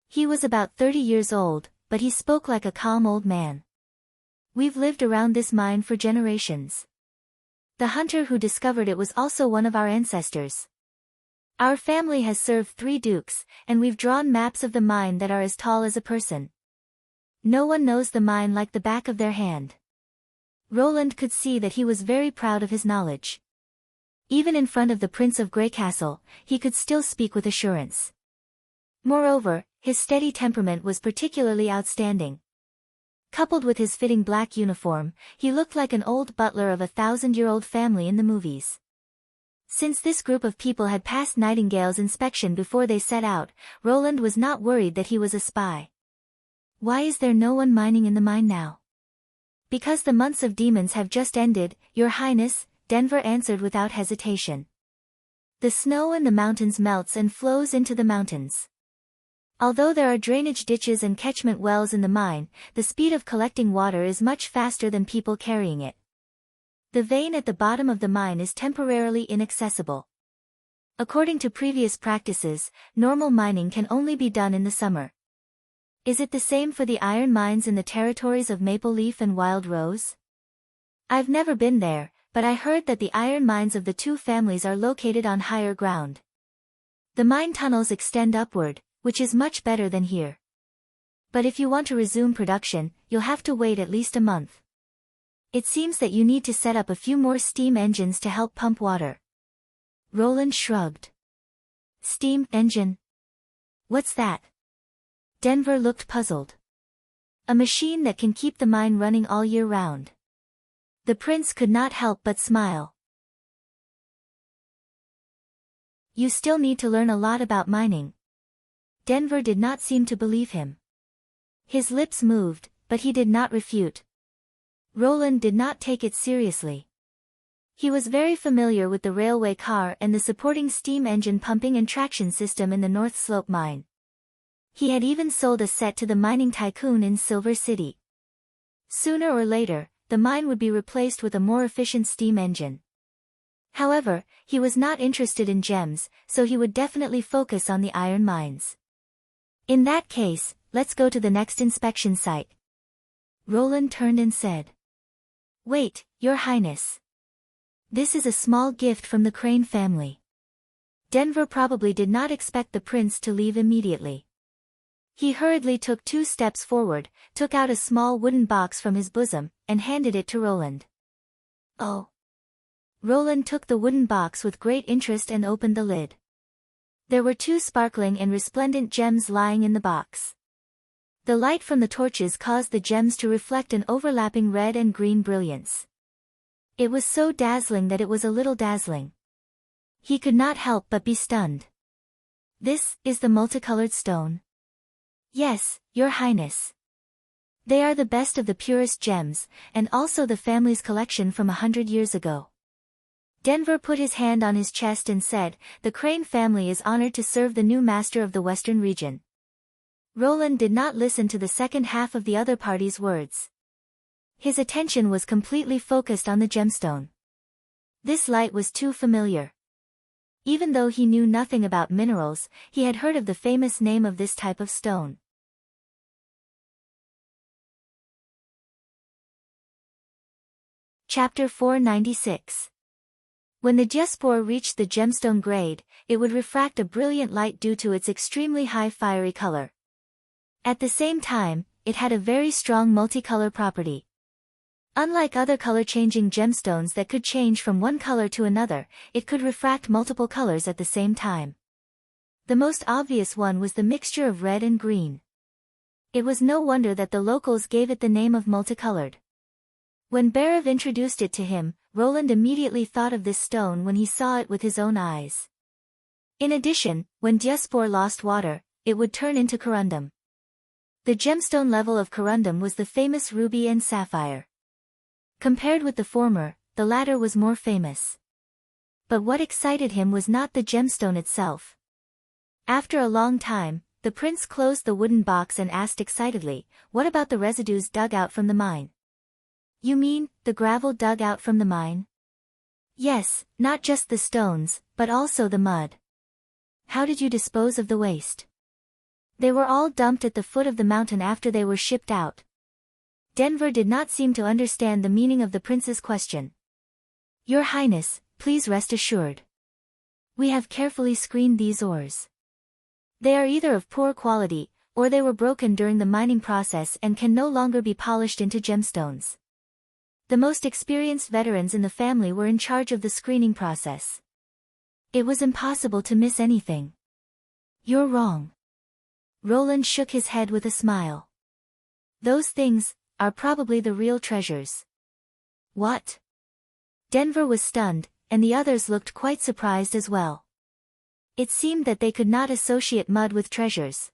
He was about 30 years old, but he spoke like a calm old man. "We've lived around this mine for generations. The hunter who discovered it was also one of our ancestors. Our family has served 3 dukes, and we've drawn maps of the mine that are as tall as a person. No one knows the mine like the back of their hand." Roland could see that he was very proud of his knowledge. Even in front of the Prince of Greycastle, he could still speak with assurance. Moreover, his steady temperament was particularly outstanding. Coupled with his fitting black uniform, he looked like an old butler of a 1,000-year-old family in the movies. Since this group of people had passed Nightingale's inspection before they set out, Roland was not worried that he was a spy. "Why is there no one mining in the mine now?" "Because the months of demons have just ended, Your Highness," Denver answered without hesitation. "The snow in the mountains melts and flows into the mountains. Although there are drainage ditches and catchment wells in the mine, the speed of collecting water is much faster than people carrying it. The vein at the bottom of the mine is temporarily inaccessible. According to previous practices, normal mining can only be done in the summer. Is it the same for the iron mines in the territories of Maple Leaf and Wild Rose?" "I've never been there, but I heard that the iron mines of the 2 families are located on higher ground. The mine tunnels extend upward, which is much better than here. But if you want to resume production, you'll have to wait at least a month. It seems that you need to set up a few more steam engines to help pump water. Roland shrugged. Steam engine? What's that? Denver looked puzzled. A machine that can keep the mine running all year round. The prince could not help but smile. You still need to learn a lot about mining. Denver did not seem to believe him. His lips moved, but he did not refute. Roland did not take it seriously. He was very familiar with the railway car and the supporting steam engine pumping and traction system in the North Slope mine. He had even sold a set to the mining tycoon in Silver City. Sooner or later, the mine would be replaced with a more efficient steam engine. However, he was not interested in gems, so he would definitely focus on the iron mines. In that case, let's go to the next inspection site. Roland turned and said. Wait, Your Highness. This is a small gift from the Crane family. Denver probably did not expect the prince to leave immediately. He hurriedly took 2 steps forward, took out a small wooden box from his bosom, and handed it to Roland. Oh. Roland took the wooden box with great interest and opened the lid. There were 2 sparkling and resplendent gems lying in the box. The light from the torches caused the gems to reflect an overlapping red and green brilliance. It was so dazzling that it was a little dazzling. He could not help but be stunned. This is the multicolored stone. Yes, Your Highness. They are the best of the purest gems, and also the family's collection from 100 years ago. Denver put his hand on his chest and said, The Crane family is honored to serve the new master of the Western region. Roland did not listen to the second half of the other party's words. His attention was completely focused on the gemstone. This light was too familiar. Even though he knew nothing about minerals, he had heard of the famous name of this type of stone. Chapter 496. When the diaspora reached the gemstone grade, it would refract a brilliant light due to its extremely high fiery color. At the same time, it had a very strong multicolor property. Unlike other color-changing gemstones that could change from one color to another, it could refract multiple colors at the same time. The most obvious one was the mixture of red and green. It was no wonder that the locals gave it the name of multicolored. When Barav introduced it to him, Roland immediately thought of this stone when he saw it with his own eyes. In addition, when diaspora lost water, it would turn into corundum. The gemstone level of corundum was the famous ruby and sapphire. Compared with the former, the latter was more famous. But what excited him was not the gemstone itself. After a long time, the prince closed the wooden box and asked excitedly, What about the residues dug out from the mine? You mean, the gravel dug out from the mine? Yes, not just the stones, but also the mud. How did you dispose of the waste? They were all dumped at the foot of the mountain after they were shipped out. Denver did not seem to understand the meaning of the prince's question. Your Highness, please rest assured. We have carefully screened these ores. They are either of poor quality, or they were broken during the mining process and can no longer be polished into gemstones. The most experienced veterans in the family were in charge of the screening process. It was impossible to miss anything. You're wrong. Roland shook his head with a smile. Those things are probably the real treasures. What? Denver was stunned, and the others looked quite surprised as well. It seemed that they could not associate mud with treasures.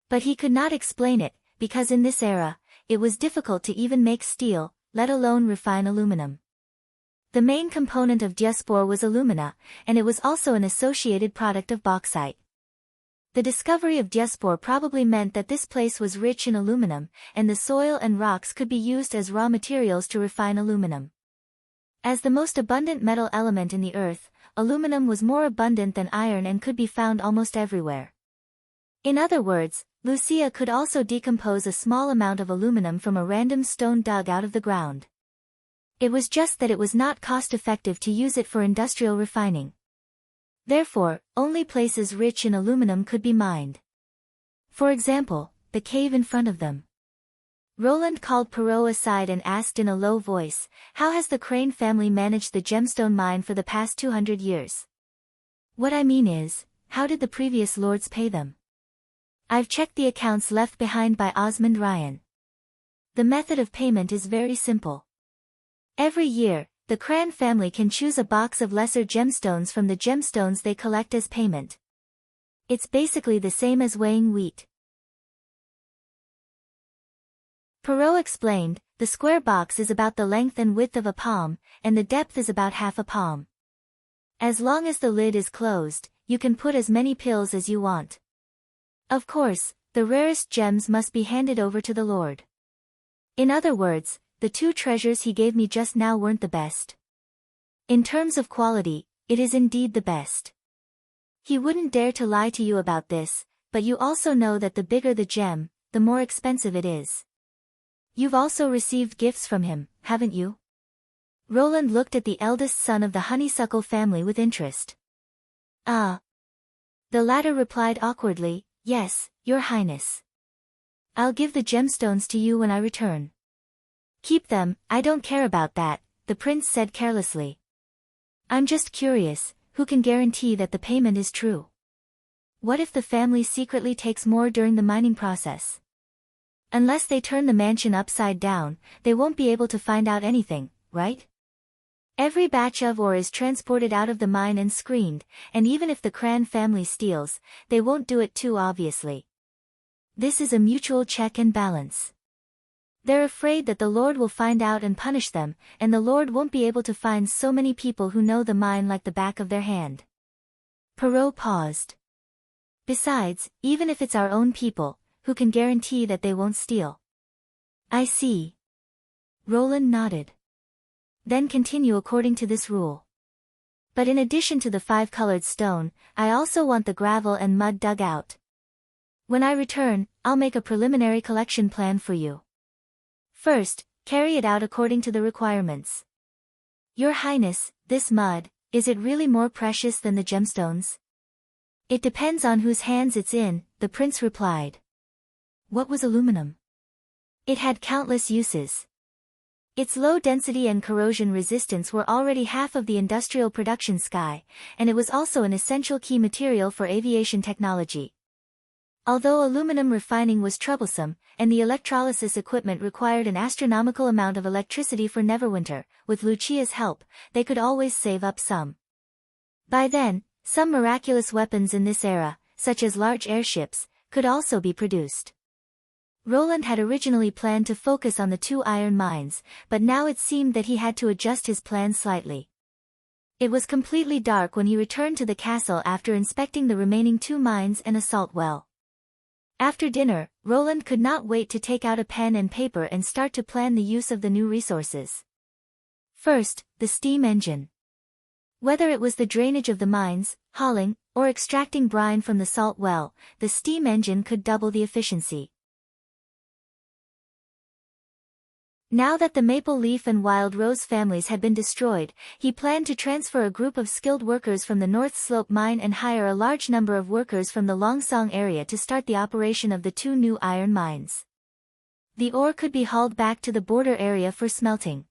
But he could not explain it, because in this era, it was difficult to even make steel, let alone refine aluminum. The main component of diaspora was alumina, and it was also an associated product of bauxite. The discovery of diaspora probably meant that this place was rich in aluminum, and the soil and rocks could be used as raw materials to refine aluminum. As the most abundant metal element in the earth, aluminum was more abundant than iron and could be found almost everywhere. In other words, Lucia could also decompose a small amount of aluminum from a random stone dug out of the ground. It was just that it was not cost-effective to use it for industrial refining. Therefore, only places rich in aluminum could be mined. For example, the cave in front of them. Roland called Perrault aside and asked in a low voice, "How has the Crane family managed the gemstone mine for the past 200 years? What I mean is, how did the previous lords pay them? I've checked the accounts left behind by Osmond Ryan. The method of payment is very simple. Every year, the Crane family can choose a box of lesser gemstones from the gemstones they collect as payment. It's basically the same as weighing wheat." Perrault explained, "The square box is about the length and width of a palm, and the depth is about half a palm. As long as the lid is closed, you can put as many pills as you want. Of course, the rarest gems must be handed over to the Lord." In other words, the two treasures he gave me just now weren't the best. In terms of quality, it is indeed the best. He wouldn't dare to lie to you about this, but you also know that the bigger the gem, the more expensive it is. You've also received gifts from him, haven't you? Roland looked at the eldest son of the honeysuckle family with interest. "Ah." The latter replied awkwardly, "Yes, Your Highness. I'll give the gemstones to you when I return." "Keep them, I don't care about that," the prince said carelessly. "I'm just curious, who can guarantee that the payment is true? What if the family secretly takes more during the mining process? Unless they turn the mansion upside down, they won't be able to find out anything, right? Every batch of ore is transported out of the mine and screened, and even if the Cran family steals, they won't do it too obviously. This is a mutual check and balance. They're afraid that the Lord will find out and punish them, and the Lord won't be able to find so many people who know the mine like the back of their hand." Perrault paused. "Besides, even if it's our own people, who can guarantee that they won't steal?" "I see." Roland nodded. "Then continue according to this rule. But in addition to the 5-colored stone, I also want the gravel and mud dug out. When I return, I'll make a preliminary collection plan for you. First, carry it out according to the requirements." "Your Highness, this mud, is it really more precious than the gemstones?" "It depends on whose hands it's in," the prince replied. What was aluminum? It had countless uses. Its low density and corrosion resistance were already half of the industrial production sky, and it was also an essential key material for aviation technology. Although aluminum refining was troublesome, and the electrolysis equipment required an astronomical amount of electricity for Neverwinter, with Lucia's help, they could always save up some. By then, some miraculous weapons in this era, such as large airships, could also be produced. Roland had originally planned to focus on the 2 iron mines, but now it seemed that he had to adjust his plan slightly. It was completely dark when he returned to the castle after inspecting the remaining 2 mines and a salt well. After dinner, Roland could not wait to take out a pen and paper and start to plan the use of the new resources. First, the steam engine. Whether it was the drainage of the mines, hauling, or extracting brine from the salt well, the steam engine could double the efficiency. Now that the Maple Leaf and Wild Rose families had been destroyed, he planned to transfer a group of skilled workers from the North Slope mine and hire a large number of workers from the Longsong area to start the operation of the 2 new iron mines. The ore could be hauled back to the border area for smelting.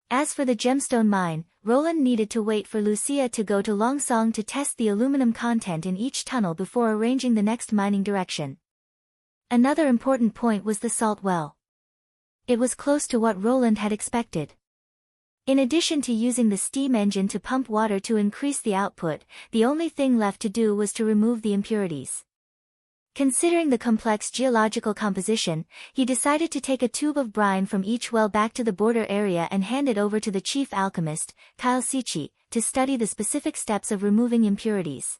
As for the gemstone mine, Roland needed to wait for Lucia to go to Longsong to test the aluminum content in each tunnel before arranging the next mining direction. Another important point was the salt well. It was close to what Roland had expected. In addition to using the steam engine to pump water to increase the output, the only thing left to do was to remove the impurities. Considering the complex geological composition, he decided to take a tube of brine from each well back to the border area and hand it over to the chief alchemist, Kyle Sichi, to study the specific steps of removing impurities.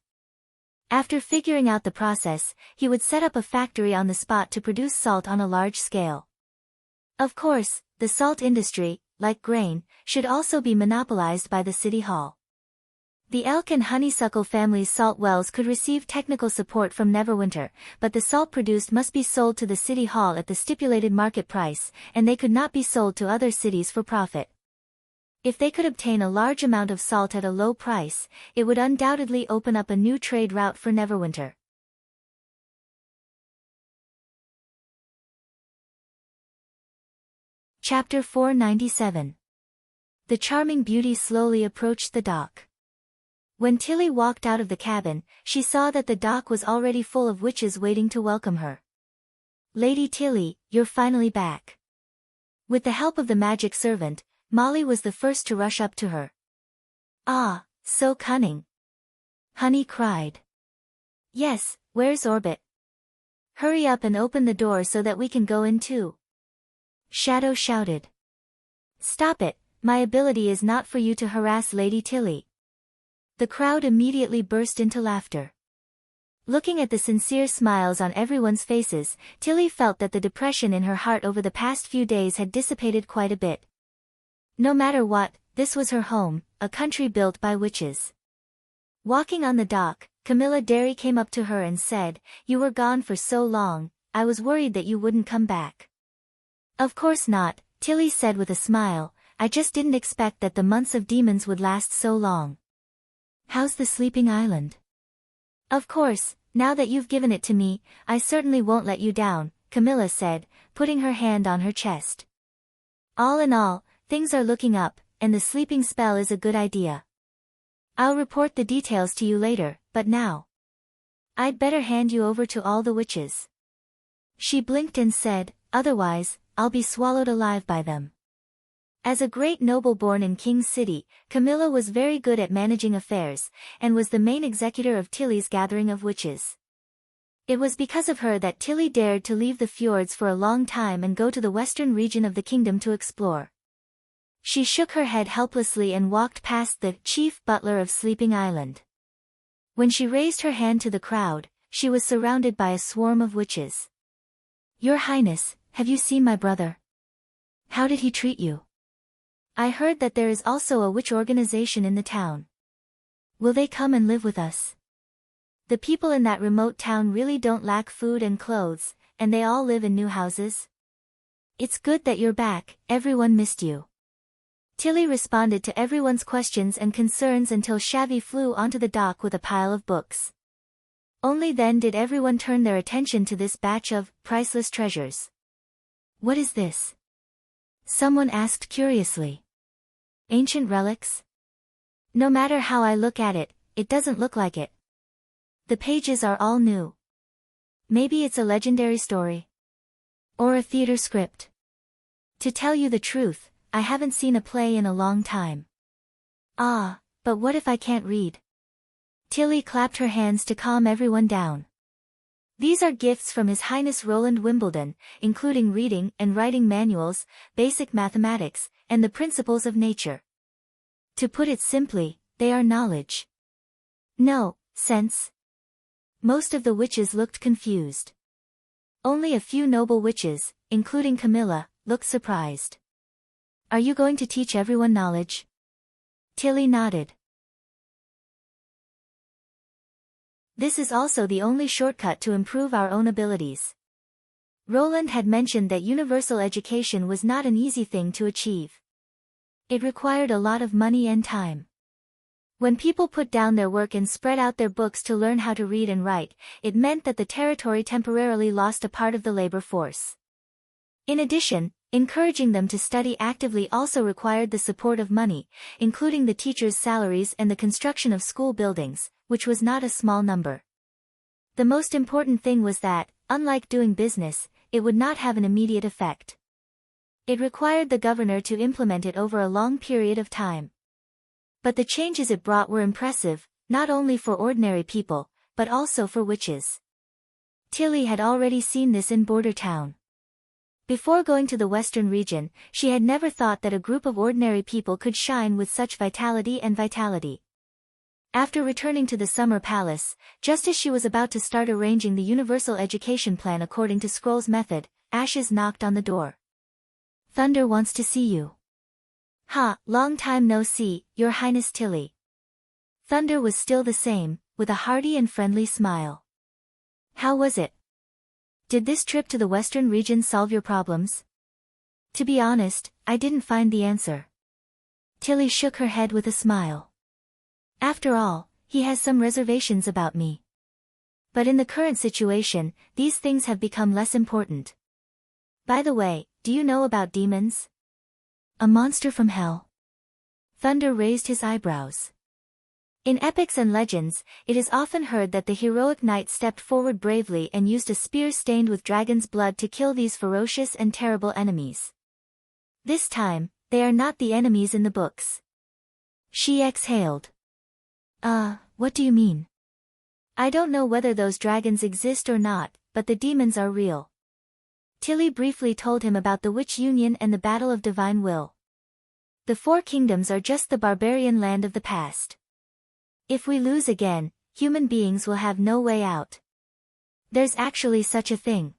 After figuring out the process, he would set up a factory on the spot to produce salt on a large scale. Of course, the salt industry, like grain, should also be monopolized by the City Hall. The Elk and Honeysuckle families' salt wells could receive technical support from Neverwinter, but the salt produced must be sold to the City Hall at the stipulated market price, and they could not be sold to other cities for profit. If they could obtain a large amount of salt at a low price, it would undoubtedly open up a new trade route for Neverwinter. Chapter 497. The charming beauty slowly approached the dock. When Tilly walked out of the cabin, she saw that the dock was already full of witches waiting to welcome her. "Lady Tilly, you're finally back." With the help of the magic servant, Molly was the first to rush up to her. "Ah, so cunning," Honey cried. "Yes, where's Orbit? Hurry up and open the door so that we can go in too," Shadow shouted. "Stop it, my ability is not for you to harass Lady Tilly." The crowd immediately burst into laughter. Looking at the sincere smiles on everyone's faces, Tilly felt that the depression in her heart over the past few days had dissipated quite a bit. No matter what, this was her home, a country built by witches. Walking on the dock, Camilla Derry came up to her and said, "You were gone for so long, I was worried that you wouldn't come back." "Of course not," Tilly said with a smile, "I just didn't expect that the months of demons would last so long." "How's the sleeping island?" "Of course, now that you've given it to me, I certainly won't let you down," Camilla said, putting her hand on her chest. "All in all, things are looking up, and the sleeping spell is a good idea. I'll report the details to you later, but now I'd better hand you over to all the witches." She blinked and said, "Otherwise, I'll be swallowed alive by them." As a great noble born in King's City, Camilla was very good at managing affairs, and was the main executor of Tilly's gathering of witches. It was because of her that Tilly dared to leave the fjords for a long time and go to the western region of the kingdom to explore. She shook her head helplessly and walked past the chief butler of Sleeping Island. When she raised her hand to the crowd, she was surrounded by a swarm of witches. "Your Highness, have you seen my brother? How did he treat you? I heard that there is also a witch organization in the town. Will they come and live with us? The people in that remote town really don't lack food and clothes, and they all live in new houses. It's good that you're back, everyone missed you." Tilly responded to everyone's questions and concerns until Shavy flew onto the dock with a pile of books. Only then did everyone turn their attention to this batch of priceless treasures. "What is this?" someone asked curiously. "Ancient relics? No matter how I look at it, it doesn't look like it. The pages are all new. Maybe it's a legendary story. Or a theater script. To tell you the truth, I haven't seen a play in a long time. Ah, but what if I can't read?" Tilly clapped her hands to calm everyone down. "These are gifts from His Highness Roland Wimbledon, including reading and writing manuals, basic mathematics, and the principles of nature. To put it simply, they are knowledge. No, sense." Most of the witches looked confused. Only a few noble witches, including Camilla, looked surprised. "Are you going to teach everyone knowledge?" Tilly nodded. "This is also the only shortcut to improve our own abilities." Roland had mentioned that universal education was not an easy thing to achieve. It required a lot of money and time. When people put down their work and spread out their books to learn how to read and write, it meant that the territory temporarily lost a part of the labor force. In addition, encouraging them to study actively also required the support of money, including the teachers' salaries and the construction of school buildings, which was not a small number. The most important thing was that, unlike doing business, it would not have an immediate effect. It required the governor to implement it over a long period of time. But the changes it brought were impressive, not only for ordinary people, but also for witches. Tilly had already seen this in Border Town. Before going to the western region, she had never thought that a group of ordinary people could shine with such vitality. After returning to the Summer Palace, just as she was about to start arranging the universal education plan according to Scroll's method, Ashes knocked on the door. "Thunder wants to see you." "Ha, long time no see, Your Highness Tilly." Thunder was still the same, with a hearty and friendly smile. "How was it? Did this trip to the western region solve your problems?" "To be honest, I didn't find the answer." Tilly shook her head with a smile. "After all, he has some reservations about me. But in the current situation, these things have become less important. By the way, do you know about demons?" A monster from hell? Thunder raised his eyebrows. In epics and legends, it is often heard that the heroic knight stepped forward bravely and used a spear stained with dragon's blood to kill these ferocious and terrible enemies. This time, they are not the enemies in the books. She exhaled. What do you mean? I don't know whether those dragons exist or not, but the demons are real. Tilly briefly told him about the Witch Union and the Battle of Divine Will. The Four Kingdoms are just the barbarian land of the past. If we lose again, human beings will have no way out. There's actually such a thing.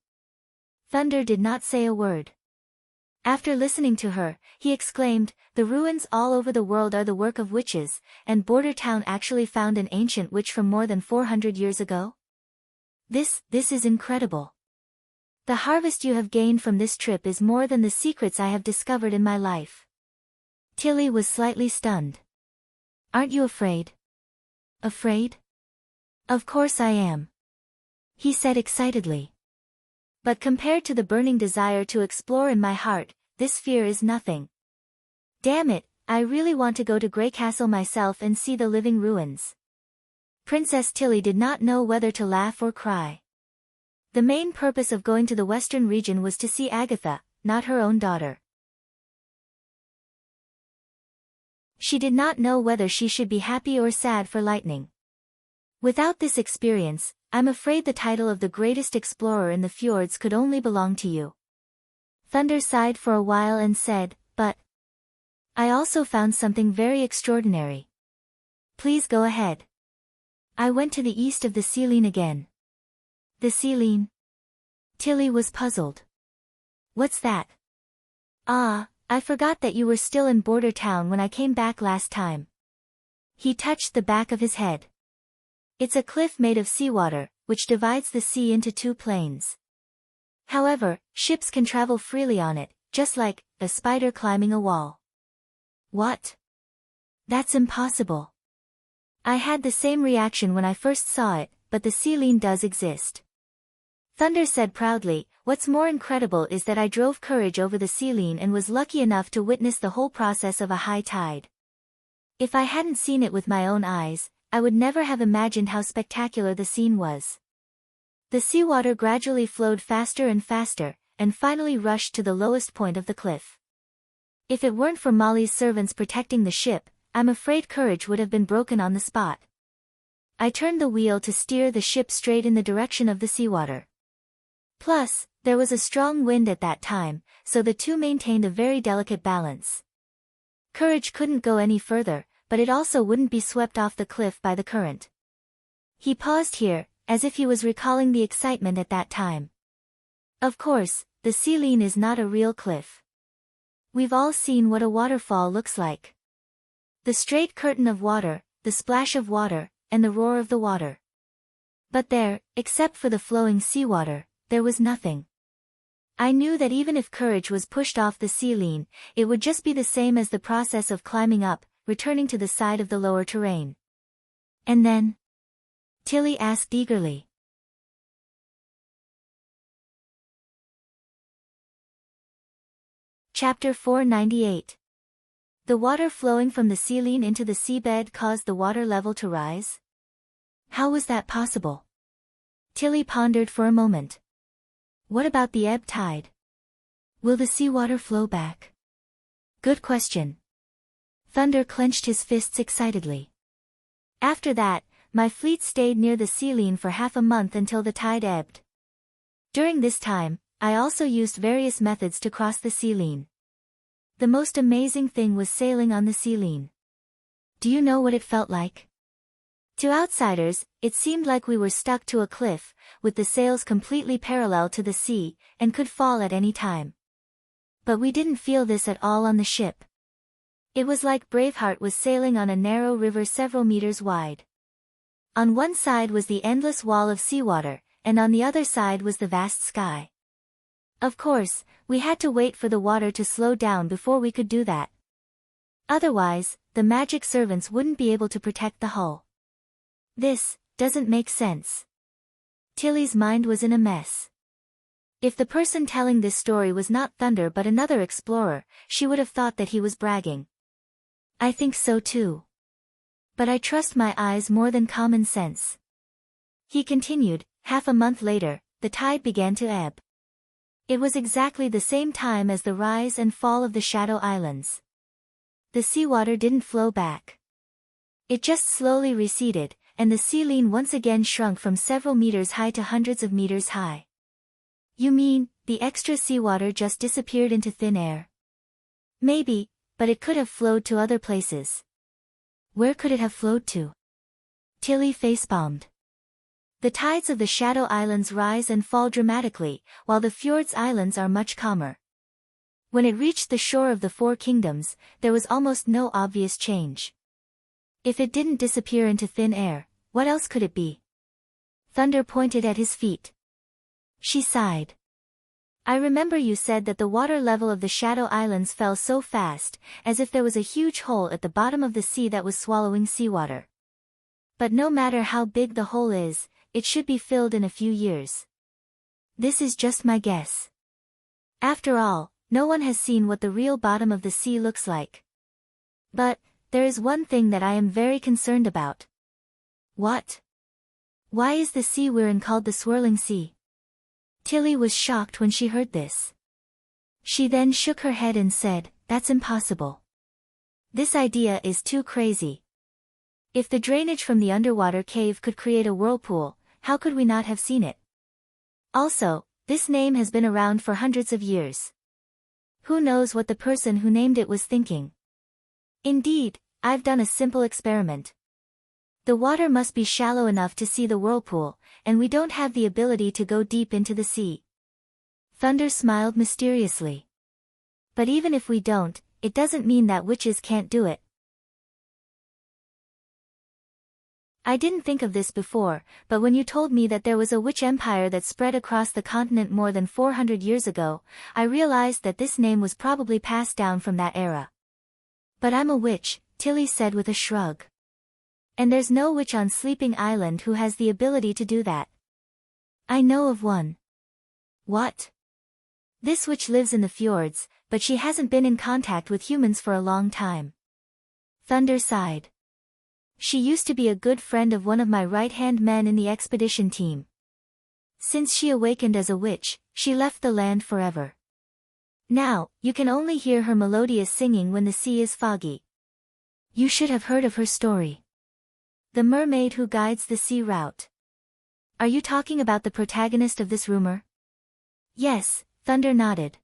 Thunder did not say a word. After listening to her, he exclaimed, the ruins all over the world are the work of witches, and Border Town actually found an ancient witch from more than 400 years ago? This is incredible. The harvest you have gained from this trip is more than the secrets I have discovered in my life. Tilly was slightly stunned. Aren't you afraid? Afraid? Of course I am. He said excitedly. But compared to the burning desire to explore in my heart, this fear is nothing. Damn it, I really want to go to Grey Castle myself and see the living ruins. Princess Tilly did not know whether to laugh or cry. The main purpose of going to the western region was to see Agatha, not her own daughter. She did not know whether she should be happy or sad for Lightning. Without this experience, I'm afraid the title of the greatest explorer in the fjords could only belong to you. Thunder sighed for a while and said, but I also found something very extraordinary. Please go ahead. I went to the east of the Celine again. The Celine? Tilly was puzzled. What's that? I forgot that you were still in Border Town when I came back last time. He touched the back of his head. It's a cliff made of seawater, which divides the sea into two plains. However, ships can travel freely on it, just like a spider climbing a wall. What? That's impossible. I had the same reaction when I first saw it, but the Celine does exist. Thunder said proudly, what's more incredible is that I drove Courage over the Celine and was lucky enough to witness the whole process of a high tide. If I hadn't seen it with my own eyes, I would never have imagined how spectacular the scene was. The seawater gradually flowed faster and faster, and finally rushed to the lowest point of the cliff. If it weren't for Molly's servants protecting the ship, I'm afraid Courage would have been broken on the spot. I turned the wheel to steer the ship straight in the direction of the seawater. Plus, there was a strong wind at that time, so the two maintained a very delicate balance. Courage couldn't go any further, but it also wouldn't be swept off the cliff by the current. He paused here, as if he was recalling the excitement at that time. Of course, the Celine is not a real cliff. We've all seen what a waterfall looks like. The straight curtain of water, the splash of water, and the roar of the water. But there, except for the flowing seawater, there was nothing. I knew that even if Courage was pushed off the Celine, it would just be the same as the process of climbing up, returning to the side of the lower terrain. And then? Tilly asked eagerly. Chapter 498. The water flowing from the Celine into the seabed caused the water level to rise? How was that possible? Tilly pondered for a moment. What about the ebb tide? Will the seawater flow back? Good question. Thunder clenched his fists excitedly. After that, my fleet stayed near the Celine for half a month until the tide ebbed. During this time, I also used various methods to cross the Celine. The most amazing thing was sailing on the Celine. Do you know what it felt like? To outsiders, it seemed like we were stuck to a cliff, with the sails completely parallel to the sea, and could fall at any time. But we didn't feel this at all on the ship. It was like Braveheart was sailing on a narrow river several meters wide. On one side was the endless wall of seawater, and on the other side was the vast sky. Of course, we had to wait for the water to slow down before we could do that. Otherwise, the magic servants wouldn't be able to protect the hull. This doesn't make sense. Tilly's mind was in a mess. If the person telling this story was not Thunder but another explorer, she would have thought that he was bragging. I think so too. But I trust my eyes more than common sense. He continued. Half a month later, the tide began to ebb. It was exactly the same time as the rise and fall of the Shadow Islands. The seawater didn't flow back. It just slowly receded, and the sea lean once again shrunk from several meters high to hundreds of meters high. You mean, the extra seawater just disappeared into thin air? Maybe, but it could have flowed to other places. Where could it have flowed to? Tilly facepalmed. The tides of the Shadow Islands rise and fall dramatically, while the Fjords Islands are much calmer. When it reached the shore of the Four Kingdoms, there was almost no obvious change. If it didn't disappear into thin air, what else could it be? Thunder pointed at his feet. She sighed. I remember you said that the water level of the Shadow Islands fell so fast, as if there was a huge hole at the bottom of the sea that was swallowing seawater. But no matter how big the hole is, it should be filled in a few years. This is just my guess. After all, no one has seen what the real bottom of the sea looks like. But, there is one thing that I am very concerned about. What? Why is the sea we're in called the Swirling Sea? Tilly was shocked when she heard this. She then shook her head and said, That's impossible. This idea is too crazy. If the drainage from the underwater cave could create a whirlpool, how could we not have seen it? Also, this name has been around for hundreds of years. Who knows what the person who named it was thinking? Indeed, I've done a simple experiment. The water must be shallow enough to see the whirlpool, and we don't have the ability to go deep into the sea. Thunder smiled mysteriously. But even if we don't, it doesn't mean that witches can't do it. I didn't think of this before, but when you told me that there was a witch empire that spread across the continent more than 400 years ago, I realized that this name was probably passed down from that era. But I'm a witch, Tilly said with a shrug. And there's no witch on Sleeping Island who has the ability to do that. I know of one. What? This witch lives in the fjords, but she hasn't been in contact with humans for a long time. Thunder sighed. She used to be a good friend of one of my right-hand men in the expedition team. Since she awakened as a witch, she left the land forever. Now, you can only hear her melodious singing when the sea is foggy. You should have heard of her story. The mermaid who guides the sea route. Are you talking about the protagonist of this rumor? Yes, Thunder nodded.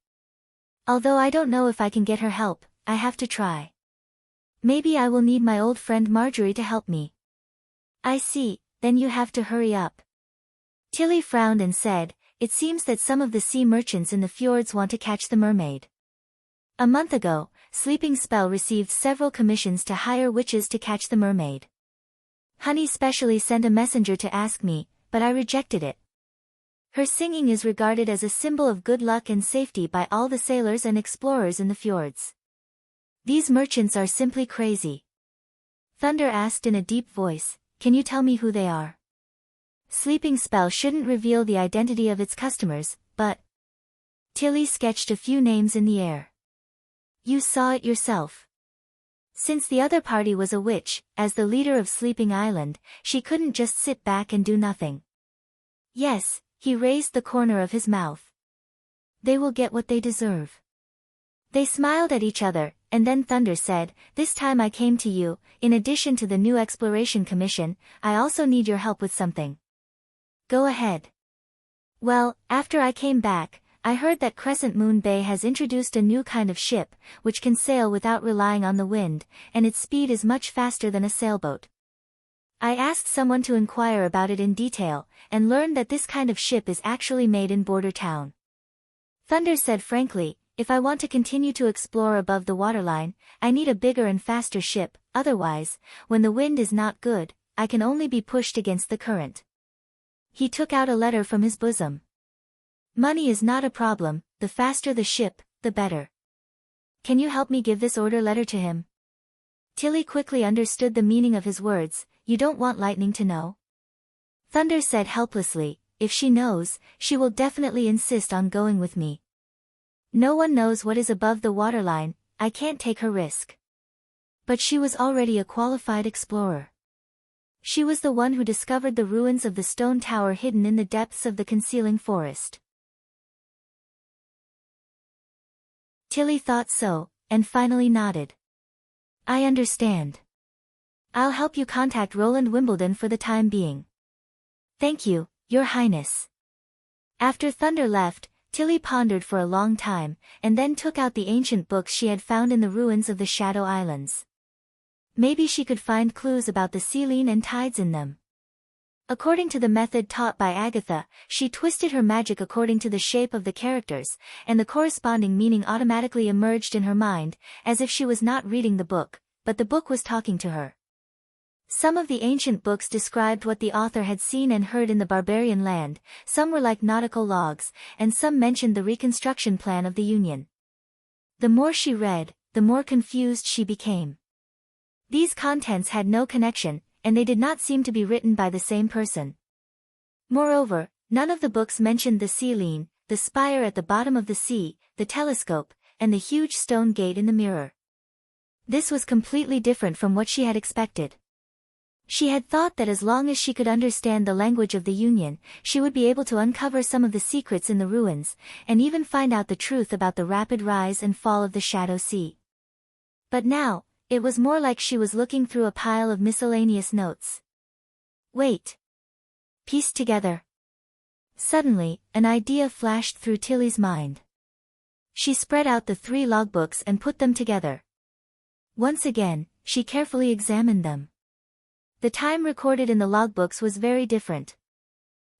Although I don't know if I can get her help, I have to try. Maybe I will need my old friend Marjorie to help me. I see, then you have to hurry up. Tilly frowned and said, It seems that some of the sea merchants in the fjords want to catch the mermaid. A month ago, Sleeping Spell received several commissions to hire witches to catch the mermaid. Honey specially sent a messenger to ask me, but I rejected it. Her singing is regarded as a symbol of good luck and safety by all the sailors and explorers in the fjords. These merchants are simply crazy. Thunder asked in a deep voice, Can you tell me who they are? Sleeping Spell shouldn't reveal the identity of its customers, but... Tilly sketched a few names in the air. You saw it yourself. Since the other party was a witch, as the leader of Sleeping Island, she couldn't just sit back and do nothing. Yes, he raised the corner of his mouth. They will get what they deserve. They smiled at each other, and then Thunder said, This time I came to you, in addition to the new exploration commission, I also need your help with something. Go ahead. Well, after I came back, I heard that Crescent Moon Bay has introduced a new kind of ship, which can sail without relying on the wind, and its speed is much faster than a sailboat. I asked someone to inquire about it in detail, and learned that this kind of ship is actually made in Border Town. Thunder said frankly, If I want to continue to explore above the waterline, I need a bigger and faster ship, otherwise, when the wind is not good, I can only be pushed against the current. He took out a letter from his bosom. Money is not a problem, the faster the ship, the better. Can you help me give this order letter to him? Tilly quickly understood the meaning of his words. You don't want Lightning to know? Thunder said helplessly, if she knows, she will definitely insist on going with me. No one knows what is above the waterline, I can't take her risk. But she was already a qualified explorer. She was the one who discovered the ruins of the stone tower hidden in the depths of the concealing forest. Tilly thought so, and finally nodded. I understand. I'll help you contact Roland Wimbledon for the time being. Thank you, Your Highness. After Thunder left, Tilly pondered for a long time, and then took out the ancient books she had found in the ruins of the Shadow Islands. Maybe she could find clues about the Selene and tides in them. According to the method taught by Agatha, she twisted her magic according to the shape of the characters, and the corresponding meaning automatically emerged in her mind, as if she was not reading the book, but the book was talking to her. Some of the ancient books described what the author had seen and heard in the barbarian land, some were like nautical logs, and some mentioned the reconstruction plan of the Union. The more she read, the more confused she became. These contents had no connection, and they did not seem to be written by the same person. Moreover, none of the books mentioned the Selene, the spire at the bottom of the sea, the telescope, and the huge stone gate in the mirror. This was completely different from what she had expected. She had thought that as long as she could understand the language of the Union, she would be able to uncover some of the secrets in the ruins, and even find out the truth about the rapid rise and fall of the Shadow Sea. But now, it was more like she was looking through a pile of miscellaneous notes. Wait. Pieced together. Suddenly, an idea flashed through Tilly's mind. She spread out the 3 logbooks and put them together. Once again, she carefully examined them. The time recorded in the logbooks was very different.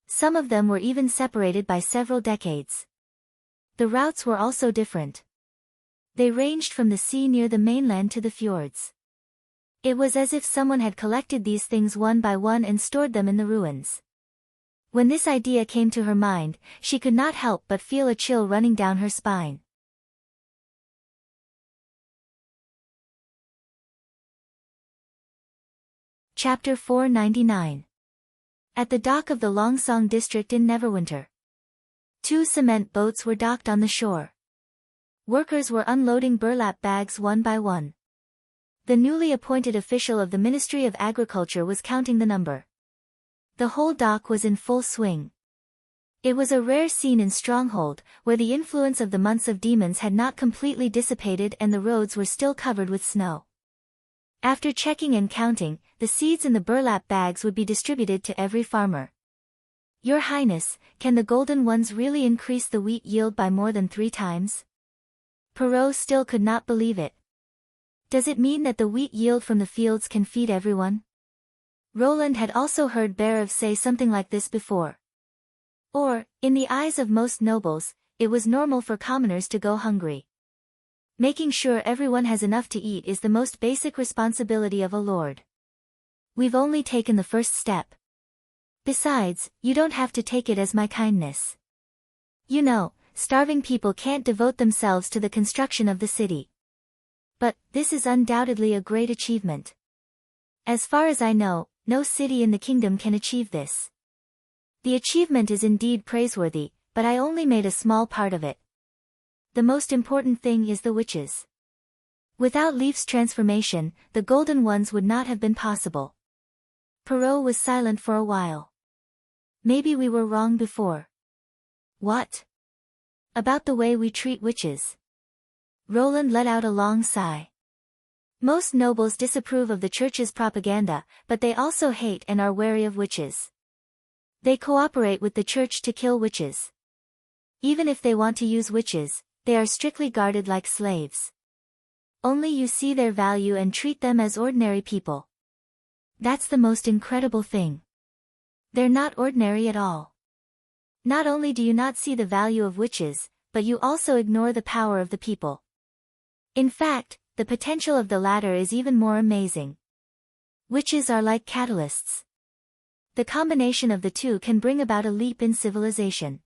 Some of them were even separated by several decades. The routes were also different. They ranged from the sea near the mainland to the fjords. It was as if someone had collected these things one by one and stored them in the ruins. When this idea came to her mind, she could not help but feel a chill running down her spine. Chapter 499. At the dock of the Longsong district in Neverwinter. 2 cement boats were docked on the shore. Workers were unloading burlap bags one by one. The newly appointed official of the Ministry of Agriculture was counting the number. The whole dock was in full swing. It was a rare scene in Stronghold, where the influence of the months of demons had not completely dissipated and the roads were still covered with snow. After checking and counting, the seeds in the burlap bags would be distributed to every farmer. Your Highness, can the golden ones really increase the wheat yield by more than 3 times? Perrault still could not believe it. Does it mean that the wheat yield from the fields can feed everyone? Roland had also heard Berev say something like this before. Or, in the eyes of most nobles, it was normal for commoners to go hungry. Making sure everyone has enough to eat is the most basic responsibility of a lord. We've only taken the first step. Besides, you don't have to take it as my kindness. You know, starving people can't devote themselves to the construction of the city. But, this is undoubtedly a great achievement. As far as I know, no city in the kingdom can achieve this. The achievement is indeed praiseworthy, but I only made a small part of it. The most important thing is the witches. Without Leaf's transformation, the golden ones would not have been possible. Perrault was silent for a while. Maybe we were wrong before. What? About the way we treat witches. Roland let out a long sigh. Most nobles disapprove of the church's propaganda, but they also hate and are wary of witches. They cooperate with the church to kill witches. Even if they want to use witches, they are strictly guarded like slaves. Only you see their value and treat them as ordinary people. That's the most incredible thing. They're not ordinary at all. Not only do you not see the value of witches, but you also ignore the power of the people. In fact, the potential of the latter is even more amazing. Witches are like catalysts. The combination of the two can bring about a leap in civilization.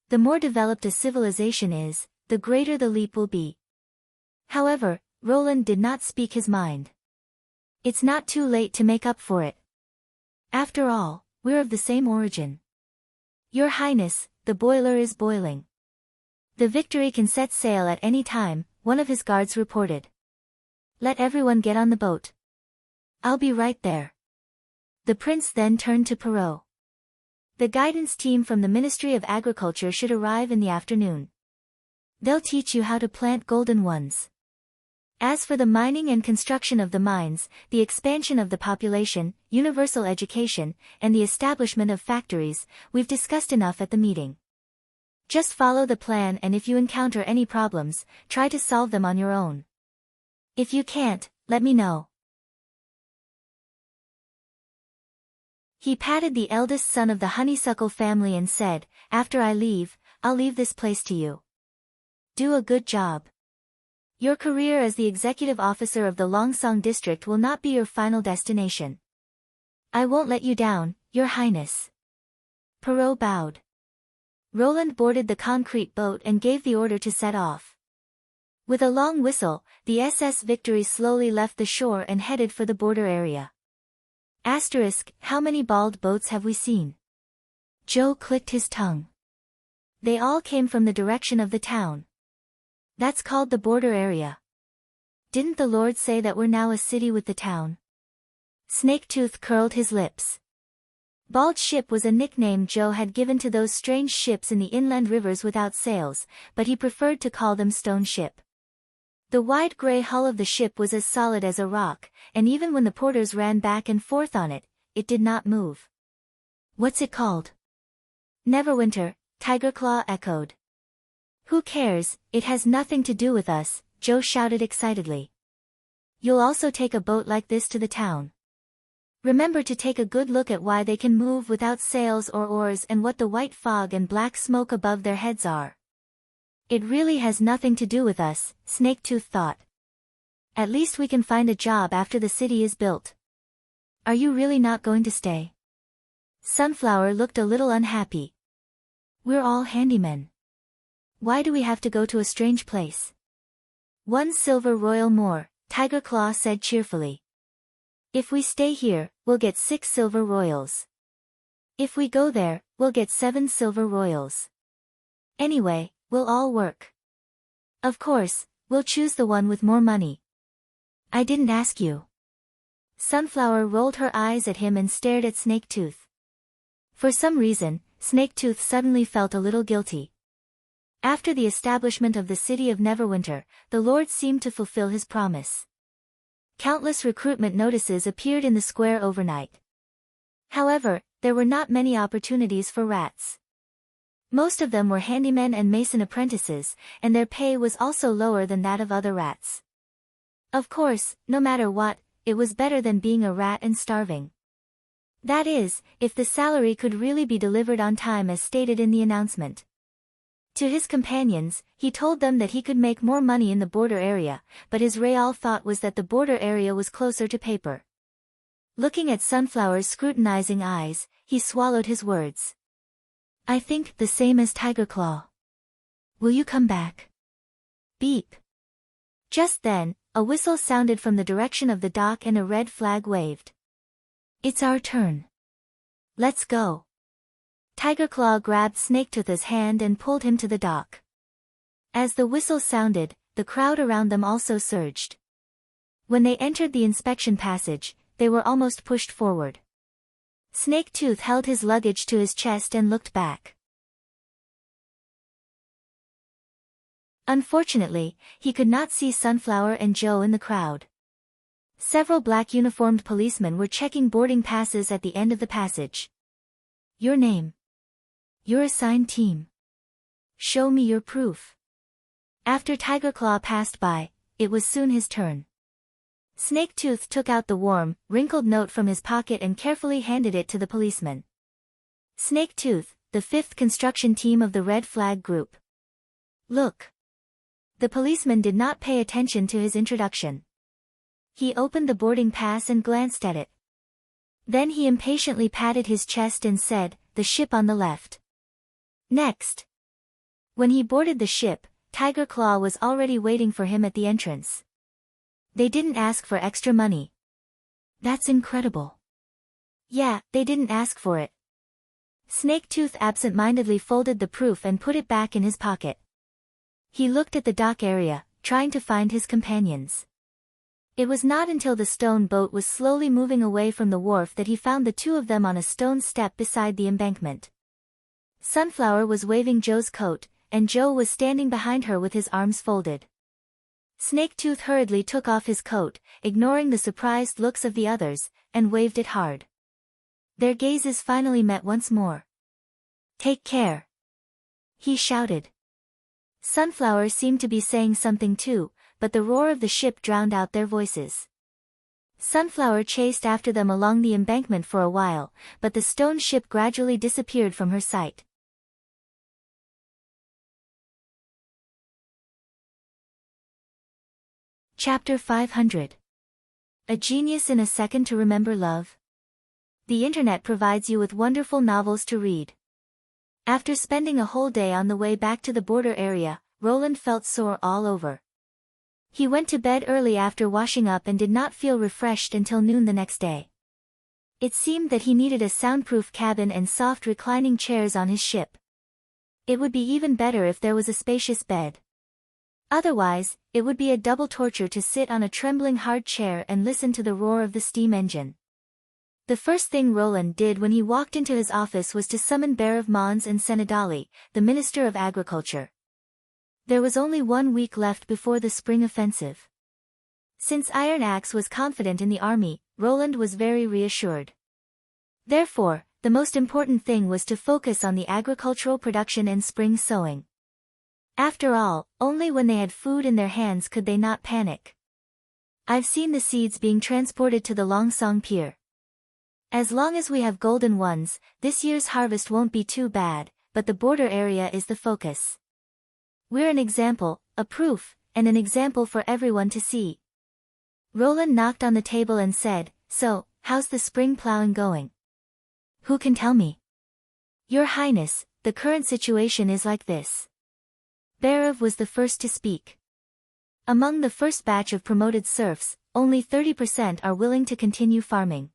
The more developed a civilization is, the greater the leap will be. However, Roland did not speak his mind. It's not too late to make up for it. After all, we're of the same origin. Your Highness, the boiler is boiling. The Victory can set sail at any time, one of his guards reported. Let everyone get on the boat. I'll be right there. The prince then turned to Perrault. The guidance team from the Ministry of Agriculture should arrive in the afternoon. They'll teach you how to plant golden ones. As for the mining and construction of the mines, the expansion of the population, universal education, and the establishment of factories, we've discussed enough at the meeting. Just follow the plan, and if you encounter any problems, try to solve them on your own. If you can't, let me know. He patted the eldest son of the honeysuckle family and said, After I leave, I'll leave this place to you. Do a good job. Your career as the executive officer of the Longsong district will not be your final destination. I won't let you down, Your Highness. Perrault bowed. Roland boarded the concrete boat and gave the order to set off. With a long whistle, the SS Victory slowly left the shore and headed for the border area. How many bald boats have we seen? Joe clicked his tongue. They all came from the direction of the town. That's called the border area. Didn't the Lord say that we're now a city with the town? Snaketooth curled his lips. Bald Ship was a nickname Joe had given to those strange ships in the inland rivers without sails, but he preferred to call them Stone Ship. The wide gray hull of the ship was as solid as a rock, and even when the porters ran back and forth on it, it did not move. What's it called? Neverwinter, Tigerclaw echoed. Who cares, it has nothing to do with us, Joe shouted excitedly. You'll also take a boat like this to the town. Remember to take a good look at why they can move without sails or oars and what the white fog and black smoke above their heads are. It really has nothing to do with us, Snaketooth thought. At least we can find a job after the city is built. Are you really not going to stay? Sunflower looked a little unhappy. We're all handymen. Why do we have to go to a strange place? 1 silver royal more, Tigerclaw said cheerfully. If we stay here, we'll get 6 silver royals. If we go there, we'll get 7 silver royals. Anyway, we'll all work. Of course, we'll choose the one with more money. I didn't ask you. Sunflower rolled her eyes at him and stared at Snaketooth. For some reason, Snaketooth suddenly felt a little guilty. After the establishment of the city of Neverwinter, the Lord seemed to fulfill his promise. Countless recruitment notices appeared in the square overnight. However, there were not many opportunities for rats. Most of them were handymen and mason apprentices, and their pay was also lower than that of other rats. Of course, no matter what, it was better than being a rat and starving. That is, if the salary could really be delivered on time as stated in the announcement. To his companions, he told them that he could make more money in the border area, but his real thought was that the border area was closer to paper. Looking at Sunflower's scrutinizing eyes, he swallowed his words. I think the same as Tigerclaw. Will you come back? Beep. Just then, a whistle sounded from the direction of the dock and a red flag waved. It's our turn. Let's go. Tigerclaw grabbed Snaketooth's hand and pulled him to the dock. As the whistle sounded, the crowd around them also surged. When they entered the inspection passage, they were almost pushed forward. Snaketooth held his luggage to his chest and looked back. Unfortunately, he could not see Sunflower and Joe in the crowd. Several black uniformed policemen were checking boarding passes at the end of the passage. Your name. Your assigned team. Show me your proof. After Tigerclaw passed by, it was soon his turn. Snaketooth took out the warm, wrinkled note from his pocket and carefully handed it to the policeman. Snaketooth, the 5th construction team of the Red Flag Group. Look. The policeman did not pay attention to his introduction. He opened the boarding pass and glanced at it. Then he impatiently patted his chest and said, the ship on the left. Next. When he boarded the ship, Tigerclaw was already waiting for him at the entrance. They didn't ask for extra money. That's incredible. Yeah, they didn't ask for it. Snaketooth absent-mindedly folded the proof and put it back in his pocket. He looked at the dock area, trying to find his companions. It was not until the stone boat was slowly moving away from the wharf that he found the two of them on a stone step beside the embankment. Sunflower was waving Joe's coat, and Joe was standing behind her with his arms folded. Snaketooth hurriedly took off his coat, ignoring the surprised looks of the others, and waved it hard. Their gazes finally met once more. "Take care," he shouted. Sunflower seemed to be saying something too, but the roar of the ship drowned out their voices. Sunflower chased after them along the embankment for a while, but the stone ship gradually disappeared from her sight. Chapter 500. A genius in a second to remember love. The internet provides you with wonderful novels to read. After spending a whole day on the way back to the border area, Roland felt sore all over. He went to bed early after washing up and did not feel refreshed until noon the next day. It seemed that he needed a soundproof cabin and soft reclining chairs on his ship. It would be even better if there was a spacious bed. Otherwise, it would be a double torture to sit on a trembling hard chair and listen to the roar of the steam engine. The first thing Roland did when he walked into his office was to summon Bear of Mons and Senadali, the Minister of Agriculture. There was only 1 week left before the spring offensive. Since Iron Axe was confident in the army, Roland was very reassured. Therefore, the most important thing was to focus on the agricultural production and spring sowing. After all, only when they had food in their hands could they not panic. "I've seen the seeds being transported to the Longsong Pier. As long as we have golden ones, this year's harvest won't be too bad, but the border area is the focus. We're an example, a proof, and an example for everyone to see." Roland knocked on the table and said, "So, how's the spring plowing going?" "Who can tell me?" "Your Highness, the current situation is like this." Barav was the first to speak. Among the first batch of promoted serfs, only 30% are willing to continue farming.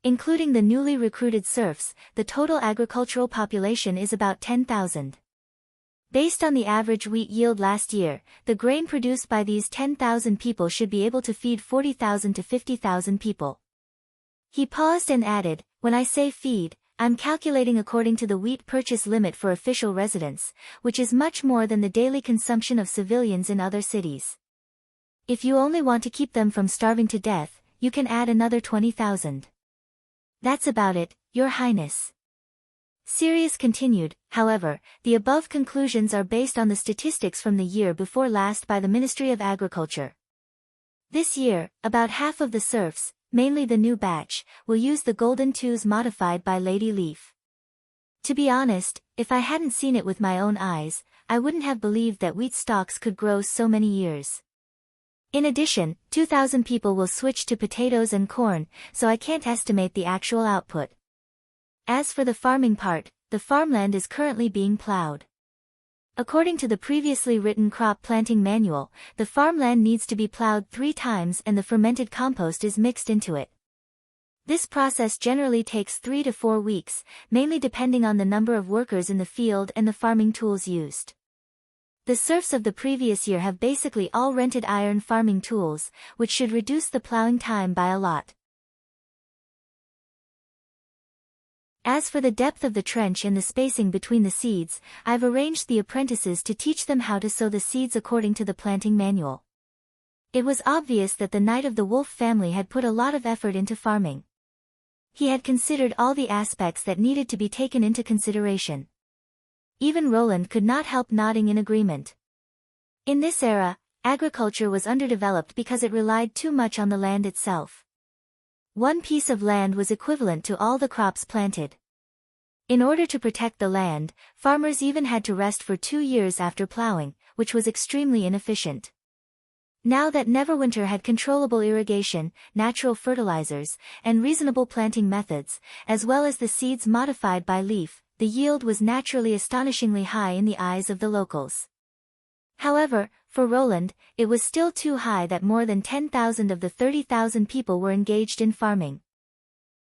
Including the newly recruited serfs, the total agricultural population is about 10,000. Based on the average wheat yield last year, the grain produced by these 10,000 people should be able to feed 40,000 to 50,000 people. He paused and added, "When I say feed, I'm calculating according to the wheat purchase limit for official residents, which is much more than the daily consumption of civilians in other cities. If you only want to keep them from starving to death, you can add another 20,000. That's about it, Your Highness." Sirius continued, "However, the above conclusions are based on the statistics from the year before last by the Ministry of Agriculture. This year, about half of the serfs, mainly the new batch, will use the Golden Twos modified by Lady Leaf. To be honest, if I hadn't seen it with my own eyes, I wouldn't have believed that wheat stalks could grow so many years. In addition, 2,000 people will switch to potatoes and corn, so I can't estimate the actual output. As for the farming part, the farmland is currently being plowed. According to the previously written crop planting manual, the farmland needs to be plowed 3 times and the fermented compost is mixed into it. This process generally takes 3 to 4 weeks, mainly depending on the number of workers in the field and the farming tools used. The serfs of the previous year have basically all rented iron farming tools, which should reduce the plowing time by a lot. As for the depth of the trench and the spacing between the seeds, I've arranged the apprentices to teach them how to sow the seeds according to the planting manual." It was obvious that the Knight of the Wolf family had put a lot of effort into farming. He had considered all the aspects that needed to be taken into consideration. Even Roland could not help nodding in agreement. In this era, agriculture was underdeveloped because it relied too much on the land itself. One piece of land was equivalent to all the crops planted. In order to protect the land, farmers even had to rest for 2 years after plowing, which was extremely inefficient. Now that Neverwinter had controllable irrigation, natural fertilizers, and reasonable planting methods, as well as the seeds modified by Leaf, the yield was naturally astonishingly high in the eyes of the locals. However, for Roland, it was still too high that more than 10,000 of the 30,000 people were engaged in farming.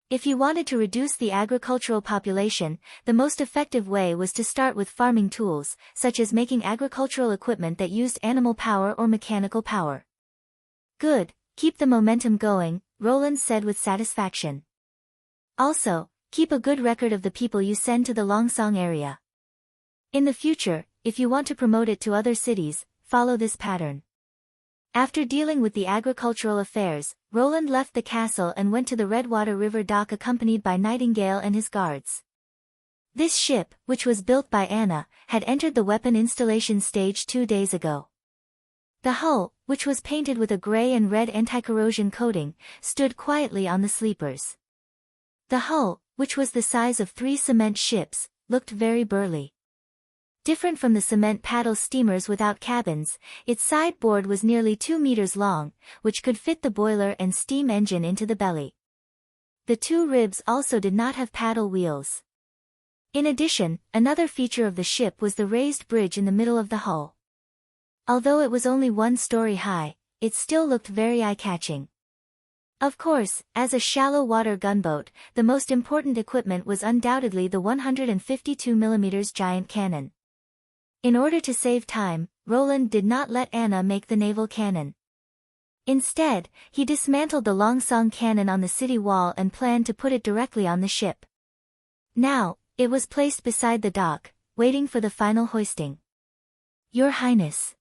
If you wanted to reduce the agricultural population, the most effective way was to start with farming tools, such as making agricultural equipment that used animal power or mechanical power. Good, keep the momentum going, Roland said with satisfaction. Also, keep a good record of the people you send to the Longsong area. In the future, if you want to promote it to other cities, follow this pattern. After dealing with the agricultural affairs, Roland left the castle and went to the Redwater River dock accompanied by Nightingale and his guards. This ship, which was built by Anna, had entered the weapon installation stage 2 days ago. The hull, which was painted with a gray and red anti-corrosion coating, stood quietly on the sleepers. The hull, which was the size of 3 cement ships, looked very burly. Different from the cement paddle steamers without cabins, its sideboard was nearly 2 meters long, which could fit the boiler and steam engine into the belly. The 2 ribs also did not have paddle wheels. In addition, another feature of the ship was the raised bridge in the middle of the hull. Although it was only 1 story high, it still looked very eye-catching. Of course, as a shallow-water gunboat, the most important equipment was undoubtedly the 152mm giant cannon. In order to save time, Roland did not let Anna make the naval cannon. Instead, he dismantled the Longsong cannon on the city wall and planned to put it directly on the ship. Now, it was placed beside the dock, waiting for the final hoisting. "Your Highness."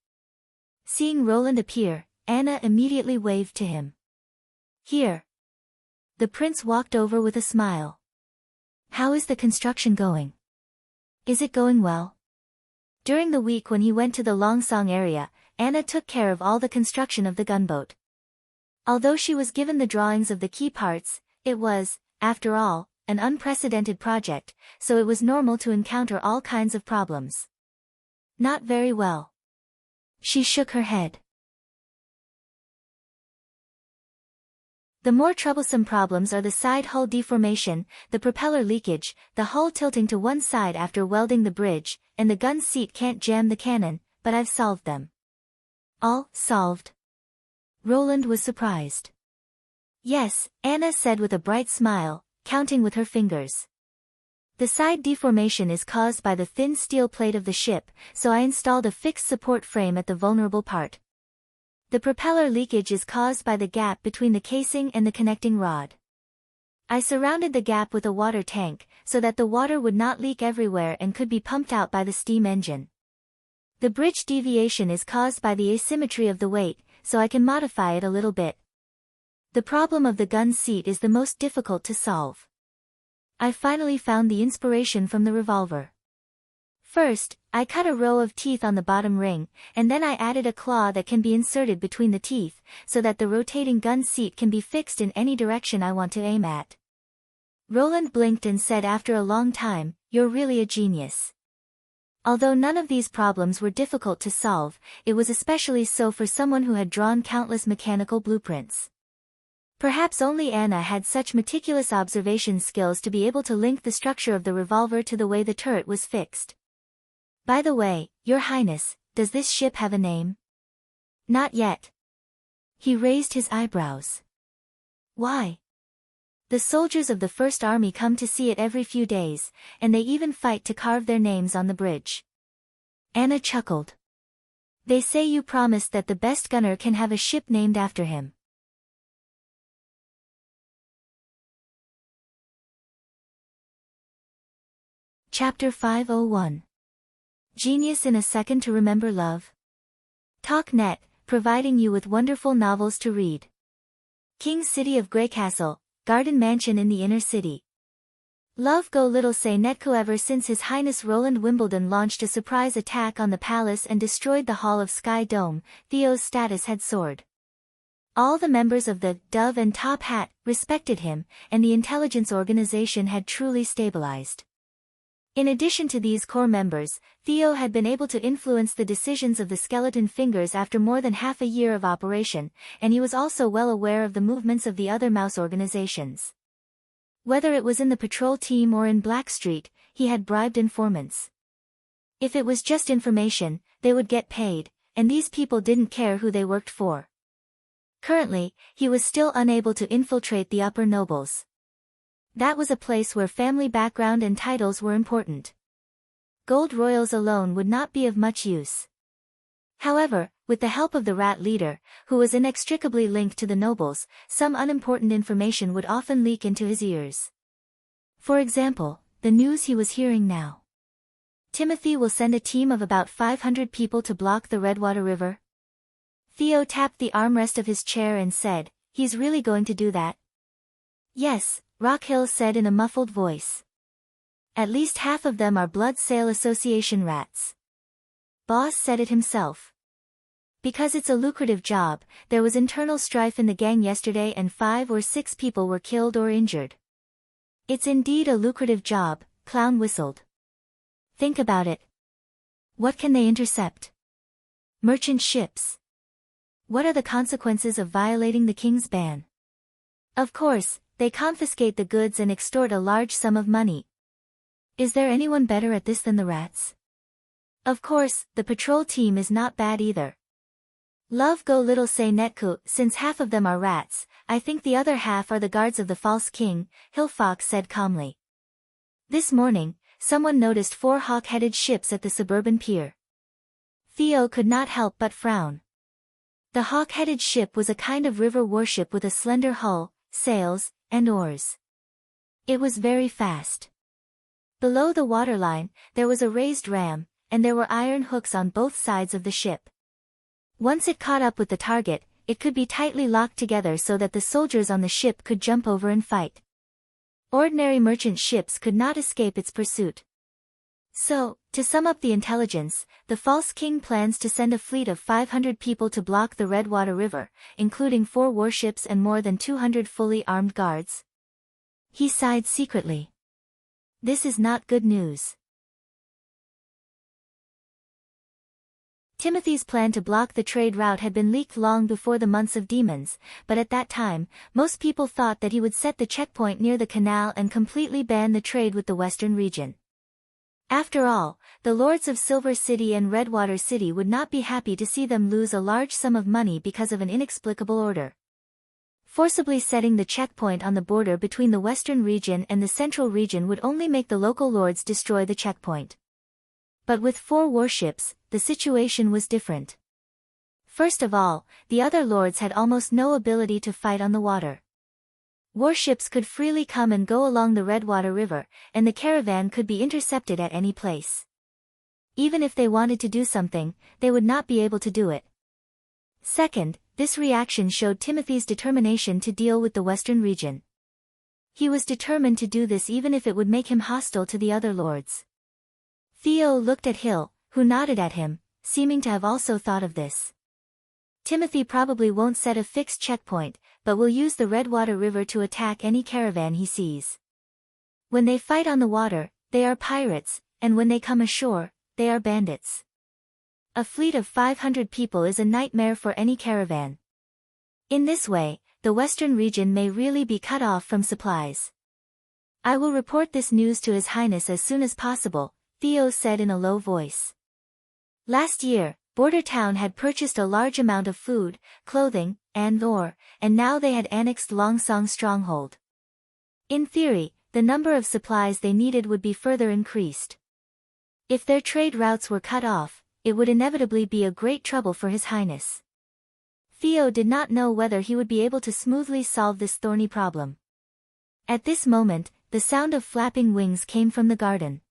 Seeing Roland appear, Anna immediately waved to him. "Here." The prince walked over with a smile. "How is the construction going? Is it going well?" During the week when he went to the Longsong area, Anna took care of all the construction of the gunboat. Although she was given the drawings of the key parts, it was, after all, an unprecedented project, so it was normal to encounter all kinds of problems. "Not very well." She shook her head. The more troublesome problems are the side hull deformation, the propeller leakage, the hull tilting to one side after welding the bridge, and the gun seat can't jam the cannon, but I've solved them. "All solved?" Roland was surprised. "Yes," Anna said with a bright smile, counting with her fingers. "The side deformation is caused by the thin steel plate of the ship, so I installed a fixed support frame at the vulnerable part. The propeller leakage is caused by the gap between the casing and the connecting rod. I surrounded the gap with a water tank, so that the water would not leak everywhere and could be pumped out by the steam engine. The bridge deviation is caused by the asymmetry of the weight, so I can modify it a little bit. The problem of the gun seat is the most difficult to solve. I finally found the inspiration from the revolver. First, I cut a row of teeth on the bottom ring, and then I added a claw that can be inserted between the teeth, so that the rotating gun seat can be fixed in any direction I want to aim at." Roland blinked and said after a long time, "You're really a genius." Although none of these problems were difficult to solve, it was especially so for someone who had drawn countless mechanical blueprints. Perhaps only Anna had such meticulous observation skills to be able to link the structure of the revolver to the way the turret was fixed. "By the way, Your Highness, does this ship have a name?" "Not yet." He raised his eyebrows. "Why?" "The soldiers of the First Army come to see it every few days, and they even fight to carve their names on the bridge." Anna chuckled. "They say you promised that the best gunner can have a ship named after him." Chapter 501. Genius in a Second to Remember Love. TalkNet, providing you with wonderful novels to read. King's City of Greycastle, Garden Mansion in the Inner City. Love go little say Netco. Ever since His Highness Roland Wimbledon launched a surprise attack on the palace and destroyed the Hall of Sky Dome, Theo's status had soared. All the members of the Dove and Top Hat respected him, and the intelligence organization had truly stabilized. In addition to these core members, Theo had been able to influence the decisions of the Skeleton Fingers after more than half a year of operation, and he was also well aware of the movements of the other mouse organizations. Whether it was in the patrol team or in Blackstreet, he had bribed informants. If it was just information, they would get paid, and these people didn't care who they worked for. Currently, he was still unable to infiltrate the upper nobles. That was a place where family background and titles were important. Gold royals alone would not be of much use. However, with the help of the rat leader, who was inextricably linked to the nobles, some unimportant information would often leak into his ears. For example, the news he was hearing now. Timothy will send a team of about 500 people to block the Redwater River. Theo tapped the armrest of his chair and said, "He's really going to do that?" "Yes," Rockhill said in a muffled voice. "At least half of them are Blood Sale Association rats." Boss said it himself. Because it's a lucrative job, there was internal strife in the gang yesterday and 5 or 6 people were killed or injured. "It's indeed a lucrative job," Clown whistled. "Think about it. What can they intercept? Merchant ships. What are the consequences of violating the king's ban? Of course, they confiscate the goods and extort a large sum of money. Is there anyone better at this than the rats? Of course, the patrol team is not bad either. Love go little say Netku, since half of them are rats, I think the other half are the guards of the false king," Hillfox said calmly. This morning, someone noticed 4 hawk-headed ships at the suburban pier. Theo could not help but frown. The hawk-headed ship was a kind of river warship with a slender hull, sails, and oars. It was very fast. Below the waterline, there was a raised ram, and there were iron hooks on both sides of the ship. Once it caught up with the target, it could be tightly locked together so that the soldiers on the ship could jump over and fight. Ordinary merchant ships could not escape its pursuit. So, to sum up the intelligence, the false king plans to send a fleet of 500 people to block the Redwater River, including 4 warships and more than 200 fully armed guards. He sighed secretly. This is not good news. Timothy's plan to block the trade route had been leaked long before the months of demons, but at that time, most people thought that he would set the checkpoint near the canal and completely ban the trade with the western region. After all, the lords of Silver City and Redwater City would not be happy to see them lose a large sum of money because of an inexplicable order. Forcibly setting the checkpoint on the border between the western region and the central region would only make the local lords destroy the checkpoint. But with 4 warships, the situation was different. First of all, the other lords had almost no ability to fight on the water. Warships could freely come and go along the Redwater River, and the caravan could be intercepted at any place. Even if they wanted to do something, they would not be able to do it. Second, this reaction showed Timothy's determination to deal with the western region. He was determined to do this even if it would make him hostile to the other lords. Theo looked at Hill, who nodded at him, seeming to have also thought of this. Timothy probably won't set a fixed checkpoint, but will use the Redwater River to attack any caravan he sees. When they fight on the water, they are pirates, and when they come ashore, they are bandits. A fleet of 500 people is a nightmare for any caravan. In this way, the western region may really be cut off from supplies. "I will report this news to His Highness as soon as possible," Theo said in a low voice. Last year, Border Town had purchased a large amount of food, clothing, and ore, and now they had annexed Longsong Stronghold. In theory, the number of supplies they needed would be further increased. If their trade routes were cut off, it would inevitably be a great trouble for His Highness. Theo did not know whether he would be able to smoothly solve this thorny problem. At this moment, the sound of flapping wings came from the garden.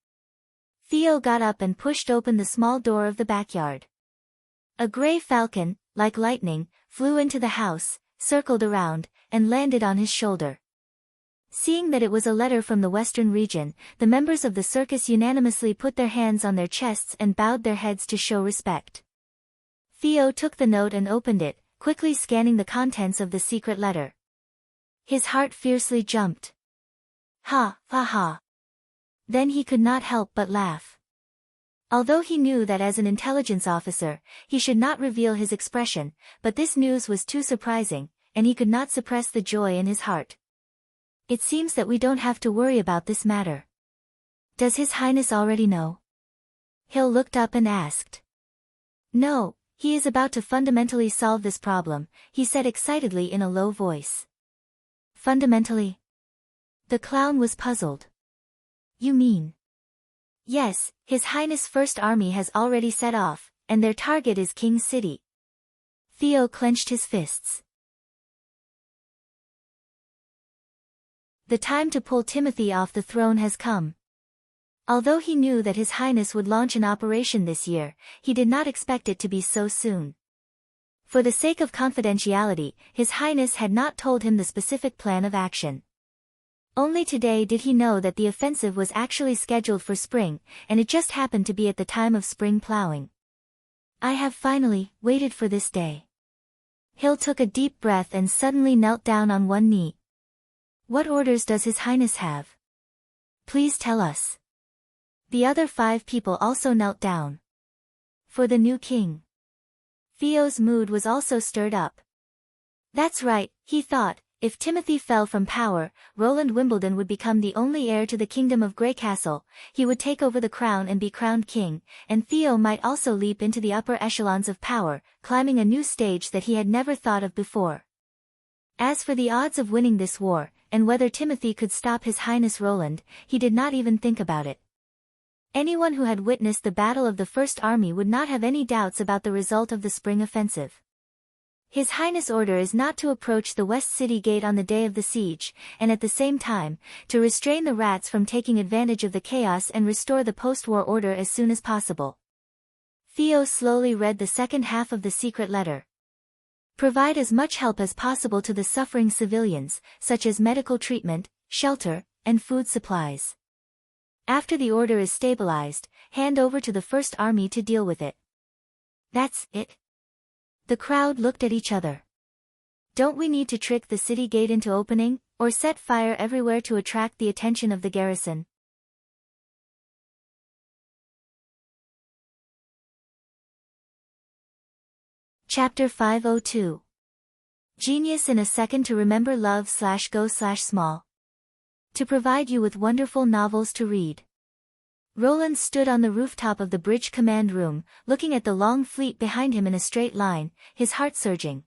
Theo got up and pushed open the small door of the backyard. A gray falcon, like lightning, flew into the house, circled around, and landed on his shoulder. Seeing that it was a letter from the western region, the members of the circus unanimously put their hands on their chests and bowed their heads to show respect. Theo took the note and opened it, quickly scanning the contents of the secret letter. His heart fiercely jumped. Ha, ha, ha. Then he could not help but laugh. Although he knew that as an intelligence officer, he should not reveal his expression, but this news was too surprising, and he could not suppress the joy in his heart. It seems that we don't have to worry about this matter. Does His Highness already know? Hill looked up and asked. No, he is about to fundamentally solve this problem, he said excitedly in a low voice. Fundamentally? The clown was puzzled. You mean? Yes, His Highness' first army has already set off, and their target is King City. Theo clenched his fists. The time to pull Timothy off the throne has come. Although he knew that His Highness would launch an operation this year, he did not expect it to be so soon. For the sake of confidentiality, His Highness had not told him the specific plan of action. Only today did he know that the offensive was actually scheduled for spring, and it just happened to be at the time of spring plowing. I have finally waited for this day. Hill took a deep breath and suddenly knelt down on one knee. What orders does His Highness have? Please tell us. The other 5 people also knelt down. For the new king. Theo's mood was also stirred up. That's right, he thought, if Timothy fell from power, Roland Wimbledon would become the only heir to the kingdom of Greycastle, he would take over the crown and be crowned king, and Theo might also leap into the upper echelons of power, climbing a new stage that he had never thought of before. As for the odds of winning this war, and whether Timothy could stop His Highness Roland, he did not even think about it. Anyone who had witnessed the Battle of the First Army would not have any doubts about the result of the spring offensive. His Highness' order is not to approach the West City Gate on the day of the siege, and at the same time, to restrain the rats from taking advantage of the chaos and restore the post-war order as soon as possible. Theo slowly read the second half of the secret letter. Provide as much help as possible to the suffering civilians, such as medical treatment, shelter, and food supplies. After the order is stabilized, hand over to the First Army to deal with it. That's it? The crowd looked at each other. Don't we need to trick the city gate into opening, or set fire everywhere to attract the attention of the garrison? Chapter 502. Genius in a second to remember love/go/small. To provide you with wonderful novels to read. Roland stood on the rooftop of the bridge command room, looking at the long fleet behind him in a straight line, his heart surging.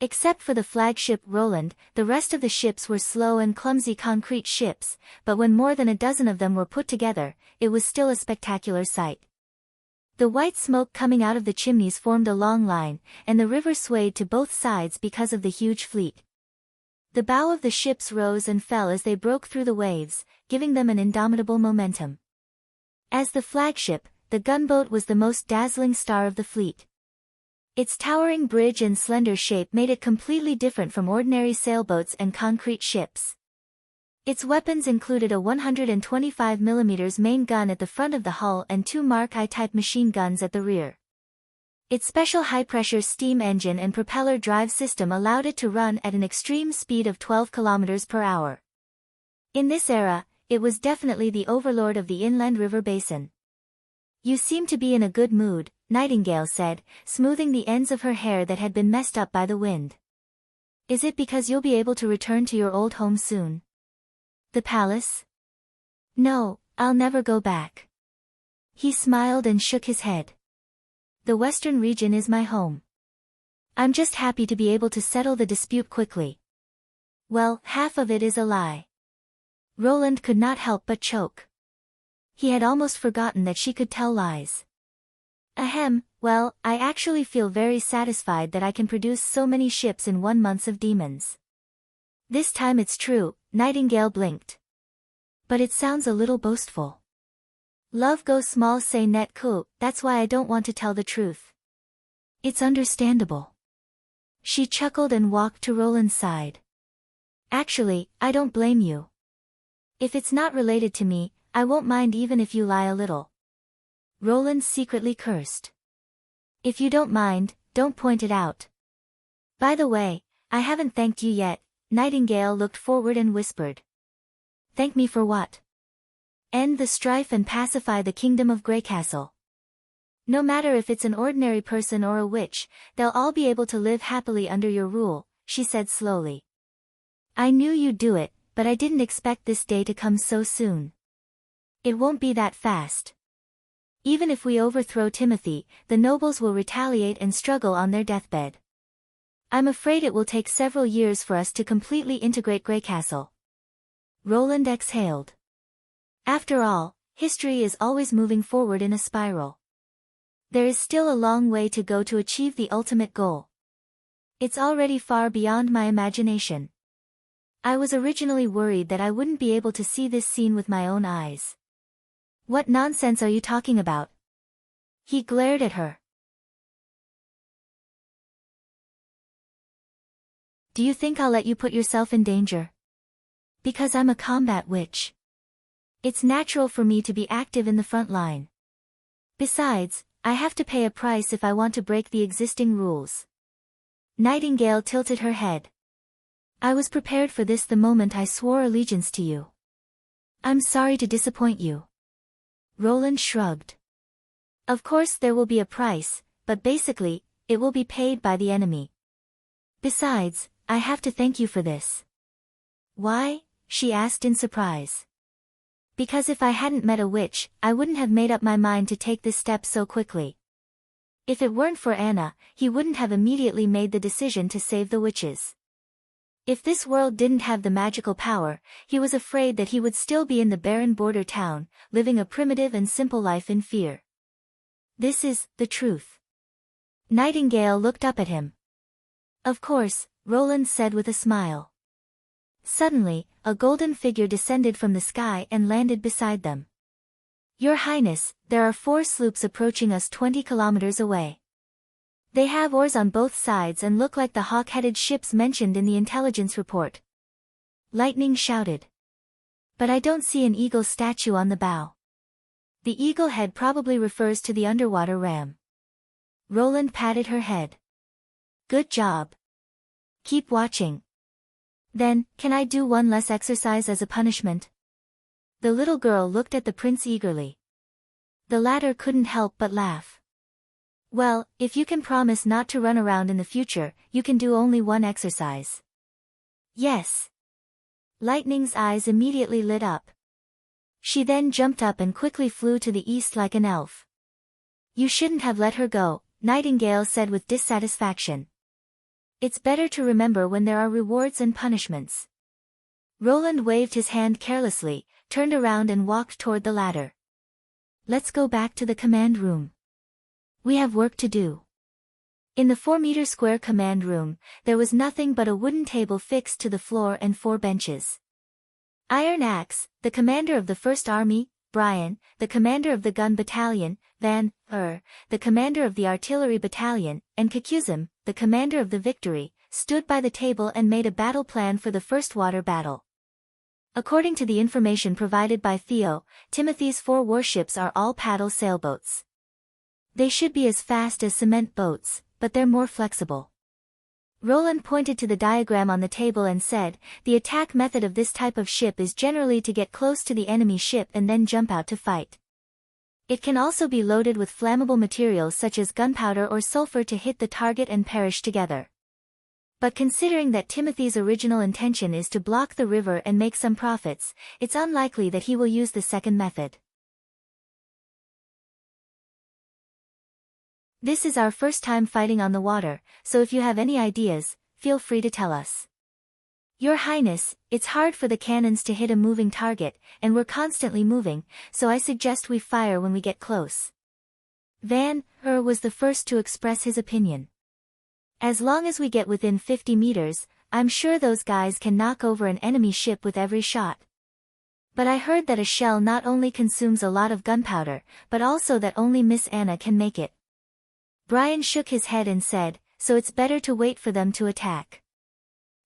Except for the flagship Roland, the rest of the ships were slow and clumsy concrete ships, but when more than a dozen of them were put together, it was still a spectacular sight. The white smoke coming out of the chimneys formed a long line, and the river swayed to both sides because of the huge fleet. The bow of the ships rose and fell as they broke through the waves, giving them an indomitable momentum. As the flagship, the gunboat was the most dazzling star of the fleet. Its towering bridge and slender shape made it completely different from ordinary sailboats and concrete ships. Its weapons included a 125mm main gun at the front of the hull and 2 Mark I-type machine guns at the rear. Its special high-pressure steam engine and propeller drive system allowed it to run at an extreme speed of 12 km per hour. In this era, it was definitely the overlord of the inland river basin. You seem to be in a good mood, Nightingale said, smoothing the ends of her hair that had been messed up by the wind. Is it because you'll be able to return to your old home soon? The palace? No, I'll never go back. He smiled and shook his head. The western region is my home. I'm just happy to be able to settle the dispute quickly. Well, half of it is a lie. Roland could not help but choke. He had almost forgotten that she could tell lies. Ahem, well, I actually feel very satisfied that I can produce so many ships in 1 month of demons. This time it's true, Nightingale blinked. But it sounds a little boastful. Love goes small say net coup, that's why I don't want to tell the truth. It's understandable. She chuckled and walked to Roland's side. Actually, I don't blame you. If it's not related to me, I won't mind even if you lie a little. Roland secretly cursed. If you don't mind, don't point it out. By the way, I haven't thanked you yet. Nightingale looked forward and whispered. Thank me for what? End the strife and pacify the kingdom of Greycastle. No matter if it's an ordinary person or a witch, they'll all be able to live happily under your rule, she said slowly. I knew you'd do it, but I didn't expect this day to come so soon. It won't be that fast. Even if we overthrow Timothy, the nobles will retaliate and struggle on their deathbed. I'm afraid it will take several years for us to completely integrate Greycastle. Roland exhaled. After all, history is always moving forward in a spiral. There is still a long way to go to achieve the ultimate goal. It's already far beyond my imagination. I was originally worried that I wouldn't be able to see this scene with my own eyes. What nonsense are you talking about? He glared at her. Do you think I'll let you put yourself in danger? Because I'm a combat witch. It's natural for me to be active in the front line. Besides, I have to pay a price if I want to break the existing rules. Nightingale tilted her head. I was prepared for this the moment I swore allegiance to you. I'm sorry to disappoint you. Roland shrugged. Of course there will be a price, but basically, it will be paid by the enemy. Besides, I have to thank you for this. Why? She asked in surprise. Because if I hadn't met a witch, I wouldn't have made up my mind to take this step so quickly. If it weren't for Anna, he wouldn't have immediately made the decision to save the witches. If this world didn't have the magical power, he was afraid that he would still be in the barren border town, living a primitive and simple life in fear. This is the truth. Nightingale looked up at him. Of course, Roland said with a smile. Suddenly, a golden figure descended from the sky and landed beside them. Your Highness, there are 4 sloops approaching us 20 kilometers away. They have oars on both sides and look like the hawk-headed ships mentioned in the intelligence report. Lightning shouted. But I don't see an eagle statue on the bow. The eagle head probably refers to the underwater ram. Roland patted her head. Good job. Keep watching. Then, can I do one less exercise as a punishment? The little girl looked at the prince eagerly. The latter couldn't help but laugh. Well, if you can promise not to run around in the future, you can do only one exercise. Yes. Lightning's eyes immediately lit up. She then jumped up and quickly flew to the east like an elf. You shouldn't have let her go, Nightingale said with dissatisfaction. It's better to remember when there are rewards and punishments. Roland waved his hand carelessly, turned around and walked toward the ladder. Let's go back to the command room. We have work to do. In the 4-meter square command room, there was nothing but a wooden table fixed to the floor and 4 benches. Iron Axe, the commander of the 1st Army, Brian, the commander of the gun battalion, Van, the commander of the artillery battalion, and Kakuzim, the commander of the Victory, stood by the table and made a battle plan for the first water battle. According to the information provided by Theo, Timothy's 4 warships are all paddle sailboats. They should be as fast as cement boats, but they're more flexible. Roland pointed to the diagram on the table and said, the attack method of this type of ship is generally to get close to the enemy ship and then jump out to fight. It can also be loaded with flammable materials such as gunpowder or sulfur to hit the target and perish together. But considering that Timothy's original intention is to block the river and make some profits, it's unlikely that he will use the second method. This is our first time fighting on the water, so if you have any ideas, feel free to tell us. Your Highness, it's hard for the cannons to hit a moving target, and we're constantly moving, so I suggest we fire when we get close. Van was the first to express his opinion. As long as we get within 50 meters, I'm sure those guys can knock over an enemy ship with every shot. But I heard that a shell not only consumes a lot of gunpowder, but also that only Miss Anna can make it. Brian shook his head and said, so it's better to wait for them to attack.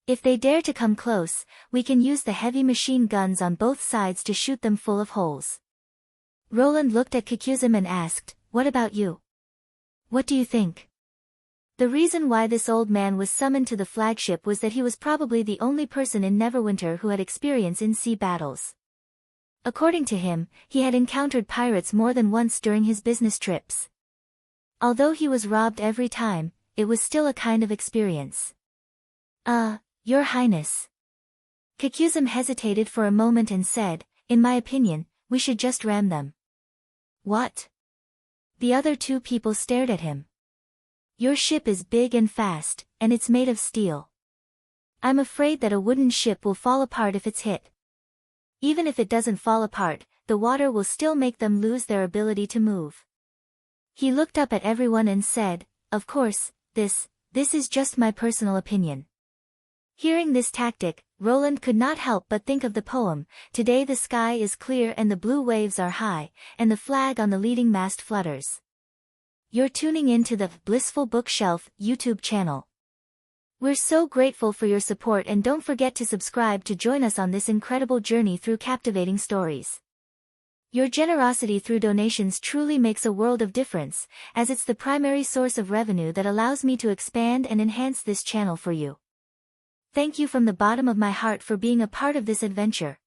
If they dare to come close, we can use the heavy machine guns on both sides to shoot them full of holes. Roland looked at Kakuzim and asked, what about you? What do you think? The reason why this old man was summoned to the flagship was that he was probably the only person in Neverwinter who had experience in sea battles. According to him, he had encountered pirates more than once during his business trips. Although he was robbed every time, it was still a kind of experience. Your Highness. Kakuzim hesitated for a moment and said, in my opinion, we should just ram them. What? The other 2 people stared at him. Your ship is big and fast, and it's made of steel. I'm afraid that a wooden ship will fall apart if it's hit. Even if it doesn't fall apart, the water will still make them lose their ability to move. He looked up at everyone and said, "Of course, this is just my personal opinion." Hearing this tactic, Roland could not help but think of the poem, "Today the sky is clear and the blue waves are high, and the flag on the leading mast flutters." You're tuning in to the Blissful Bookshelf YouTube channel. We're so grateful for your support, and don't forget to subscribe to join us on this incredible journey through captivating stories. Your generosity through donations truly makes a world of difference, as it's the primary source of revenue that allows me to expand and enhance this channel for you. Thank you from the bottom of my heart for being a part of this adventure.